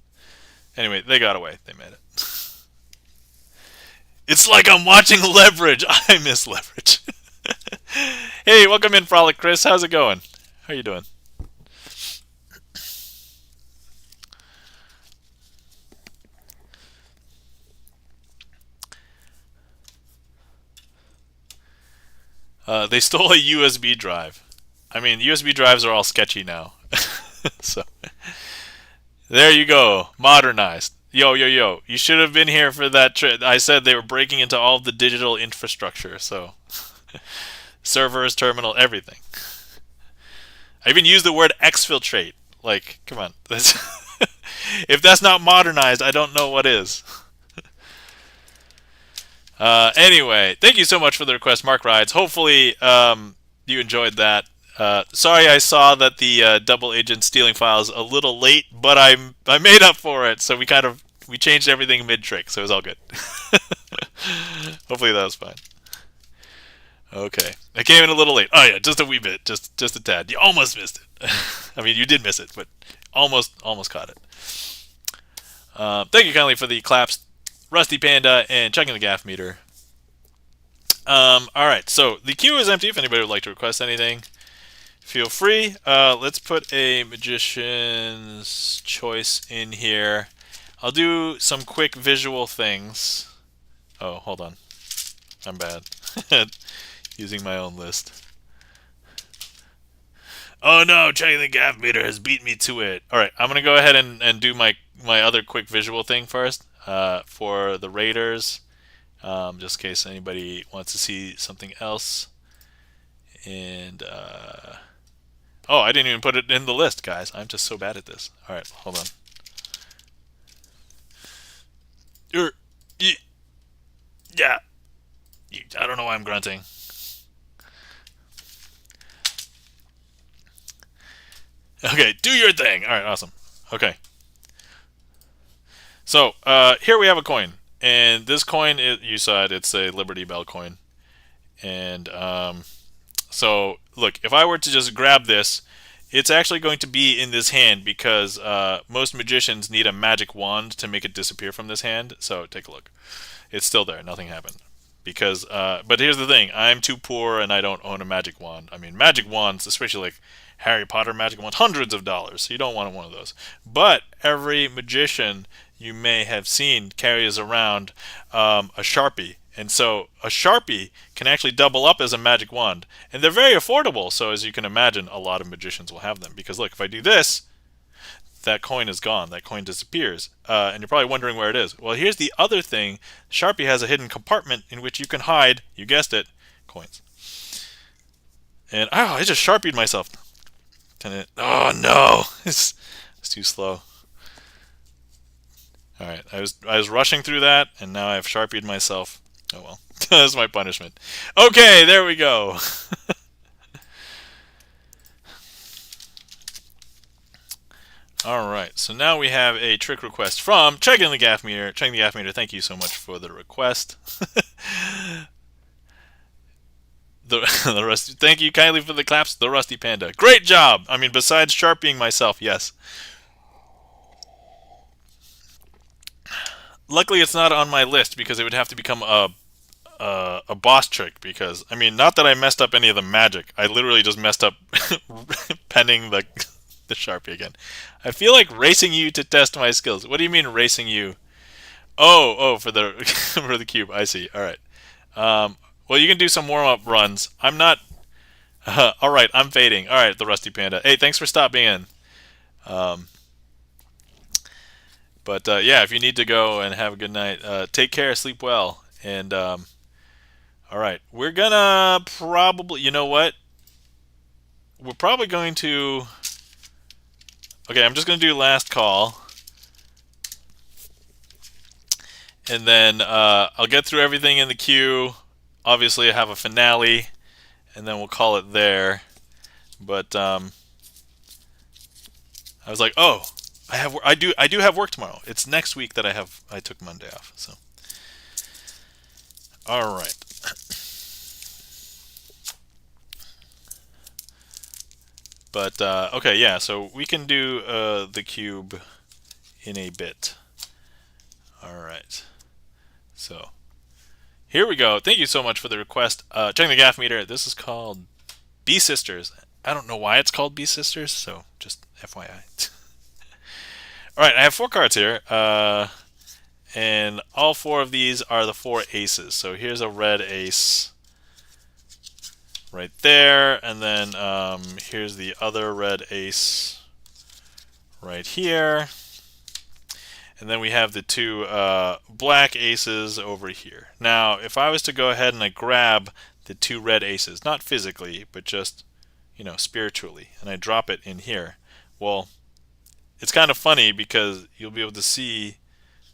anyway, they got away. They made it. It's like I'm watching Leverage. I miss Leverage. Hey, welcome in, Frolic Chris. How's it going? How you doing? They stole a USB drive. I mean, USB drives are all sketchy now. So, there you go. Modernized. Yo. You should have been here for that trip. I said they were breaking into all of the digital infrastructure. So, servers, terminal, everything. I even used the word exfiltrate. Like, come on. If that's not modernized, I don't know what is. Anyway, thank you so much for the request, Mark Rides. Hopefully, you enjoyed that. Sorry I saw that the double agent stealing files a little late, but I made up for it. So we changed everything mid-trick, so it was all good. Hopefully that was fine. Okay, I came in a little late. Oh yeah, just a wee bit, just a tad. You almost missed it. I mean, you did miss it, but almost caught it. Thank you kindly for the claps, Rusty Panda, and checking the gaff meter. Alright, so the queue is empty. If anybody would like to request anything, feel free. Let's put a Magician's Choice in here. I'll do some quick visual things. Oh, hold on. I'm bad. Using my own list. Oh no, checking the gaff meter has beat me to it. Alright, I'm going to go ahead and do my other quick visual thing first. For the Raiders, just in case anybody wants to see something else. And, oh, I didn't even put it in the list, guys. I'm just so bad at this. Alright, hold on. Yeah. I don't know why I'm grunting. Okay, do your thing. Alright, awesome. Okay. So, here we have a coin. And this coin, you saw it, it's a Liberty Bell coin. And, so, look, if I were to just grab this, it's actually going to be in this hand because most magicians need a magic wand to make it disappear from this hand. So, take a look. It's still there. Nothing happened. Because, but here's the thing. I'm too poor and I don't own a magic wand. I mean, magic wands, especially like Harry Potter magic wands, hundreds of dollars. So you don't want one of those. But every magician you may have seen carries around a Sharpie. And so a Sharpie can actually double up as a magic wand. And they're very affordable. So as you can imagine, a lot of magicians will have them. Because look, if I do this, that coin is gone. That coin disappears. And you're probably wondering where it is. Well, here's the other thing. Sharpie has a hidden compartment in which you can hide, you guessed it, coins. And, oh, I just Sharpied myself. Oh, no. It's too slow. Alright, I was rushing through that, and now I've Sharpied myself. Oh, well. That's my punishment. Okay, there we go. All right, so now we have a trick request from Checking the Gaff Meter. Checking the Gaff Meter, thank you so much for the request. The Rusty, thank you kindly for the claps. The Rusty Panda, great job. I mean, besides sharpieing myself, yes. Luckily, it's not on my list because it would have to become a boss trick. Because I mean, not that I messed up any of the magic. I literally just messed up penning the Sharpie again. I feel like racing you to test my skills. What do you mean racing you? Oh, for the for the cube. I see. All right. Well, you can do some warm up runs. I'm not. All right, I'm fading. All right, the Rusty Panda. Hey, thanks for stopping in. Um, but yeah, if you need to go and have a good night, take care, sleep well, and all right, we're gonna probably. You know what? We're probably going to. Okay, I'm just gonna do last call. And then I'll get through everything in the queue. Obviously, I have a finale, and then we'll call it there. But I was like, oh, I do have work tomorrow. It's next week that I took Monday off. So, all right. But okay, yeah. So we can do the cube in a bit. All right. So here we go. Thank you so much for the request. Checking the gaff meter. This is called B Sisters. I don't know why it's called B Sisters, so just FYI. All right, I have 4 cards here, and all 4 of these are the 4 aces. So here's a red ace right there, and then here's the other red ace right here. And then we have the 2 black aces over here. Now, if I was to go ahead and I grab the 2 red aces, not physically, but just, you know, spiritually, and I drop it in here, well, it's kind of funny because you'll be able to see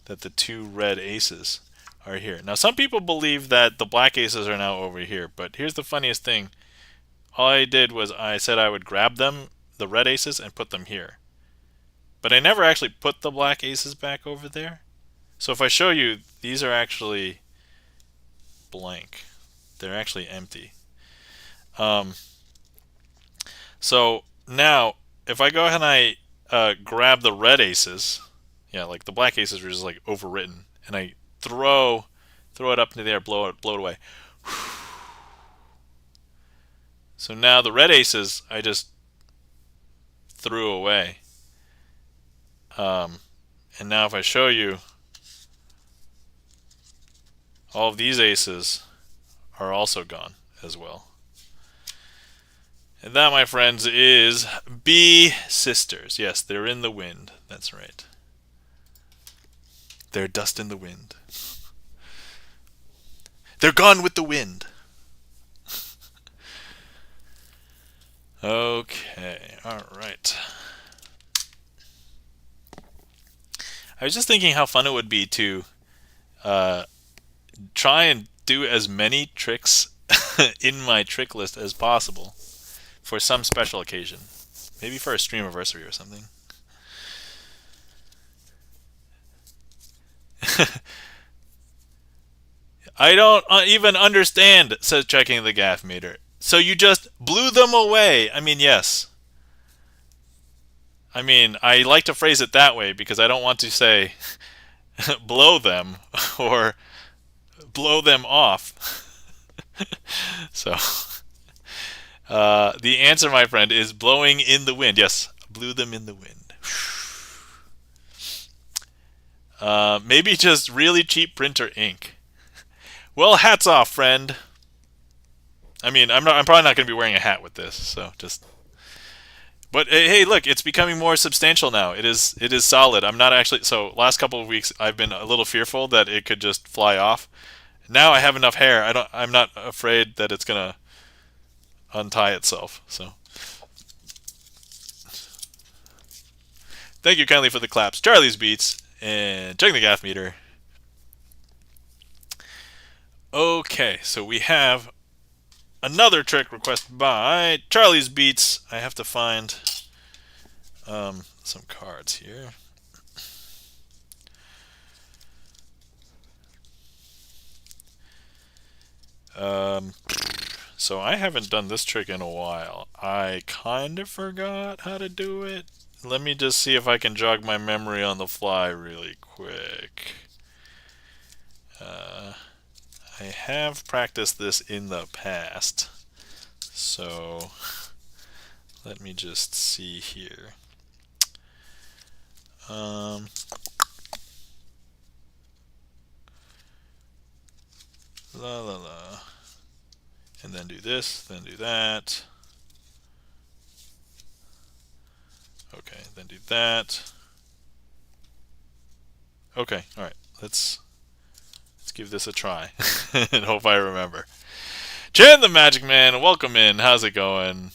that the 2 red aces are here. Now, some people believe that the black aces are now over here, but here's the funniest thing. All I did was I said I would grab them, the red aces, and put them here. But I never actually put the black aces back over there. So if I show you, these are actually blank. They're actually empty. So now, if I go ahead and I grab the red aces, yeah, like the black aces were just like overwritten, and I throw it up into the air, blow it away. So now the red aces I just threw away. And now if I show you, all of these aces are also gone as well. And that, my friends, is B Sisters. Yes, they're in the wind. That's right. They're dust in the wind. They're gone with the wind. Okay, all right. I was just thinking how fun it would be to try and do as many tricks in my trick list as possible for some special occasion. Maybe for a streamiversary or something. I don't even understand, says Checking the gaff meter. So you just blew them away. I mean, yes. I mean, I like to phrase it that way because I don't want to say blow them or blow them off. So the answer, my friend, is blowing in the wind. Yes, blew them in the wind. Maybe just really cheap printer ink. Well, hats off, friend. I mean, I'm probably not going to be wearing a hat with this, so just. But hey, look, it's becoming more substantial now. It is solid. I'm not actually. So last couple of weeks, I've been a little fearful that it could just fly off. Now I have enough hair. I'm not afraid that it's gonna untie itself. So. Thank you kindly for the claps, Charlie's Beats, and checking the gaff meter. Okay, so we have another trick request by Charlie's Beats. I have to find some cards here. So I haven't done this trick in a while. I kind of forgot how to do it. Let me just see if I can jog my memory on the fly really quick. I have practiced this in the past, so let me just see here. La la la. And then do this, then do that. Okay, then do that. Okay, alright, let's give this a try and hope I remember. Jan the Magic Man, welcome in. How's it going?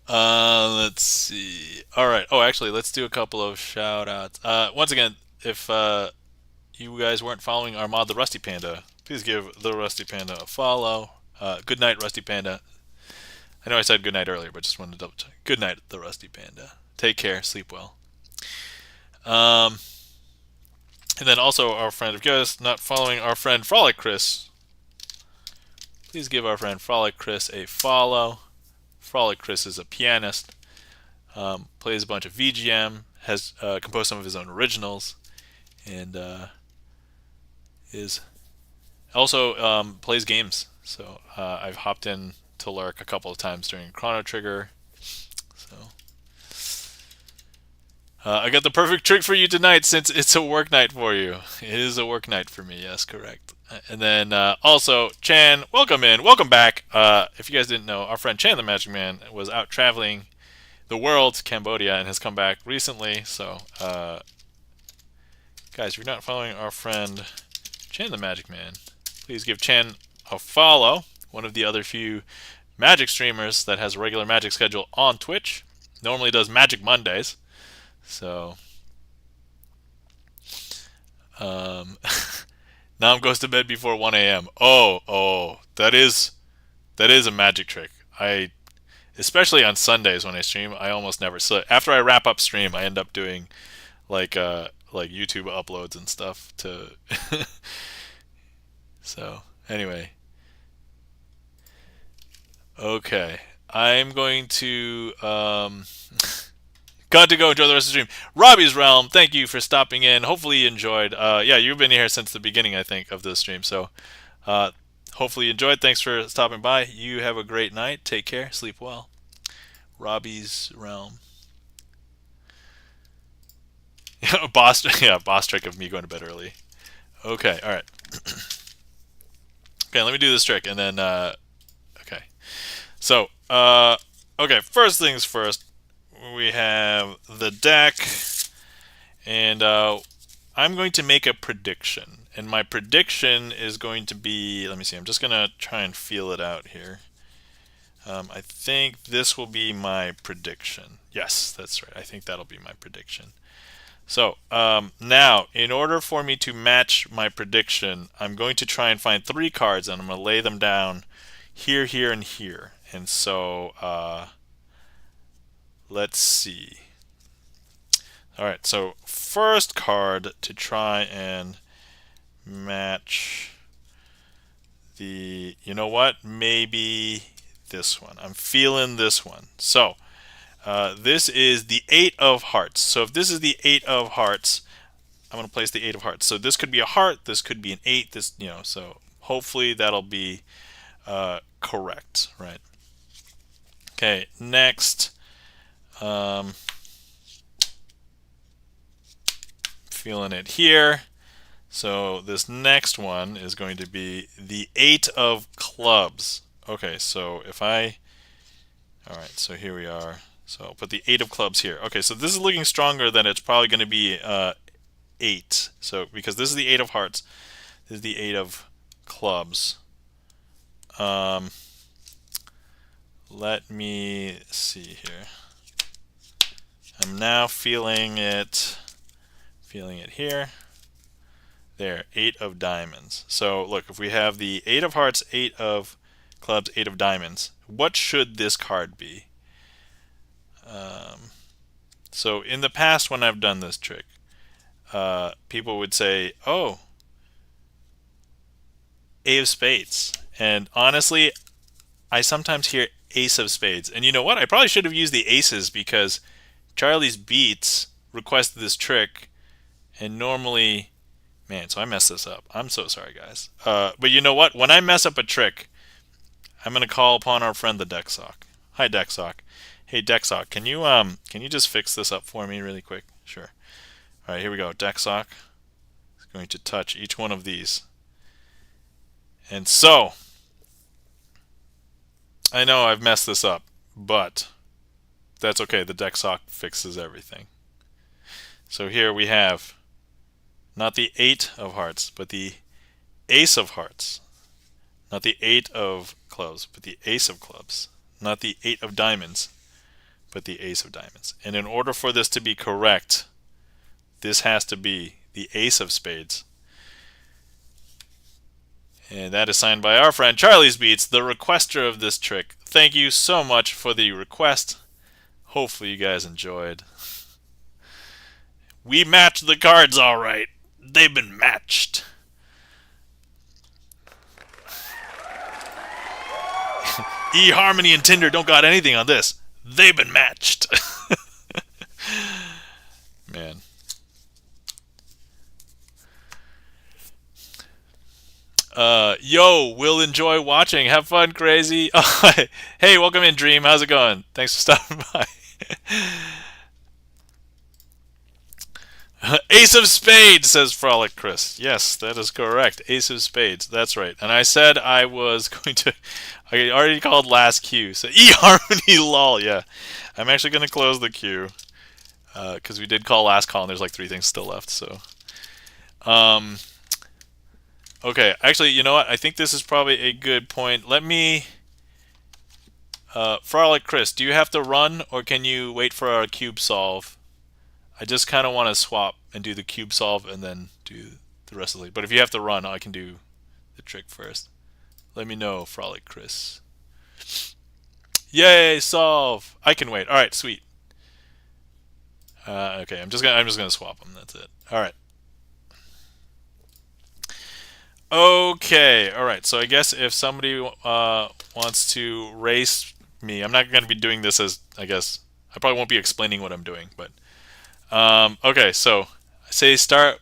Let's see. Alright, oh actually, let's do a couple of shout outs. Once again, if you guys weren't following our mod, the Rusty Panda, please give the Rusty Panda a follow. Good night, Rusty Panda. I know I said good night earlier, but just wanted to double check. Good night, the Rusty Panda. Take care, sleep well. And then also our friend, if you guys not following our friend Frolic Chris, please give our friend Frolic Chris a follow. Frolic Chris is a pianist, plays a bunch of VGM, has composed some of his own originals, and is also plays games. So I've hopped in to lurk a couple of times during Chrono Trigger. So I got the perfect trick for you tonight since it's a work night for you. It is a work night for me, yes, correct. And then also, Chan, welcome in, welcome back. If you guys didn't know, our friend Chan the Magic Man was out traveling the world, Cambodia, and has come back recently. So, guys, if you're not following our friend Chan the Magic Man, please give Chan a follow. One of the other few magic streamers that has a regular magic schedule on Twitch. Normally does Magic Mondays. So, Nam goes to bed before 1 a.m. Oh, that is a magic trick. Especially on Sundays when I stream, I almost never sleep. After I wrap up stream, I end up doing like YouTube uploads and stuff to. So anyway, okay, I'm going to got to go enjoy the rest of the stream. Robbie's Realm, thank you for stopping in. Hopefully you enjoyed. Yeah, you've been here since the beginning, I think, of the stream. So hopefully you enjoyed. Thanks for stopping by. You have a great night. Take care. Sleep well. Robbie's Realm. boss trick of me going to bed early. Okay, all right. Okay, let me do this trick and then okay. So, okay, first things first. We have the deck, and I'm going to make a prediction. And my prediction is going to be, let me see, I'm just going to try and feel it out here. I think this will be my prediction. Yes, that's right. I think that'll be my prediction. So, now, in order for me to match my prediction, I'm going to try and find 3 cards, and I'm going to lay them down here, here, and here. And so, let's see. Alright, so first card to try and match the, you know what, maybe this one. I'm feeling this one. So, this is the 8 of Hearts. So if this is the 8 of Hearts, I'm going to place the 8 of Hearts. So this could be a heart, this could be an 8, this, you know, so hopefully that'll be correct, right? Okay, next. Feeling it here. So this next one is going to be the 8 of Clubs. Okay, so if I... Alright, so here we are. So I'll put the 8 of Clubs here. Okay, so this is looking stronger than it's probably going to be 8. So because this is the 8 of Hearts, this is the 8 of Clubs. Let me see here. I'm now feeling it here. There, 8 of Diamonds. So look, if we have the 8 of Hearts, 8 of clubs, 8 of diamonds. What should this card be? So in the past when I've done this trick, people would say, oh, A of spades. And honestly, I sometimes hear ace of spades. And you know what? I probably should have used the aces because Charlie's Beats requested this trick. And normally, man, so I messed this up. I'm so sorry, guys. But you know what? When I mess up a trick, I'm going to call upon our friend the Deck Sock. Hi, Deck Sock. Hey, Deck Sock, can you just fix this up for me really quick? Sure. All right, here we go. Deck Sock is going to touch each one of these. And so, I know I've messed this up, but that's okay. The Deck Sock fixes everything. So here we have not the 8 of hearts, but the ace of hearts. Not the 8 of clubs, but the ace of clubs. Not the 8 of diamonds, but the ace of diamonds. And in order for this to be correct, this has to be the ace of spades. And that is signed by our friend Charlie's Beats, the requester of this trick. Thank you so much for the request. Hopefully you guys enjoyed. We matched the cards all right. They've been matched. eHarmony and Tinder don't got anything on this. They've been matched. Man. Yo, we'll enjoy watching. Have fun, crazy. Oh, hey, welcome in, Dream. How's it going? Thanks for stopping by. Ace of Spades, says Frolic Chris. Yes, that is correct. Ace of Spades. That's right. And I said I was going to... I already called last queue. So eHarmony lol. Yeah. I'm actually going to close the queue. Because we did call last call and there's like 3 things still left. So... Okay, actually, you know what? I think this is probably a good point. Let me... Frolic Chris, do you have to run or can you wait for our cube solve? I just kind of want to swap and do the cube solve and then do the rest of the... But if you have to run, I can do the trick first. Let me know, Frolic Chris. Yay, solve! I can wait. All right, sweet. Okay, I'm just gonna swap them. That's it. All right. Okay, all right. So I guess if somebody wants to race me, I'm not going to be doing this as, I guess, I probably won't be explaining what I'm doing, but okay. So I say start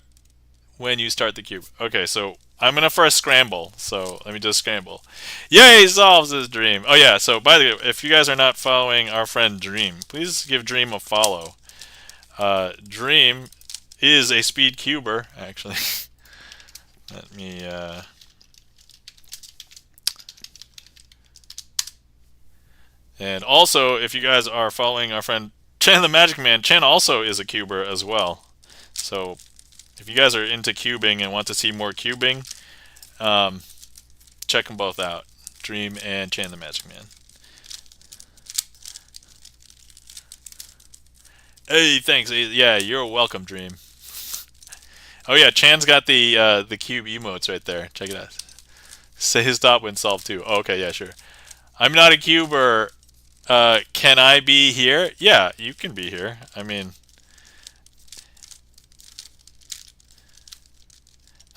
when you start the cube. Okay, so I'm gonna first scramble. So let me just scramble. Yay, solves his Dream. Oh yeah. So by the way, if you guys are not following our friend Dream, please give Dream a follow. Dream is a speed cuber, actually. Let me and also, if you guys are following our friend Chan the Magic Man, Chan also is a cuber as well. So if you guys are into cubing and want to see more cubing, check them both out, Dream and Chan the Magic Man. Hey, thanks. Yeah, you're welcome, Dream. Oh yeah, Chan's got the cube emotes right there. Check it out. Say stop when solved too. Oh, okay, yeah, sure. I'm not a cuber. Can I be here? Yeah, you can be here. I mean,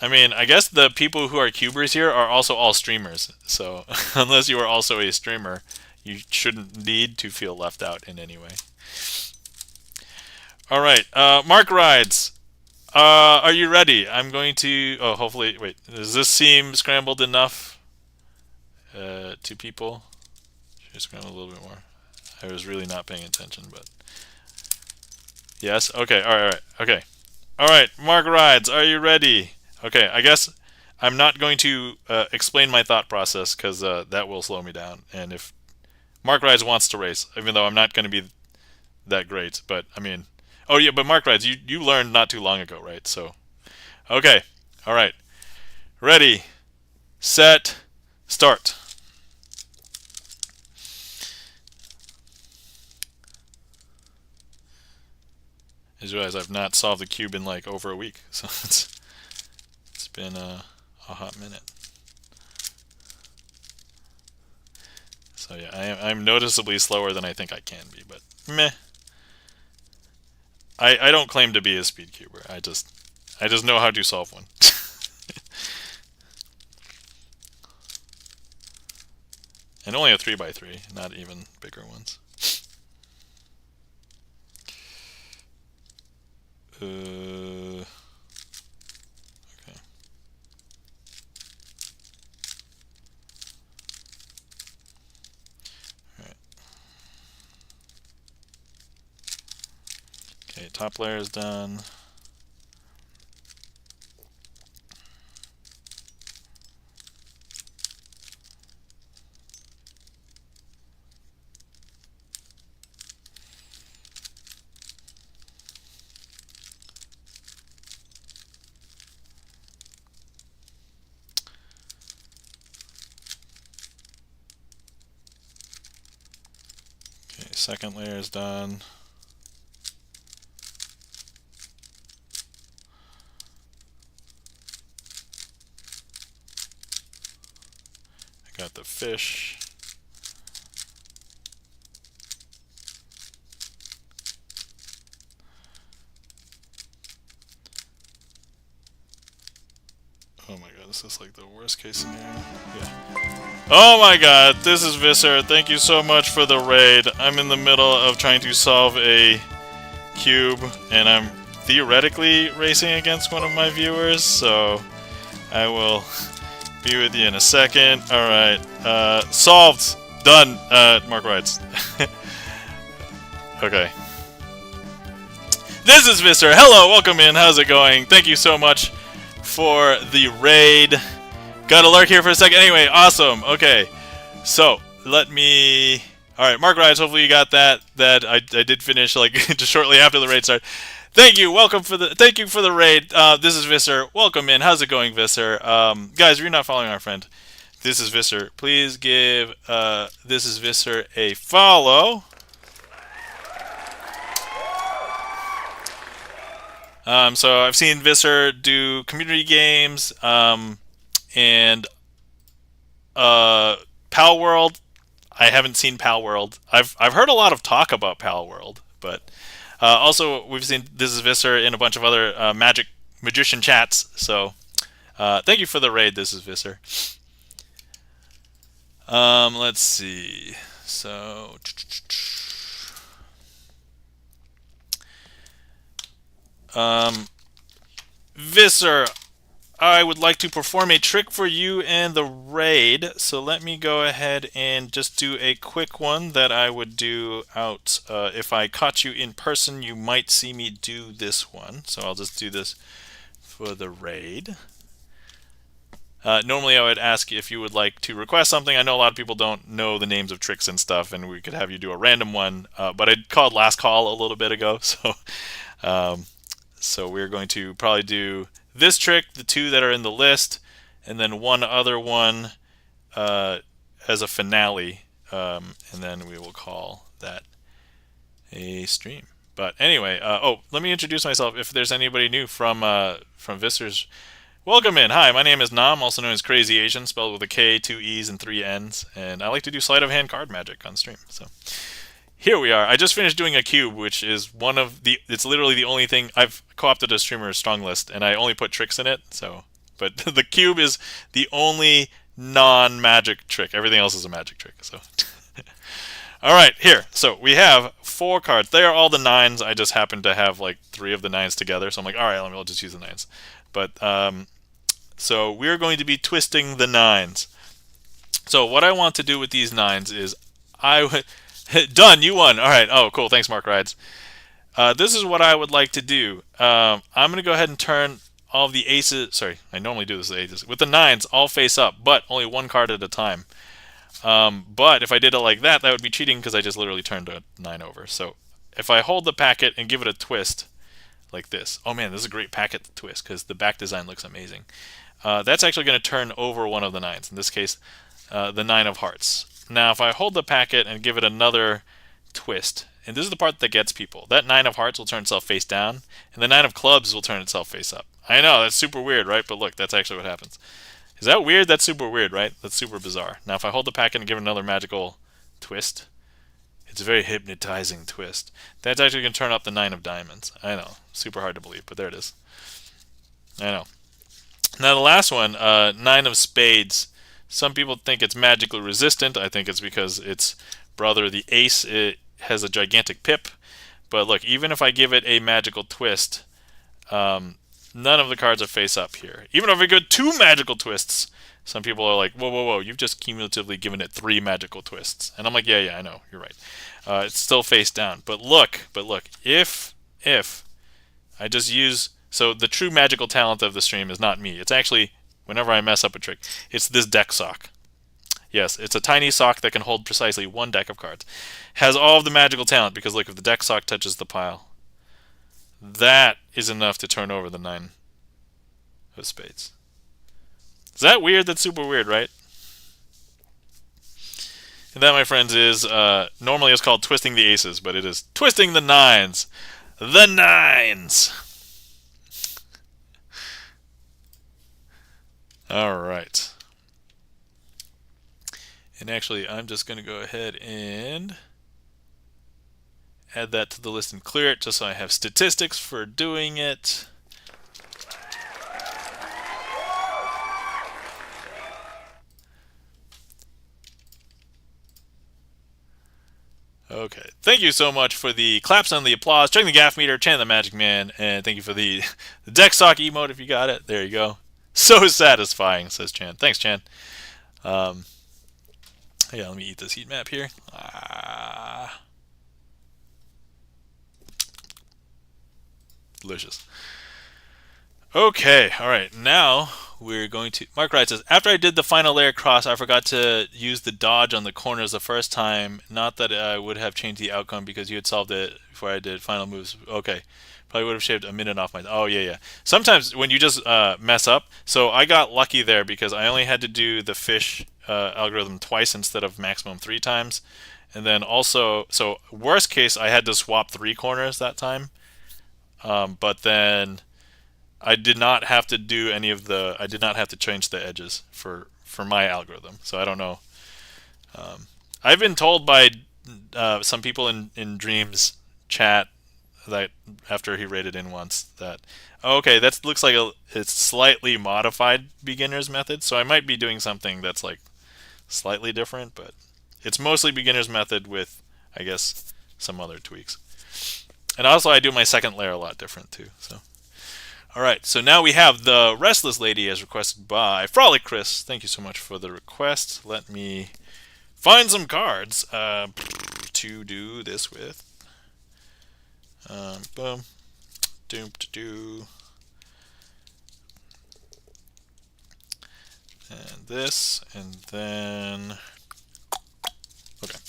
I guess the people who are cubers here are also all streamers. So unless you are also a streamer, you shouldn't need to feel left out in any way. All right, Mark Rides. Are you ready? I'm going to... Oh, hopefully... Wait, does this seem scrambled enough to people? Should I scramble a little bit more? I was really not paying attention, but... Yes? Okay, alright, okay. Alright, Mark Rides, are you ready? Okay, I guess I'm not going to explain my thought process, because that will slow me down. And if Mark Rides wants to race, even though I'm not going to be that great, but, Oh yeah, but Mark Rides, you learned not too long ago, right? So, okay, all right, ready, set, start. I just realized I've not solved the cube in like over a week, so it's been a hot minute. So yeah, I'm noticeably slower than I think I can be, but meh. I don't claim to be a speed cuber. I just know how to solve one. And only a 3x3, not even bigger ones. Okay. Alright. Okay, top layer is done. Okay, second layer is done. I got the fish. Oh my god, this is like the worst case scenario. Yeah. Oh my god, this is Visser. Thank you so much for the raid. I'm in the middle of trying to solve a cube, and I'm theoretically racing against one of my viewers, so I will be with you in a second. Alright, solved! Done! Mark writes. Okay. This is Visser. Hello, welcome in. How's it going? Thank you so much for the raid. Got a lurk here for a second. Anyway, awesome. Okay, so let me. All right, Mark Rides. Hopefully you got that. I did finish like just shortly after the raid started. Thank you. Thank you for the raid. This is Visser. Welcome in. How's it going, Visser? Guys, if you're not following our friend, this is Visser. Please give this is Visser a follow. So I've seen Visser do community games, and Pal World. I haven't seen Pal World. I've heard a lot of talk about Pal World, but also we've seen This is Visser in a bunch of other magician chats. So thank you for the raid. This is Visser. Let's see. So. Visser, I would like to perform a trick for you and the raid. So let me go ahead and just do a quick one that I would do out. If I caught you in person, you might see me do this one. So I'll just do this for the raid. Normally I would ask if you would like to request something. I know a lot of people don't know the names of tricks and stuff, and we could have you do a random one. But I called last call a little bit ago, so so we're going to probably do this trick, the two that are in the list, and then one other one as a finale, and then we will call that a stream. But anyway, oh, let me introduce myself if there's anybody new from Visser's. Welcome in. Hi, my name is Nam, also known as Crazy Asian, spelled with a K, 2 E's, and 3 N's, and I like to do sleight of hand card magic on stream. So here we are. I just finished doing a cube, which is one of the. It's literally the only thing I've co-opted a StreamerSonglist, and I only put tricks in it. So, but the cube is the only non-magic trick. Everything else is a magic trick. So, all right, here. So we have 4 cards. They are all the 9s. I just happen to have like 3 of the 9s together. So I'm like, all right, I'll just use the 9s. But so we're going to be twisting the 9s. So what I want to do with these 9s is done, you won. All right. Oh, cool. Thanks, Mark Rides. This is what I would like to do. I'm going to go ahead and turn all of the aces. Sorry, I normally do this with aces. With the 9s, all face up, but only 1 card at a time. But if I did it like that, that would be cheating because I just literally turned a 9 over. So if I hold the packet and give it a twist like this. Oh man, this is a great packet to twist because the back design looks amazing. That's actually going to turn over one of the 9s. In this case, the 9 of hearts. Now, if I hold the packet and give it another twist, and this is the part that gets people, that 9 of hearts will turn itself face down, and the 9 of clubs will turn itself face up. I know, that's super weird, right? But look, that's actually what happens. Is that weird? That's super weird, right? That's super bizarre. Now, if I hold the packet and give it another magical twist. It's a very hypnotizing twist. That's actually going to turn up the 9 of diamonds. I know, super hard to believe, but there it is. I know. Now the last one, 9 of spades. Some people think it's magically resistant. I think it's because its brother, the ace, it has a gigantic pip. But look, even if I give it a magical twist, none of the cards are face up here. Even if I give it 2 magical twists, some people are like, whoa, whoa, whoa, you've just cumulatively given it 3 magical twists. And I'm like, yeah, I know, you're right. It's still face down. But look, if I just use... So the true magical talent of the stream is not me. It's actually, whenever I mess up a trick, it's this deck sock. Yes, it's a tiny sock that can hold precisely 1 deck of cards. Has all of the magical talent, because look, if the deck sock touches the pile, that is enough to turn over the 9 of spades. Is that weird? That's super weird, right? And that, my friends, is normally it's called twisting the aces, but it is twisting the 9s. The 9s! Alright. And actually, I'm just going to go ahead and add that to the list and clear it, just so I have statistics for doing it. Okay, thank you so much for the claps and the applause, checking the gaff meter, chanting the magic man, and thank you for the deck sock emote if you got it. There you go. So satisfying, says Chan. Thanks, Chan. Yeah, let me eat this heat map here. Delicious. Okay, alright, now we're going to... Mark Wright says, after I did the final layer cross, I forgot to use the dodge on the corners the first time. Not that I would have changed the outcome because you had solved it before I did final moves. Okay. Probably would have shaved a minute off my... Oh, yeah. Sometimes when you just mess up... So I got lucky there because I only had to do the fish algorithm twice instead of maximum 3 times. And then also... So worst case, I had to swap 3 corners that time. But then I did not have to do any of the... I did not have to change the edges for my algorithm. So I don't know. I've been told by some people in Dreams chat that after he rated in once that okay, that looks like it's slightly modified beginner's method, so I might be doing something that's like slightly different, but it's mostly beginner's method with, I guess, some other tweaks. And also I do my second layer a lot different too. So alright, so now we have the Restless Lady as requested by Frolic Chris. Thank you so much for the request. Let me find some cards to do this with. Boom. Doom-to-do. And this, and then... Okay.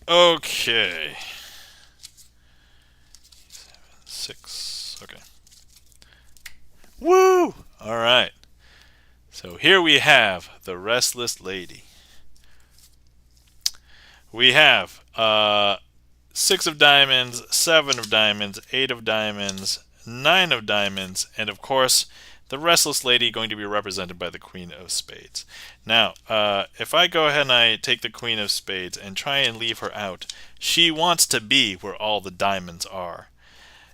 Okay. 7, 6. Okay. Woo! Alright. So here we have the Restless Lady. We have 6 of diamonds, 7 of diamonds, 8 of diamonds, 9 of diamonds, and of course, the Restless Lady going to be represented by the Queen of Spades. Now, if I go ahead and I take the Queen of Spades and try and leave her out, she wants to be where all the diamonds are.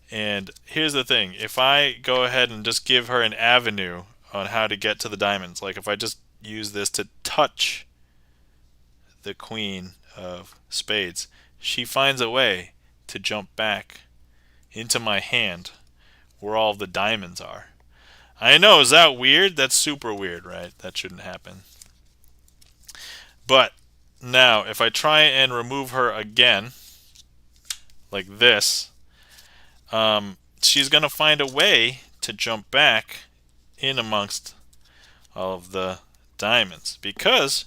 And here's the thing, if I go ahead and just give her an avenue on how to get to the diamonds, like if I just use this to touch the Queen of Spades, she finds a way to jump back into my hand where all the diamonds are. I know, is that weird? That's super weird, right? That shouldn't happen. But now, if I try and remove her again, like this, she's going to find a way to jump back in amongst all of the diamonds because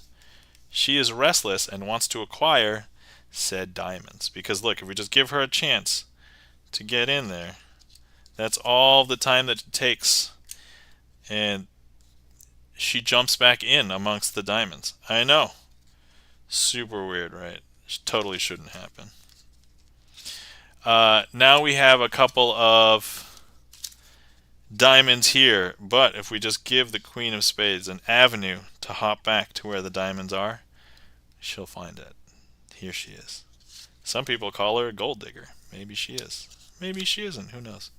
she is restless and wants to acquire said diamonds. Because look, if we just give her a chance to get in there, that's all the time that it takes, and she jumps back in amongst the diamonds. I know, super weird, right? Totally shouldn't happen. Now we have a couple of diamonds here, but if we just give the Queen of Spades an avenue to hop back to where the diamonds are, She'll find it. Here she is. Some people call her a gold digger. Maybe she is. Maybe she isn't. Who knows?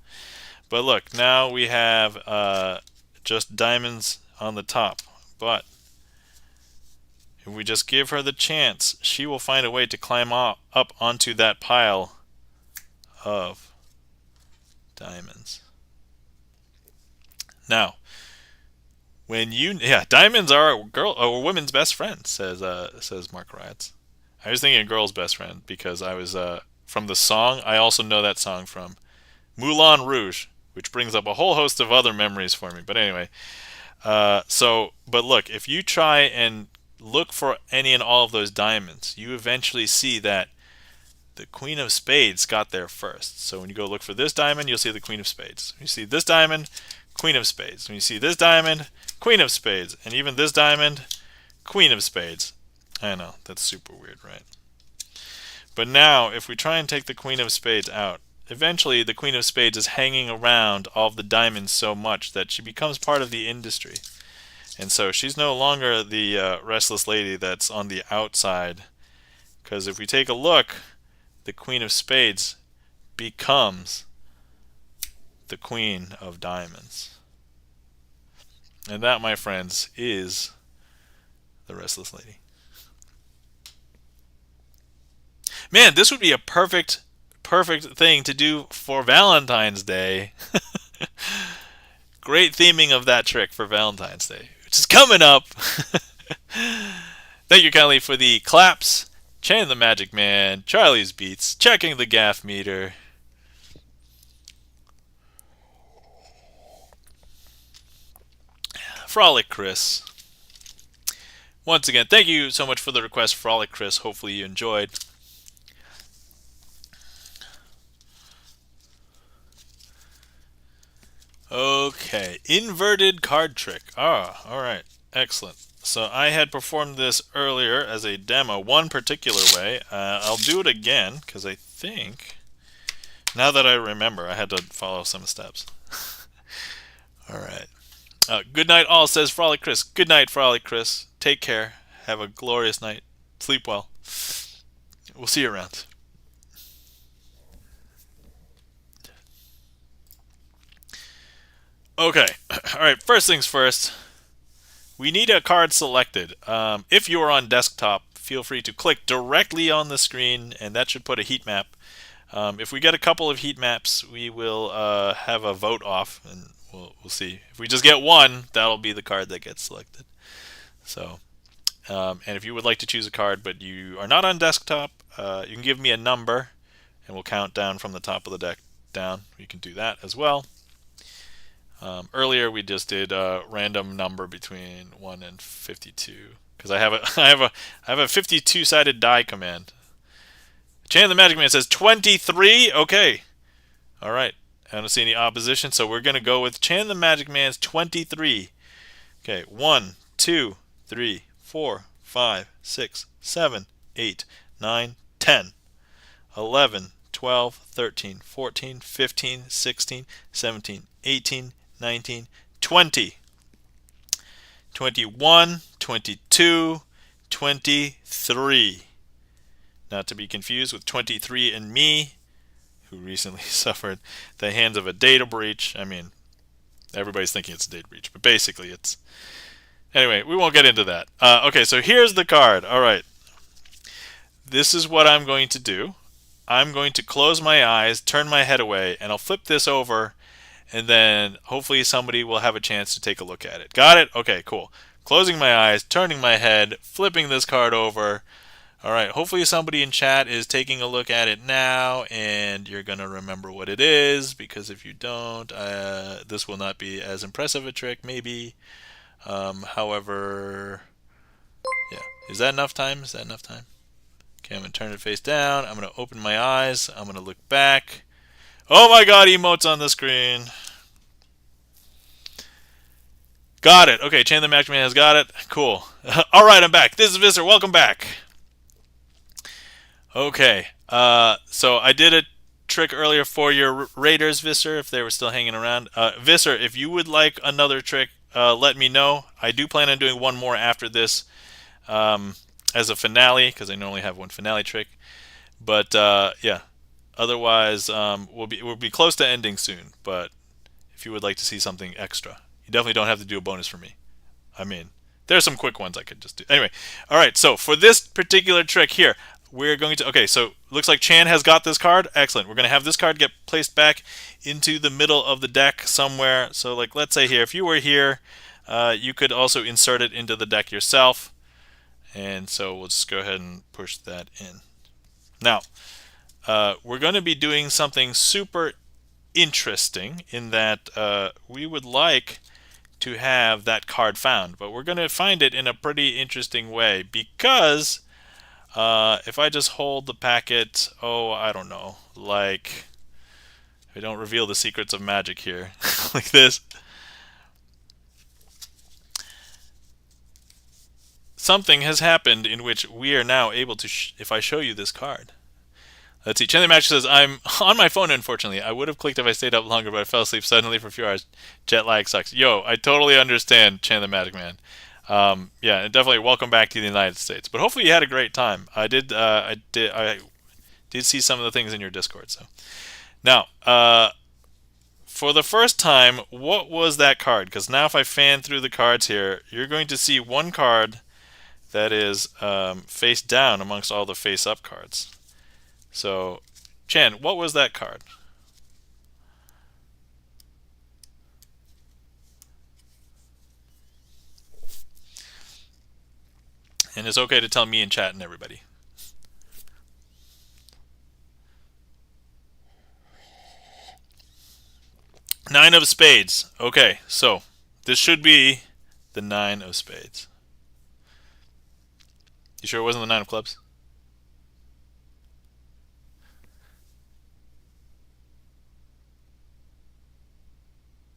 But look, now we have just diamonds on the top. But if we just give her the chance, she will find a way to climb up onto that pile of diamonds. Now, diamonds are a woman's best friend, says Mark Riots. I was thinking a girl's best friend because I was from the song. I also know that song from Moulin Rouge, which brings up a whole host of other memories for me. But anyway, but look, if you try and look for any and all of those diamonds, you eventually see that the Queen of Spades got there first. So when you go look for this diamond, you'll see the Queen of Spades. When you see this diamond, Queen of Spades. When you see this diamond, Queen of Spades. And even this diamond, Queen of Spades. I know, that's super weird, right? But now, if we try and take the Queen of Spades out, eventually the Queen of Spades is hanging around all of the diamonds so much that she becomes part of the industry. And so she's no longer the restless lady that's on the outside. Because if we take a look, the Queen of Spades becomes the Queen of Diamonds. And that, my friends, is the restless lady. Man, this would be a perfect thing to do for Valentine's Day. Great theming of that trick for Valentine's Day, which is coming up. Thank you kindly for the claps. Chan the Magic Man, Charlie's Beats, checking the gaff meter. Frolic Chris. Once again, thank you so much for the request, Frolic Chris. Hopefully you enjoyed. Okay, inverted card trick. Alright, excellent. So I had performed this earlier as a demo, one particular way. I'll do it again, because I think, now that I remember, I had to follow some steps. Alright. Good night all, says Frolic Chris. Good night, Frolic Chris. Take care. Have a glorious night. Sleep well. We'll see you around. Okay, alright, first things first. We need a card selected. If you are on desktop, feel free to click directly on the screen, and that should put a heat map. If we get a couple of heat maps, we will have a vote off, and we'll see. If we just get one, that'll be the card that gets selected. So, and if you would like to choose a card, but you are not on desktop, you can give me a number, and we'll count down from the top of the deck down. You can do that as well. Earlier we just did a random number between 1 and 52 because I have a 52-sided die command. Chan the Magic Man says 23. Okay, all right. I don't see any opposition, so we're gonna go with Chan the Magic Man's 23. Okay, 1, 2, 3, 4, 5, 6, 7, 8, 9, 10, 11, 12, 13, 14, 15, 16, 17, 18, 19, 20, 21, 22, 23. Not to be confused with 23andMe, who recently suffered the hands of a data breach. I mean, everybody's thinking it's a data breach, but basically it's... Anyway, we won't get into that. Okay, so here's the card. All right. This is what I'm going to do. I'm going to close my eyes, turn my head away, and I'll flip this over, and then hopefully somebody will have a chance to take a look at it. Got it? Okay, cool. Closing my eyes, turning my head, flipping this card over. All right, hopefully somebody in chat is taking a look at it now, and you're going to remember what it is, because if you don't, this will not be as impressive a trick, maybe. However, yeah. Is that enough time? Is that enough time? Okay, I'm going to turn it face down. I'm going to open my eyes. I'm going to look back. Oh my god, emotes on the screen. Got it. Okay, Chan the Magic Man has got it. Cool. Alright, I'm back. This is Visser. Welcome back. Okay, so I did a trick earlier for your Raiders, Visser, if they were still hanging around. Visser, if you would like another trick, let me know. I do plan on doing one more after this. as a finale, because I normally have one finale trick. But yeah, otherwise we'll be close to ending soon. But if you would like to see something extra, you definitely don't have to do a bonus for me. I mean, there's some quick ones I could just do. Anyway, all right. So for this particular trick here, we're going to. Okay, so looks like Chan has got this card. Excellent. We're going to have this card get placed back into the middle of the deck somewhere. So like, let's say here, if you were here, you could also insert it into the deck yourself. And so we'll just go ahead and push that in. Now, we're going to be doing something super interesting in that we would like to have that card found, but we're going to find it in a pretty interesting way because if I just hold the packet, I don't know, like I don't reveal the secrets of magic here, like this. Something has happened in which we are now able to, if I show you this card. Let's see. Chen the Magic says, I'm on my phone, unfortunately. I would have clicked if I stayed up longer, but I fell asleep suddenly for a few hours. Jet lag sucks. Yo, I totally understand, Chen the Magic Man. Yeah, and definitely welcome back to the United States. But hopefully you had a great time. I did see some of the things in your Discord. So now, for the first time, what was that card? Because now if I fan through the cards here, you're going to see one card that is face down amongst all the face up cards. So, Chan, what was that card? And it's okay to tell me in chat and everybody. Nine of spades. Okay, so this should be the nine of spades. You sure it wasn't the nine of clubs?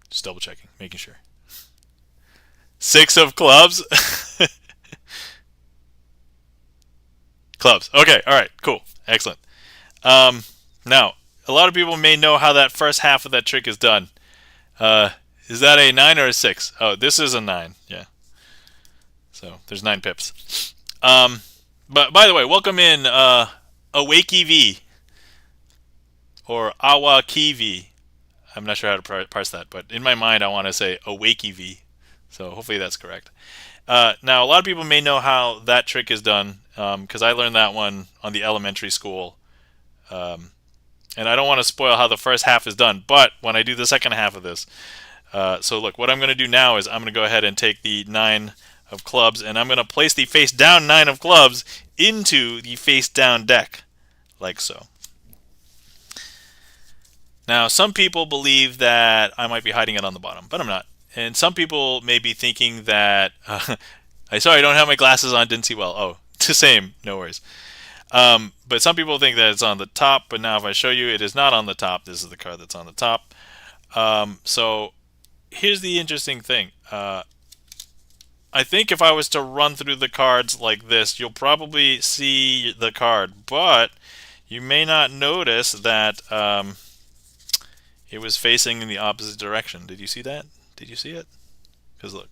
Just double checking, making sure. Six of clubs. Clubs. Okay, all right, cool, excellent. Now, a lot of people may know how that first half of that trick is done. Is that a 9 or a 6? Oh, this is a 9, yeah. So, there's 9 pips. But by the way, welcome in Awakey V. Or Awa Kiwi. I'm not sure how to parse that, but in my mind I want to say Awakey V. So hopefully that's correct. Now, a lot of people may know how that trick is done because I learned that one on the elementary school. And I don't want to spoil how the first half is done, but when I do the second half of this. So look, what I'm going to do now is I'm going to go ahead and take the 9 of clubs and I'm going to place the face down 9 of clubs into the face down deck, like so. Now, some people believe that I might be hiding it on the bottom, but I'm not. And some people may be thinking that, sorry, I don't have my glasses on, didn't see well. Oh, it's the same, no worries. But some people think that it's on the top, but now if I show you, it is not on the top. This is the card that's on the top. So here's the interesting thing. I think if I was to run through the cards like this, you'll probably see the card, but you may not notice that it was facing in the opposite direction. Did you see that? Did you see it? Because look.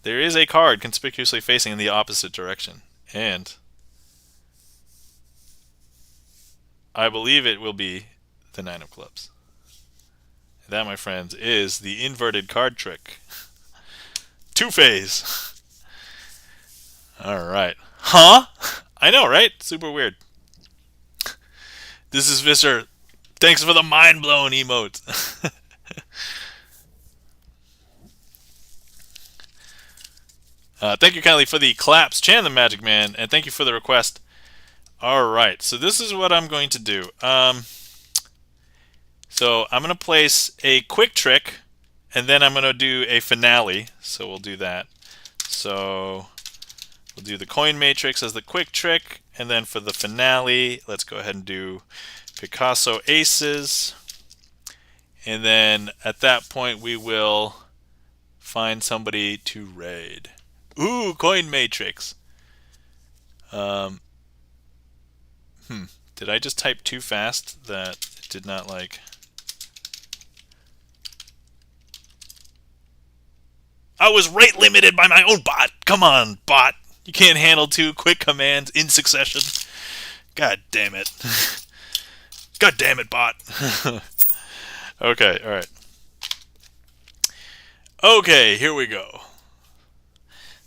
There is a card conspicuously facing in the opposite direction. And I believe it will be the 9 of clubs. That, my friends, is the inverted card trick. Two-phase. Alright. Huh? I know, right? Super weird. This is Visser. Thanks for the mind-blown emote. Thank you kindly for the claps, Chan the Magic Man, and thank you for the request. Alright, so this is what I'm going to do. So I'm going to place a quick trick, and then I'm going to do a finale. So we'll do that. So we'll do the coin matrix as the quick trick, and then for the finale, let's go ahead and do Picasso aces. And then at that point, we will find somebody to raid. Ooh, coin matrix. Did I just type too fast that it did not like... I was rate limited by my own bot. Come on, bot. You can't handle 2 quick commands in succession. God damn it. God damn it, bot. Okay, alright. Okay, here we go.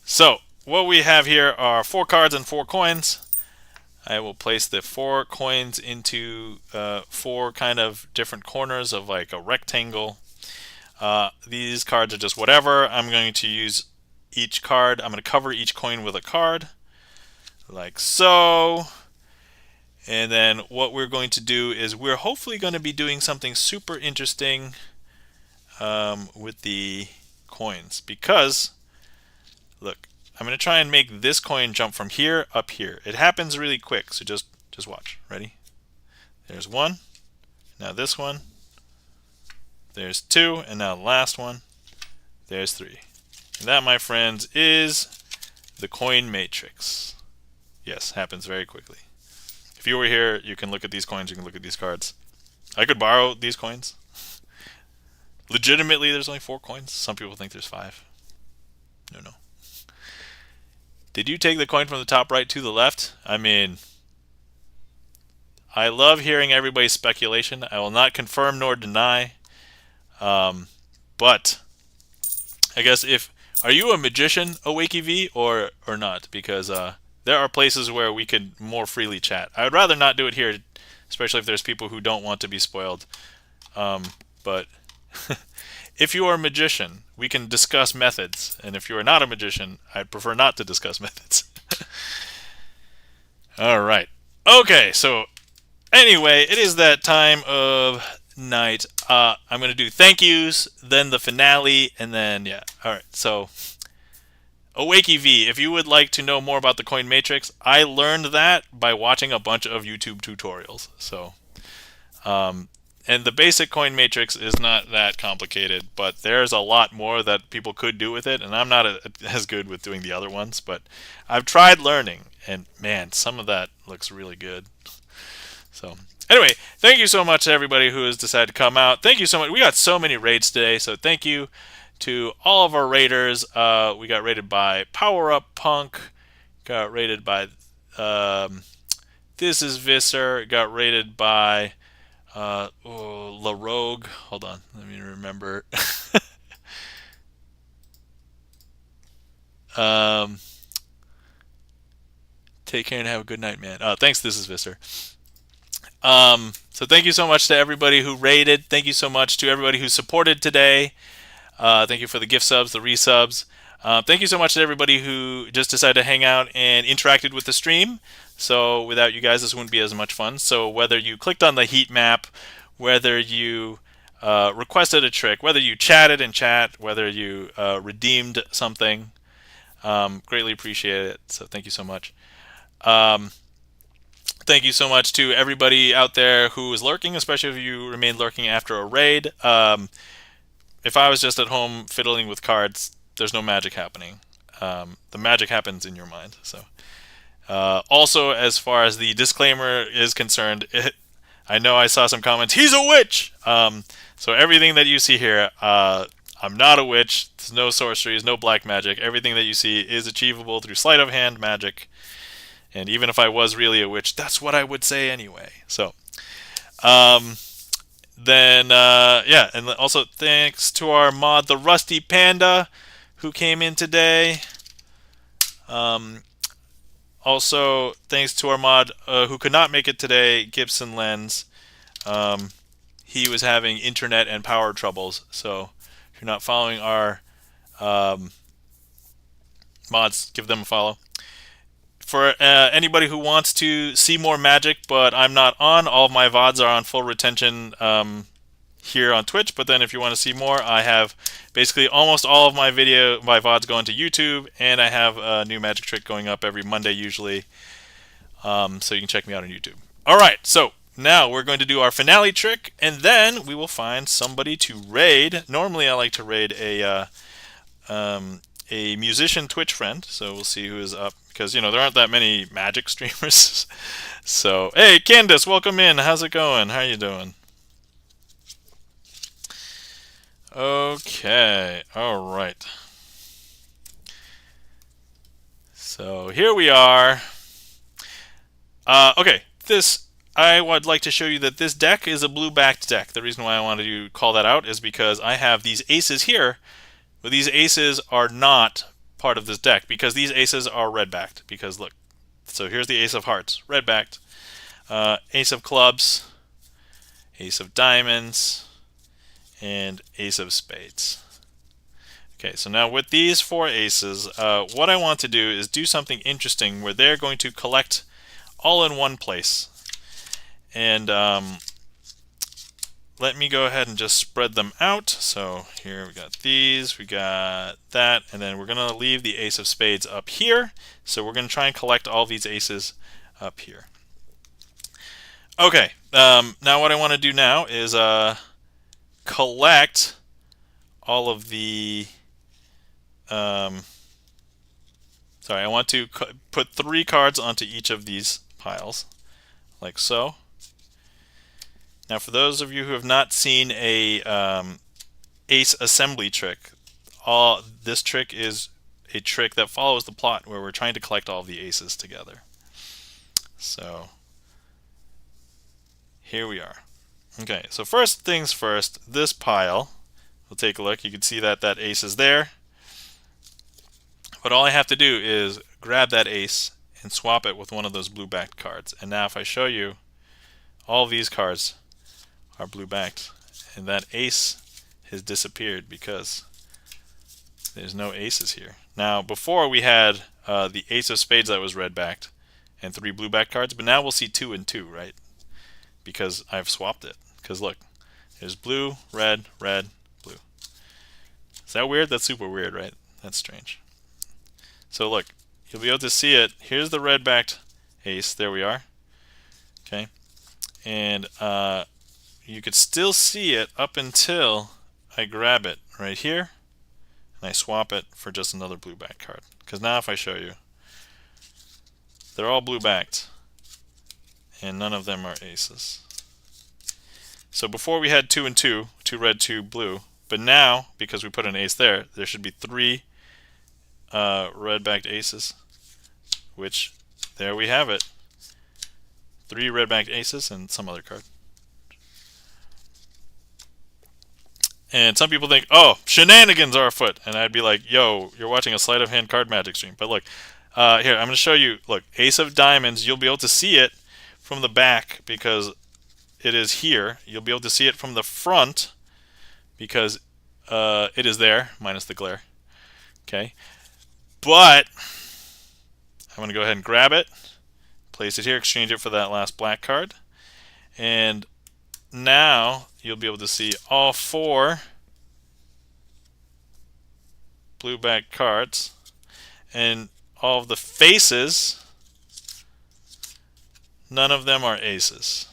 So, what we have here are 4 cards and 4 coins. I will place the 4 coins into 4 kind of different corners of like a rectangle. These cards are just whatever. I'm going to use each card. I'm going to cover each coin with a card, like so. And then what we're going to do is we're hopefully going to be doing something super interesting with the coins, because look, I'm going to try and make this coin jump from here up here. It happens really quick, so just watch. Ready? There's 1. Now this one. There's 2, and now the last one. There's 3. And that, my friends, is the coin matrix. Yes, happens very quickly. If you were here, you can look at these coins, you can look at these cards. I could borrow these coins. Legitimately, there's only 4 coins. Some people think there's 5. No. Did you take the coin from the top right to the left? I mean, I love hearing everybody's speculation. I will not confirm nor deny. But I guess are you a magician, AwakeEV, or not? Because there are places where we could more freely chat. I would rather not do it here, especially if there's people who don't want to be spoiled. But if you are a magician, we can discuss methods. And if you are not a magician, I'd prefer not to discuss methods. All right. Okay, so anyway, it is that time of night. I'm going to do thank yous, then the finale, and then, yeah. All right, so AwakeEV, if you would like to know more about the coin matrix, I learned that by watching a bunch of YouTube tutorials. So, and the basic coin matrix is not that complicated, but there's a lot more that people could do with it, and I'm not as good with doing the other ones, but I've tried learning, and man, some of that looks really good. So, anyway, thank you so much to everybody who has decided to come out. Thank you so much. We got so many raids today, so thank you to all of our raiders. We got raided by Power Up Punk, got raided by This Is Visser, got raided by La Rogue. Hold on, let me remember. Take care and have a good night, man. Thanks, This Is Visser. So thank you so much to everybody who raided. Thank you so much to everybody who supported today. Thank you for the gift subs, the resubs. Thank you so much to everybody who just decided to hang out and interacted with the stream. So without you guys, this wouldn't be as much fun. So whether you clicked on the heat map, whether you requested a trick, whether you chatted in chat, whether you redeemed something, greatly appreciate it. So thank you so much. Thank you so much to everybody out there who is lurking, especially if you remained lurking after a raid. If I was just at home fiddling with cards, there's no magic happening. The magic happens in your mind. So, also, as far as the disclaimer is concerned, I know I saw some comments, he's a witch! So everything that you see here, I'm not a witch. There's no sorceries, no black magic. Everything that you see is achievable through sleight of hand magic. And even if I was really a witch, that's what I would say anyway. So, yeah, and also thanks to our mod, the Rusty Panda, who came in today. Also, thanks to our mod who could not make it today, Gibson Lens. He was having internet and power troubles, so if you're not following our mods, give them a follow. For anybody who wants to see more magic, but I'm not on, all of my VODs are on full retention here on Twitch. But then if you want to see more, I have basically almost all of my VODs going to YouTube, and I have a new magic trick going up every Monday usually. So you can check me out on YouTube. All right, so now we're going to do our finale trick, and then we will find somebody to raid. Normally I like to raid a musician Twitch friend, so we'll see who is up, because there aren't that many magic streamers. So hey Candace, welcome in. How's it going? How are you doing? Okay, all right. So here we are. Okay, I would like to show you that this deck is a blue-backed deck. The reason why I wanted to call that out is because I have these aces here, but these aces are not part of this deck because these aces are red-backed. Because look, so here's the ace of hearts, red-backed, ace of clubs, ace of diamonds, and ace of spades. Okay, so now with these four aces, what I want to do is do something interesting where they're going to collect all in one place. And let me go ahead and just spread them out. So here we got these, we got that, and then we're going to leave the ace of spades up here. So we're going to try and collect all these aces up here. Okay, now what I want to do now is collect all of the sorry, I want to put 3 cards onto each of these piles, like so. Now, for those of you who have not seen a ace assembly trick, this trick is a trick that follows the plot where we're trying to collect all of the aces together. So here we are. Okay, so first things first, this pile, we'll take a look. You can see that that ace is there. But all I have to do is grab that ace and swap it with one of those blue-backed cards. And now if I show you, all of these cards are blue-backed. And that ace has disappeared because there's no aces here. Now, before we had the ace of spades that was red-backed and 3 blue-backed cards, but now we'll see 2 and 2, right? Because I've swapped it. Because look, there's blue, red, red, blue. Is that weird? That's super weird, right? That's strange. So look, you'll be able to see it. Here's the red-backed ace. There we are. Okay. And you could still see it up until I grab it right here and I swap it for just another blue-backed card. Because now if I show you, they're all blue-backed and none of them are aces. So before we had 2 and 2, 2 red, 2 blue, but now, because we put an ace there, there should be 3 red-backed aces, which, there we have it. 3 red-backed aces and some other card. And some people think, oh, shenanigans are afoot. And I'd be like, yo, you're watching a sleight of hand card magic stream. But look, here, I'm going to show you, look, ace of diamonds, you'll be able to see it from the back because it is here. You'll be able to see it from the front because it is there, minus the glare. Okay. But I'm going to go ahead and grab it, place it here, exchange it for that last black card. And now you'll be able to see all 4 blue-backed cards and all of the faces. None of them are aces.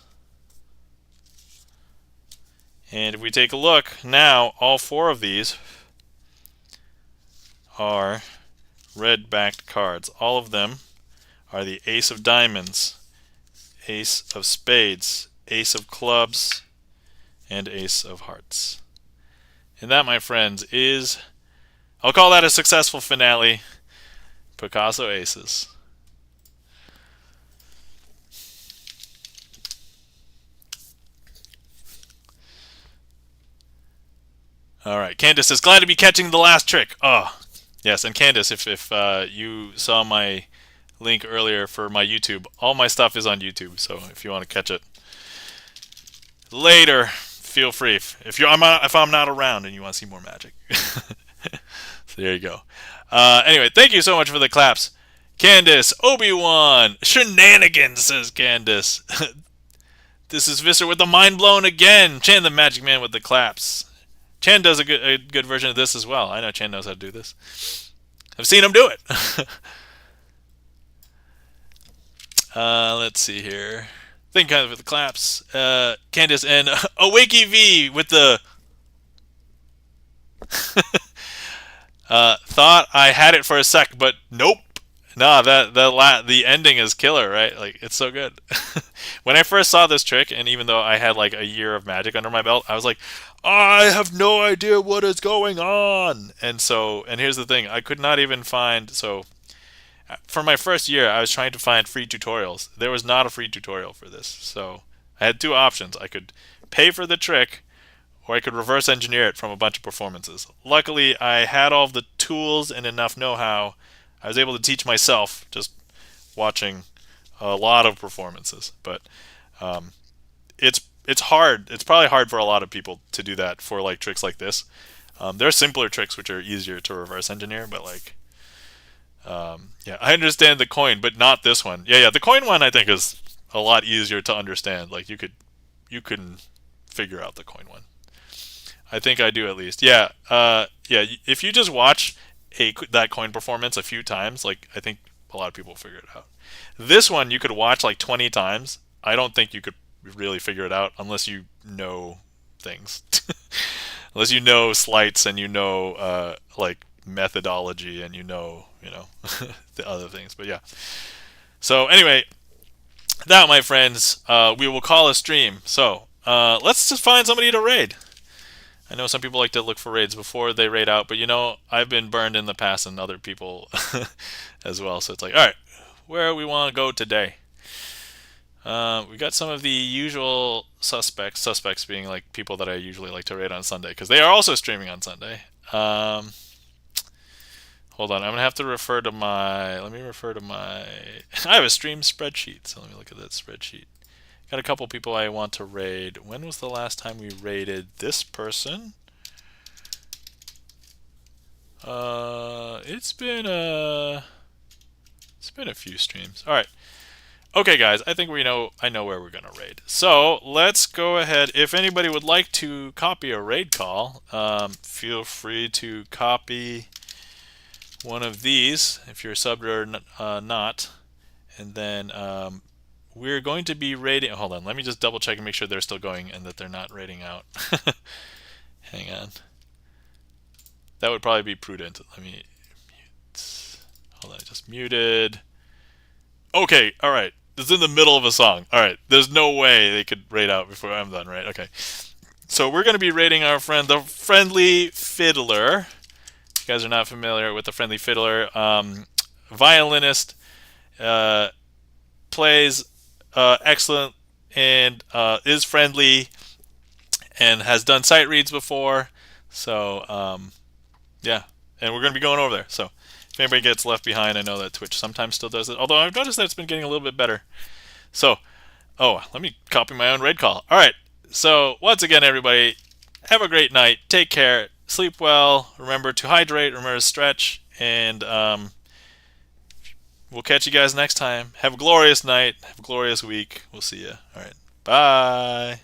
And if we take a look, now all 4 of these are red-backed cards. All of them are the ace of diamonds, ace of spades, ace of clubs, and ace of hearts. And that, my friends, is, I'll call that a successful finale. Picasso aces. Alright, Candace says, glad to be catching the last trick. Oh, yes, and Candace, if you saw my link earlier for my YouTube, all my stuff is on YouTube, so if you want to catch it later, feel free. If I'm not around and you want to see more magic. So there you go. Anyway, thank you so much for the claps. Candace, Obi-Wan, shenanigans, says Candace. This is Visser with the mind blown again. Chan the Magic Man with the claps. Chan does a good version of this as well. I know Chan knows how to do this. I've seen him do it. Let's see here. Thank you for the claps. Candace and Awakey V with the thought I had it for a sec, but nope. Nah, the ending is killer, right? Like, it's so good. When I first saw this trick, and even though I had like a year of magic under my belt, I was like, I have no idea what is going on. And here's the thing, I could not even find, so for my first year, I was trying to find free tutorials. There was not a free tutorial for this. So I had two options. I could pay for the trick, or I could reverse engineer it from a bunch of performances. Luckily, I had all the tools and enough know-how. I was able to teach myself just watching a lot of performances. But um, it's hard. It's probably hard for a lot of people to do that for like tricks like this. There are simpler tricks which are easier to reverse engineer, but like yeah, I understand the coin, but not this one. Yeah, the coin one I think is a lot easier to understand. Like you can figure out the coin one. I think I do at least. Yeah, yeah. If you just watch that coin performance a few times, like I think a lot of people will figure it out. This one you could watch like 20 times. I don't think you could really figure it out unless you know things. Unless you know sleights and you know like methodology and you know the other things. But yeah. So anyway, that my friends, we will call a stream. So let's just find somebody to raid. I know some people like to look for raids before they raid out, but you know I've been burned in the past and other people as well. So it's like, all right, where we want to go today? We got some of the usual suspects being like people that I usually like to raid on Sunday because they are also streaming on Sunday. Hold on, I'm gonna have to refer to my. Let me refer to my. I have a stream spreadsheet, so let me look at that spreadsheet. Got a couple people I want to raid. When was the last time we raided this person? It's been a few streams. All right. Okay, guys, I think I know where we're going to raid. So let's go ahead. If anybody would like to copy a raid call, feel free to copy one of these if you're subbed or not. And then we're going to be raiding. Hold on, let me just double check and make sure they're still going and that they're not raiding out. Hang on. That would probably be prudent. Let me mute. Hold on, I just muted. Okay, all right. It's in the middle of a song. All right, there's no way they could raid out before I'm done, right? Okay. So we're going to be raiding our friend, the Friendly Fiddler. If you guys are not familiar with the Friendly Fiddler, violinist, plays excellent and is friendly and has done sight reads before. So, yeah, and we're going to be going over there. So if anybody gets left behind, I know that Twitch sometimes still does it. Although I've noticed that it's been getting a little bit better. So, oh, let me copy my own raid call. All right. So once again, everybody, have a great night. Take care. Sleep well. Remember to hydrate. Remember to stretch. And we'll catch you guys next time. Have a glorious night. Have a glorious week. We'll see you. All right. Bye.